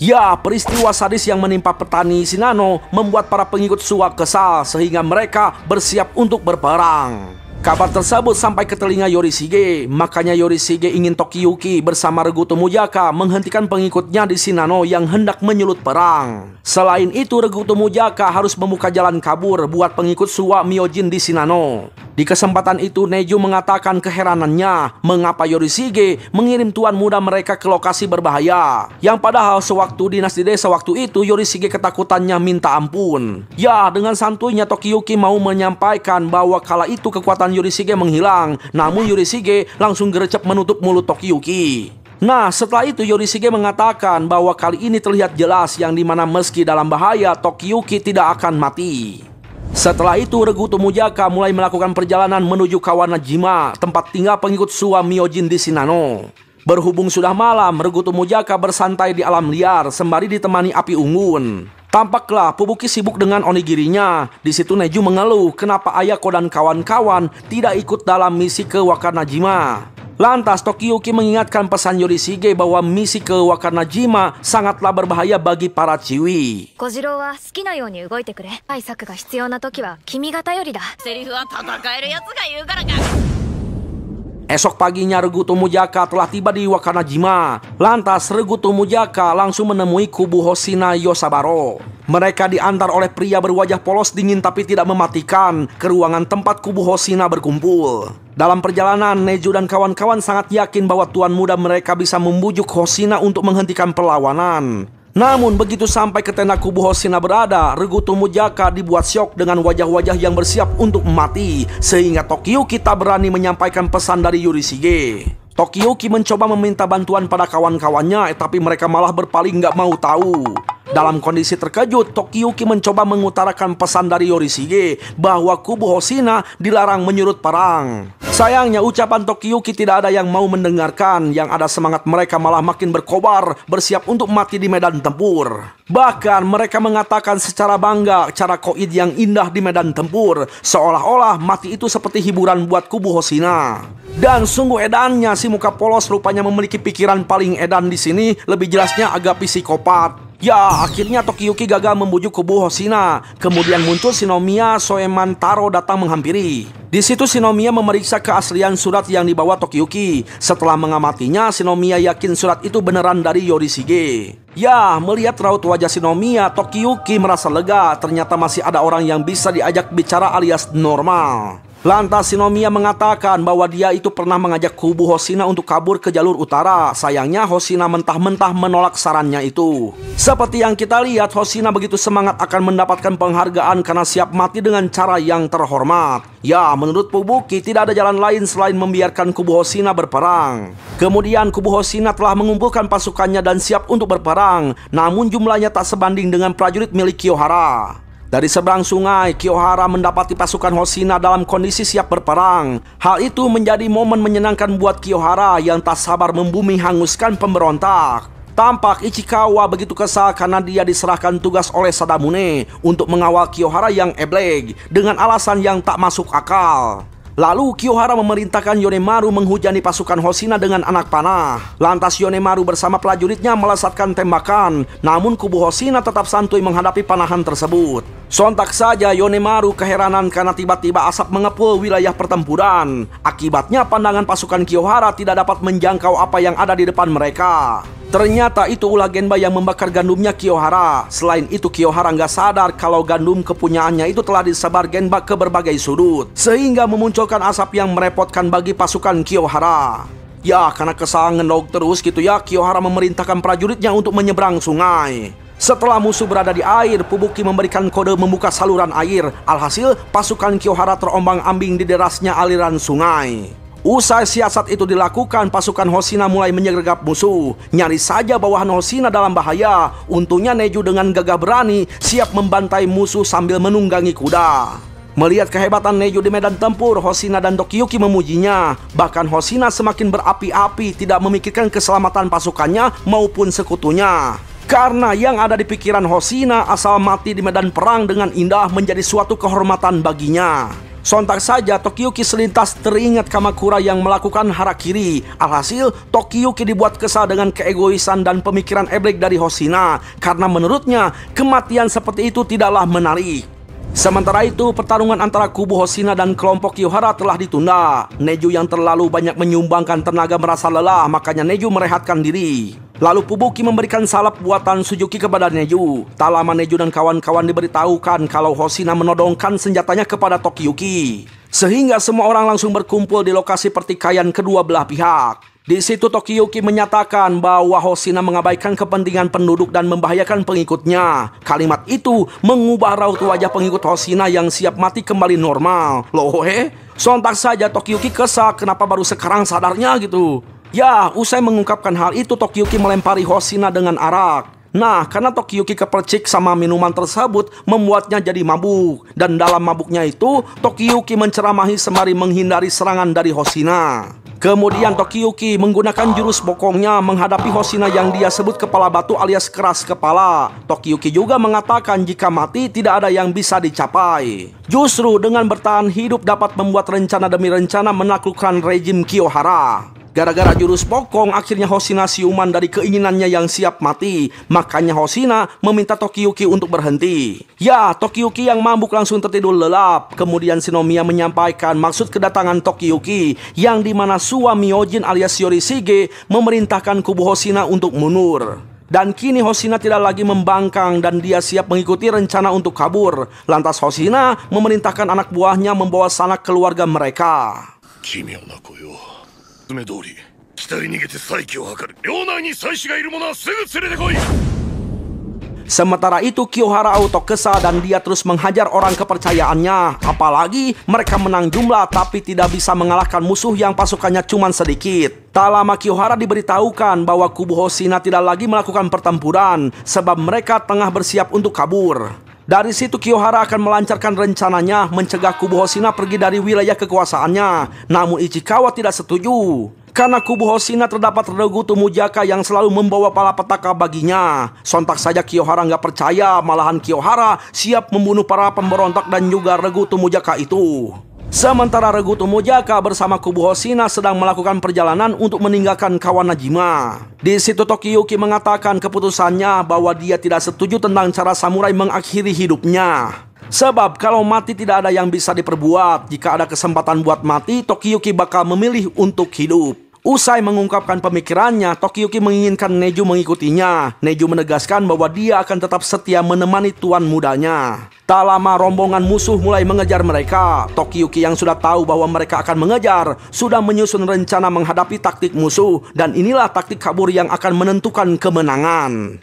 Ya, peristiwa sadis yang menimpa petani Shinano membuat para pengikut Sua kesal sehingga mereka bersiap untuk berperang. Kabar tersebut sampai ke telinga Yorishige, makanya Yorishige ingin Tokiyuki bersama Regu Tomujaka menghentikan pengikutnya di Shinano yang hendak menyulut perang. Selain itu, Regu Tomujaka harus membuka jalan kabur buat pengikut Sua Myojin di Shinano. Di kesempatan itu Neju mengatakan keheranannya mengapa Yorishige mengirim tuan muda mereka ke lokasi berbahaya, yang padahal sewaktu dinas di desa waktu itu Yorishige ketakutannya minta ampun. Ya, dengan santuinya Tokiyuki mau menyampaikan bahwa kala itu kekuatan Yorishige menghilang, namun Yorishige langsung gercep menutup mulut Tokiyuki. Nah, setelah itu Yorishige mengatakan bahwa kali ini terlihat jelas yang dimana meski dalam bahaya Tokiyuki tidak akan mati. Setelah itu Regu Tomujaka mulai melakukan perjalanan menuju Kawanajima, tempat tinggal pengikut Sua Myojin di Shinano. Berhubung sudah malam, Regu Tomujaka bersantai di alam liar sembari ditemani api unggun. Tampaklah Fubuki sibuk dengan onigirinya. Di situ Neju mengeluh kenapa Ayako dan kawan-kawan tidak ikut dalam misi ke Wakanajima. Lantas Tokiyuki mengingatkan pesan Yorishige bahwa misi ke Wakanajima sangatlah berbahaya bagi para ciwi. Esok paginya Regu Tomujaka telah tiba di Wakanajima. Lantas Regu Tomujaka langsung menemui kubu Hoshina Yosabaro. Mereka diantar oleh pria berwajah polos dingin tapi tidak mematikan ke ruangan tempat kubu Hoshina berkumpul. Dalam perjalanan, Neju dan kawan-kawan sangat yakin bahwa tuan muda mereka bisa membujuk Hoshina untuk menghentikan perlawanan. Namun begitu sampai ke tenda kubu Hoshina berada, Regu Tomujaka dibuat syok dengan wajah-wajah yang bersiap untuk mati, sehingga Tokiyuki tak berani menyampaikan pesan dari Yorishige. Tokiyuki mencoba meminta bantuan pada kawan-kawannya, tapi mereka malah berpaling gak mau tahu. Dalam kondisi terkejut, Tokiyuki mencoba mengutarakan pesan dari Yorishige bahwa kubu Hoshina dilarang menyurut perang. Sayangnya ucapan Tokiyuki tidak ada yang mau mendengarkan. Yang ada semangat mereka malah makin berkobar, bersiap untuk mati di medan tempur. Bahkan mereka mengatakan secara bangga cara koid yang indah di medan tempur, seolah-olah mati itu seperti hiburan buat kubu Hoshina. Dan sungguh edannya si muka polos rupanya memiliki pikiran paling edan di sini, lebih jelasnya agak psikopat. Ya, akhirnya Tokiyuki gagal membujuk kubu Hoshina. Kemudian muncul Shinomiya Soemantaro datang menghampiri. Di situ Shinomiya memeriksa keaslian surat yang dibawa Tokiyuki. Setelah mengamatinya, Shinomiya yakin surat itu beneran dari Yorishige. Ya, melihat raut wajah Shinomiya, Tokiyuki merasa lega. Ternyata masih ada orang yang bisa diajak bicara alias normal. Lantas Shinomiya mengatakan bahwa dia itu pernah mengajak kubu Hoshina untuk kabur ke jalur utara. Sayangnya Hoshina mentah-mentah menolak sarannya itu. Seperti yang kita lihat, Hoshina begitu semangat akan mendapatkan penghargaan karena siap mati dengan cara yang terhormat. Ya, menurut Fubuki tidak ada jalan lain selain membiarkan kubu Hoshina berperang. Kemudian kubu Hoshina telah mengumpulkan pasukannya dan siap untuk berperang. Namun jumlahnya tak sebanding dengan prajurit milik Kiyohara. Dari seberang sungai, Kiyohara mendapati pasukan Hoshina dalam kondisi siap berperang. Hal itu menjadi momen menyenangkan buat Kiyohara yang tak sabar membumi hanguskan pemberontak. Tampak Ichikawa begitu kesal karena dia diserahkan tugas oleh Sadamune untuk mengawal Kiyohara yang ebleg dengan alasan yang tak masuk akal. Lalu Kiyohara memerintahkan Yonemaru menghujani pasukan Hoshina dengan anak panah. Lantas Yonemaru bersama prajuritnya melesatkan tembakan. Namun kubu Hoshina tetap santuy menghadapi panahan tersebut. Sontak saja Yonemaru keheranan karena tiba-tiba asap mengepul wilayah pertempuran. Akibatnya pandangan pasukan Kiyohara tidak dapat menjangkau apa yang ada di depan mereka. Ternyata itu ulah Genba yang membakar gandumnya Kiyohara. Selain itu Kiyohara nggak sadar kalau gandum kepunyaannya itu telah disebar Genba ke berbagai sudut, sehingga memunculkan asap yang merepotkan bagi pasukan Kiyohara. Ya, karena kesal ngendog terus gitu ya, Kiyohara memerintahkan prajuritnya untuk menyeberang sungai. Setelah musuh berada di air, Fubuki memberikan kode membuka saluran air. Alhasil pasukan Kiyohara terombang-ambing di derasnya aliran sungai. Usai siasat itu dilakukan, pasukan Hoshina mulai menyergap musuh. Nyaris saja bawahan Hoshina dalam bahaya. Untungnya Neju dengan gagah berani siap membantai musuh sambil menunggangi kuda. Melihat kehebatan Neju di medan tempur, Hoshina dan Tokiyuki memujinya. Bahkan Hoshina semakin berapi-api, tidak memikirkan keselamatan pasukannya maupun sekutunya. Karena yang ada di pikiran Hoshina, asal mati di medan perang dengan indah menjadi suatu kehormatan baginya. Sontak saja Tokiyuki selintas teringat Kamakura yang melakukan harakiri. Alhasil Tokiyuki dibuat kesal dengan keegoisan dan pemikiran eblek dari Hoshina, karena menurutnya kematian seperti itu tidaklah menarik. Sementara itu pertarungan antara kubu Hoshina dan kelompok Kiyohara telah ditunda. Neju yang terlalu banyak menyumbangkan tenaga merasa lelah, makanya Neju merehatkan diri. Lalu Fubuki memberikan salep buatan Suzuki kepada Neju. Tak lama Neju dan kawan-kawan diberitahukan kalau Hoshina menodongkan senjatanya kepada Tokiyuki. Sehingga semua orang langsung berkumpul di lokasi pertikaian kedua belah pihak. Di situ Tokiyuki menyatakan bahwa Hoshina mengabaikan kepentingan penduduk dan membahayakan pengikutnya. Kalimat itu mengubah raut wajah pengikut Hoshina yang siap mati kembali normal. Loh sontak saja Tokiyuki kesal kenapa baru sekarang sadarnya gitu. Ya, usai mengungkapkan hal itu, Tokiyuki melempari Hoshina dengan arak. Nah, karena Tokiyuki kepercik sama minuman tersebut, membuatnya jadi mabuk. Dan dalam mabuknya itu, Tokiyuki menceramahi sembari menghindari serangan dari Hoshina. Kemudian Tokiyuki menggunakan jurus bokongnya menghadapi Hoshina yang dia sebut kepala batu alias keras kepala. Tokiyuki juga mengatakan jika mati tidak ada yang bisa dicapai. Justru dengan bertahan hidup dapat membuat rencana demi rencana menaklukkan rejim Kiyohara. Gara-gara jurus bokong, akhirnya Hoshina siuman dari keinginannya yang siap mati. Makanya Hoshina meminta Tokiyuki untuk berhenti. Ya, Tokiyuki yang mabuk langsung tertidur lelap. Kemudian Shinomiya menyampaikan maksud kedatangan Tokiyuki, yang dimana Suwa Myojin alias Yorishige memerintahkan kubu Hoshina untuk mundur. Dan kini Hoshina tidak lagi membangkang dan dia siap mengikuti rencana untuk kabur. Lantas Hoshina memerintahkan anak buahnya membawa sanak keluarga mereka. Sementara itu Kiyohara auto kesal dan dia terus menghajar orang kepercayaannya. Apalagi mereka menang jumlah tapi tidak bisa mengalahkan musuh yang pasukannya cuma sedikit. Tak lama Kiyohara diberitahukan bahwa kubu Hoshina tidak lagi melakukan pertempuran sebab mereka tengah bersiap untuk kabur. Dari situ Kiyohara akan melancarkan rencananya mencegah kubu Hoshina pergi dari wilayah kekuasaannya. Namun Ichikawa tidak setuju. Karena kubu Hoshina terdapat Regu Tomujaka yang selalu membawa malapetaka baginya. Sontak saja Kiyohara nggak percaya, malahan Kiyohara siap membunuh para pemberontak dan juga Regu Tomujaka itu. Sementara Regu Tomujaka bersama kubu Hoshina sedang melakukan perjalanan untuk meninggalkan Kawanajima. Di situ Tokiyuki mengatakan keputusannya bahwa dia tidak setuju tentang cara samurai mengakhiri hidupnya. Sebab kalau mati tidak ada yang bisa diperbuat. Jika ada kesempatan buat mati, Tokiyuki bakal memilih untuk hidup. Usai mengungkapkan pemikirannya, Tokiyuki menginginkan Neju mengikutinya. Neju menegaskan bahwa dia akan tetap setia menemani tuan mudanya. Tak lama rombongan musuh mulai mengejar mereka. Tokiyuki yang sudah tahu bahwa mereka akan mengejar, sudah menyusun rencana menghadapi taktik musuh. Dan inilah taktik kabur yang akan menentukan kemenangan.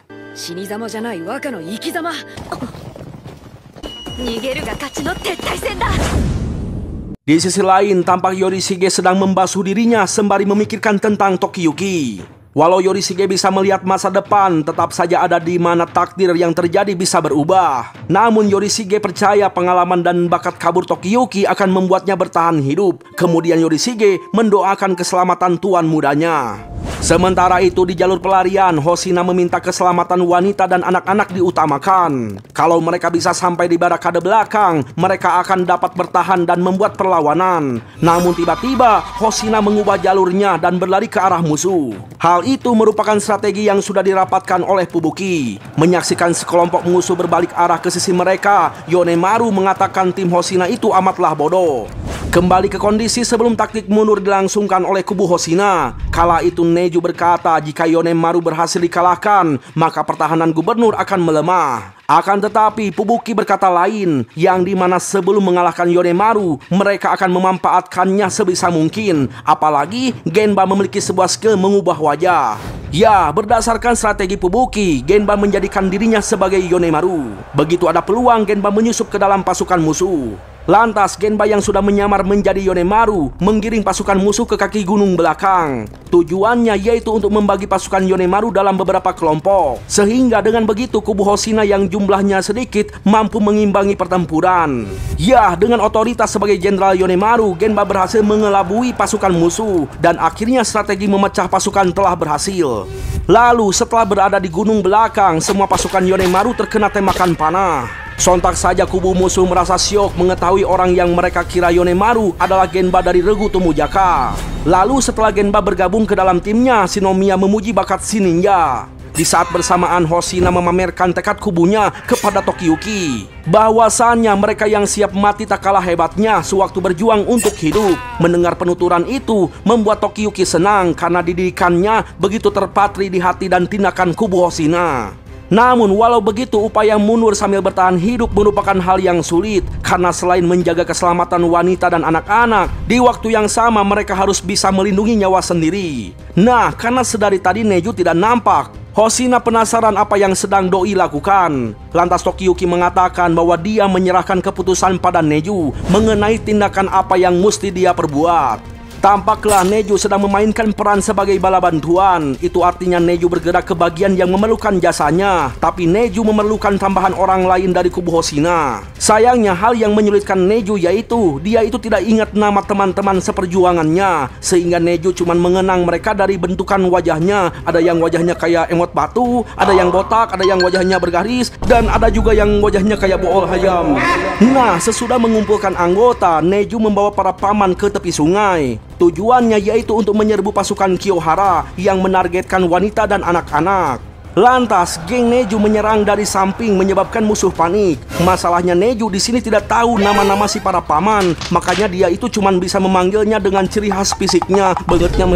Di sisi lain, tampak Yorishige sedang membasuh dirinya sembari memikirkan tentang Tokiyuki. Walau Yorishige bisa melihat masa depan, tetap saja ada di mana takdir yang terjadi bisa berubah. Namun Yorishige percaya pengalaman dan bakat kabur Tokiyuki akan membuatnya bertahan hidup. Kemudian Yorishige mendoakan keselamatan tuan mudanya. Sementara itu di jalur pelarian, Hoshina meminta keselamatan wanita dan anak-anak diutamakan. Kalau mereka bisa sampai di barakade belakang, mereka akan dapat bertahan dan membuat perlawanan. Namun tiba-tiba Hoshina mengubah jalurnya dan berlari ke arah musuh. Hal itu merupakan strategi yang sudah dirapatkan oleh Fubuki. Menyaksikan sekelompok musuh berbalik arah ke sisi mereka, Yonemaru mengatakan tim Hoshina itu amatlah bodoh. Kembali ke kondisi sebelum taktik mundur dilangsungkan oleh kubu Hoshina. Kala itu Neju berkata jika Yonemaru berhasil dikalahkan, maka pertahanan gubernur akan melemah. Akan tetapi Fubuki berkata lain, yang dimana sebelum mengalahkan Yonemaru, mereka akan memanfaatkannya sebisa mungkin. Apalagi Genba memiliki sebuah skill mengubah wajah. Ya, berdasarkan strategi Fubuki, Genba menjadikan dirinya sebagai Yonemaru. Begitu ada peluang, Genba menyusup ke dalam pasukan musuh. Lantas Genba yang sudah menyamar menjadi Yonemaru menggiring pasukan musuh ke kaki gunung belakang. Tujuannya yaitu untuk membagi pasukan Yonemaru dalam beberapa kelompok. Sehingga dengan begitu kubu Hoshina yang jumlahnya sedikit mampu mengimbangi pertempuran. Ya, dengan otoritas sebagai Jenderal Yonemaru, Genba berhasil mengelabui pasukan musuh. Dan akhirnya strategi memecah pasukan telah berhasil. Lalu setelah berada di gunung belakang, semua pasukan Yonemaru terkena tembakan panah. Sontak saja kubu musuh merasa syok mengetahui orang yang mereka kira Yonemaru adalah Genba dari Regu Tomujaka. Lalu setelah Genba bergabung ke dalam timnya, Shinomiya memuji bakat si ninja. Di saat bersamaan Hoshina memamerkan tekad kubunya kepada Tokiyuki. Bahwasannya mereka yang siap mati tak kalah hebatnya sewaktu berjuang untuk hidup. Mendengar penuturan itu membuat Tokiyuki senang karena didikannya begitu terpatri di hati dan tindakan kubu Hoshina. Namun walau begitu upaya mundur sambil bertahan hidup merupakan hal yang sulit. Karena selain menjaga keselamatan wanita dan anak-anak, di waktu yang sama mereka harus bisa melindungi nyawa sendiri. Nah, karena sedari tadi Neju tidak nampak, Hoshina penasaran apa yang sedang Doi lakukan. Lantas Tokiyuki mengatakan bahwa dia menyerahkan keputusan pada Neju mengenai tindakan apa yang mesti dia perbuat. Tampaklah Neju sedang memainkan peran sebagai bala bantuan. Itu artinya Neju bergerak ke bagian yang memerlukan jasanya. Tapi Neju memerlukan tambahan orang lain dari kubu Hoshina. Sayangnya hal yang menyulitkan Neju yaitu dia itu tidak ingat nama teman-teman seperjuangannya. Sehingga Neju cuma mengenang mereka dari bentukan wajahnya. Ada yang wajahnya kayak emot batu, ada yang botak, ada yang wajahnya bergaris, dan ada juga yang wajahnya kayak bool ayam. Nah, sesudah mengumpulkan anggota, Neju membawa para paman ke tepi sungai. Tujuannya yaitu untuk menyerbu pasukan Kiyohara yang menargetkan wanita dan anak-anak. Lantas, geng Neju menyerang dari samping menyebabkan musuh panik. Masalahnya Neju di sini tidak tahu nama-nama si para paman, makanya dia itu cuma bisa memanggilnya dengan ciri khas fisiknya, bangetnya.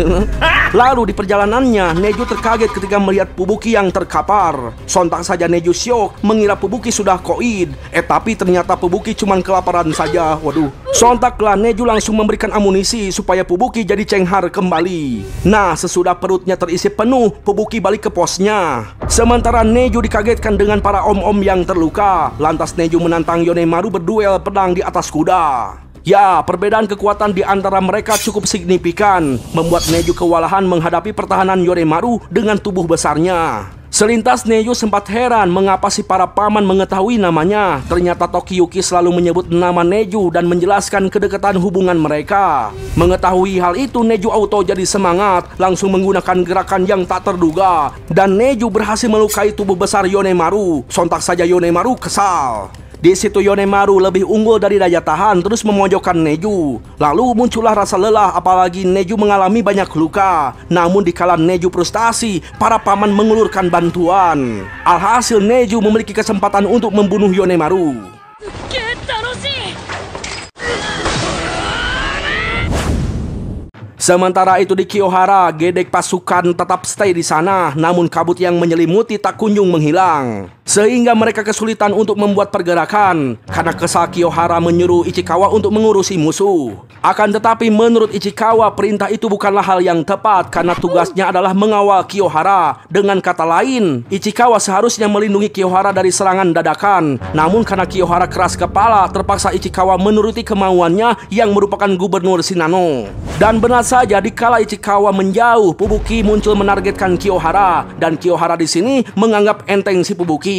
Lalu di perjalanannya, Neju terkaget ketika melihat Fubuki yang terkapar. Sontak saja Neju syok, mengira Fubuki sudah koid. Tapi ternyata Fubuki cuma kelaparan saja. Waduh. Sontaklah Neju langsung memberikan amunisi supaya Fubuki jadi cenghar kembali. Nah, sesudah perutnya terisi penuh, Fubuki balik ke posnya. Sementara Neju dikagetkan dengan para om-om yang terluka. Lantas Neju menantang Yonemaru berduel pedang di atas kuda. Ya, perbedaan kekuatan di antara mereka cukup signifikan, membuat Neju kewalahan menghadapi pertahanan Yonemaru dengan tubuh besarnya. Selintas Neju sempat heran mengapa si para paman mengetahui namanya. Ternyata Tokiyuki selalu menyebut nama Neju dan menjelaskan kedekatan hubungan mereka. Mengetahui hal itu, Neju auto jadi semangat, langsung menggunakan gerakan yang tak terduga. Dan Neju berhasil melukai tubuh besar Yonemaru. Sontak saja Yonemaru kesal. Di situ Yonemaru lebih unggul dari daya tahan, terus memojokkan Neju. Lalu muncullah rasa lelah, apalagi Neju mengalami banyak luka. Namun dikala Neju frustasi, para paman mengulurkan bantuan. Alhasil Neju memiliki kesempatan untuk membunuh Yonemaru. Sementara itu di Kiyohara, gedek pasukan tetap stay di sana, namun kabut yang menyelimuti tak kunjung menghilang. Sehingga mereka kesulitan untuk membuat pergerakan, karena kesal Kiyohara menyuruh Ichikawa untuk mengurusi musuh. Akan tetapi menurut Ichikawa, perintah itu bukanlah hal yang tepat, karena tugasnya adalah mengawal Kiyohara. Dengan kata lain, Ichikawa seharusnya melindungi Kiyohara dari serangan dadakan. Namun karena Kiyohara keras kepala, terpaksa Ichikawa menuruti kemauannya yang merupakan gubernur Shinano. Dan benar saja, dikala Ichikawa menjauh, Fubuki muncul menargetkan Kiyohara, dan Kiyohara di sini menganggap enteng si Fubuki.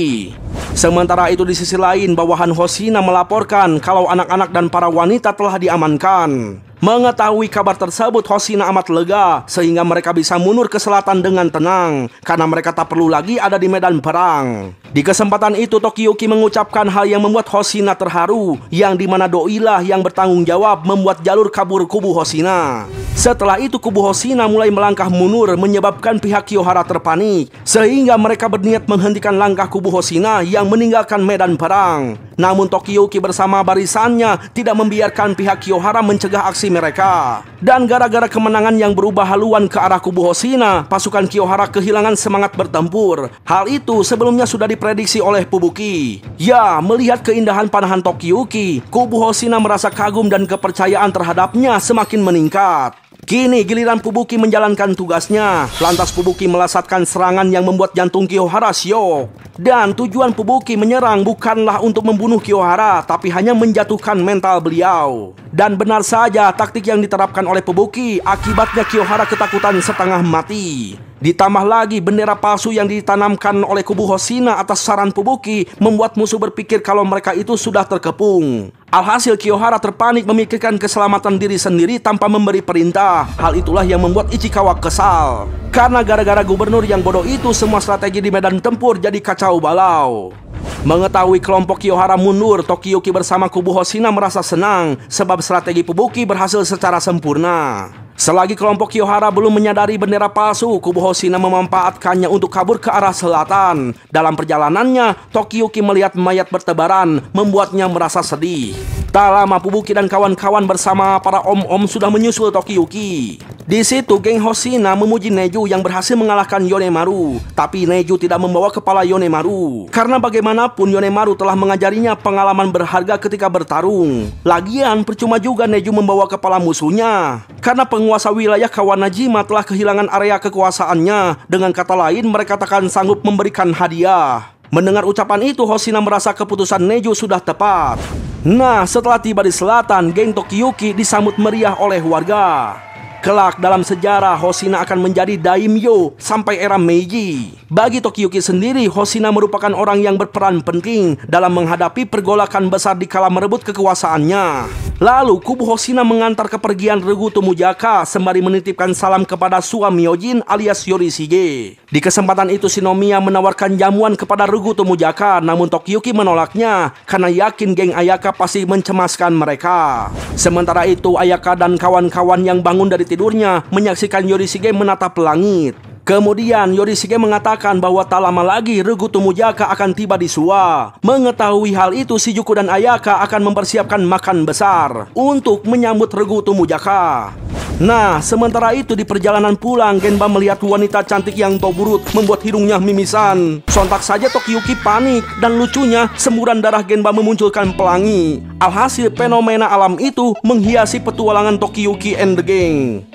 Sementara itu di sisi lain, bawahan Hoshina melaporkan kalau anak-anak dan para wanita telah diamankan. Mengetahui kabar tersebut, Hoshina amat lega, sehingga mereka bisa mundur ke selatan dengan tenang, karena mereka tak perlu lagi ada di medan perang. Di kesempatan itu, Tokiyuki mengucapkan hal yang membuat Hoshina terharu, yang dimana Doilah yang bertanggung jawab membuat jalur kabur kubu Hoshina. Setelah itu, kubu Hoshina mulai melangkah mundur, menyebabkan pihak Kiyohara terpanik, sehingga mereka berniat menghentikan langkah kubu Hoshina yang meninggalkan medan perang. Namun Tokiyuki bersama barisannya tidak membiarkan pihak Kiyohara mencegah aksi mereka. Dan gara-gara kemenangan yang berubah haluan ke arah kubu Hoshina, pasukan Kiyohara kehilangan semangat bertempur. Hal itu sebelumnya sudah diprediksi oleh Fubuki. Ya, melihat keindahan panahan Tokiyuki, kubu Hoshina merasa kagum dan kepercayaan terhadapnya semakin meningkat. Kini giliran Fubuki menjalankan tugasnya. Lantas Fubuki melasatkan serangan yang membuat jantung Kiyohara syok. Dan tujuan Fubuki menyerang bukanlah untuk membunuh Kiyohara, tapi hanya menjatuhkan mental beliau. Dan benar saja, taktik yang diterapkan oleh Fubuki akibatnya Kiyohara ketakutan setengah mati. Ditambah lagi bendera palsu yang ditanamkan oleh kubu Hoshina atas saran Fubuki membuat musuh berpikir kalau mereka itu sudah terkepung. Alhasil Kiyohara terpanik memikirkan keselamatan diri sendiri tanpa memberi perintah. Hal itulah yang membuat Ichikawa kesal. Karena gara-gara gubernur yang bodoh itu, semua strategi di medan tempur jadi kacau balau. Mengetahui kelompok Kiyohara mundur, Tokiyuki bersama kubu Hoshina merasa senang sebab strategi Fubuki berhasil secara sempurna. Selagi kelompok Kiyohara belum menyadari bendera palsu, kubu Hoshina memanfaatkannya untuk kabur ke arah selatan. Dalam perjalanannya, Tokiyuki melihat mayat bertebaran, membuatnya merasa sedih. Tak lama Fubuki dan kawan-kawan bersama para om-om sudah menyusul Tokiyuki. Di situ geng Hoshina memuji Neju yang berhasil mengalahkan Yonemaru. Tapi Neju tidak membawa kepala Yonemaru, karena bagaimanapun Yonemaru telah mengajarinya pengalaman berharga ketika bertarung. Lagian percuma juga Neju membawa kepala musuhnya, karena penguasa wilayah Kawanajima telah kehilangan area kekuasaannya. Dengan kata lain, mereka takkan sanggup memberikan hadiah. Mendengar ucapan itu, Hoshina merasa keputusan Neju sudah tepat. Nah, setelah tiba di selatan, geng Tokiyuki disambut meriah oleh warga. Kelak dalam sejarah, Hoshina akan menjadi daimyo sampai era Meiji. Bagi Tokiyuki sendiri, Hoshina merupakan orang yang berperan penting dalam menghadapi pergolakan besar di kala merebut kekuasaannya. Lalu, kubu Hoshina mengantar kepergian Regu Tomujaka sembari menitipkan salam kepada suami Myojin alias Yorishige. Di kesempatan itu, Shinomiya menawarkan jamuan kepada Regu Tomujaka, namun Tokiyuki menolaknya karena yakin geng Ayaka pasti mencemaskan mereka. Sementara itu, Ayaka dan kawan-kawan yang bangun dari tidurnya menyaksikan Yorishige menatap langit. Kemudian Yorishige mengatakan bahwa tak lama lagi Regu Tomujaka akan tiba di Suwa. Mengetahui hal itu, Shijuku dan Ayaka akan mempersiapkan makan besar untuk menyambut Regu Tomujaka. Nah, sementara itu di perjalanan pulang, Genba melihat wanita cantik yang toburut membuat hidungnya mimisan. Sontak saja Tokiyuki panik, dan lucunya semburan darah Genba memunculkan pelangi. Alhasil fenomena alam itu menghiasi petualangan Tokiyuki and the gang.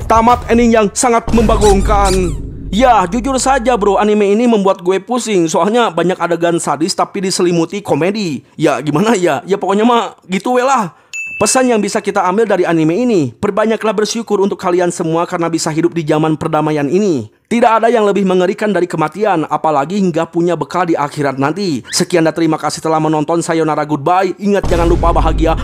Tamat ending yang sangat membagongkan. Ya, jujur saja bro, anime ini membuat gue pusing. Soalnya banyak adegan sadis tapi diselimuti komedi. Ya gimana ya, ya pokoknya mah gitu lah. Pesan yang bisa kita ambil dari anime ini, perbanyaklah bersyukur untuk kalian semua karena bisa hidup di zaman perdamaian ini. Tidak ada yang lebih mengerikan dari kematian, apalagi hingga punya bekal di akhirat nanti. Sekian dan terima kasih telah menonton. Sayonara, goodbye. Ingat, jangan lupa bahagia.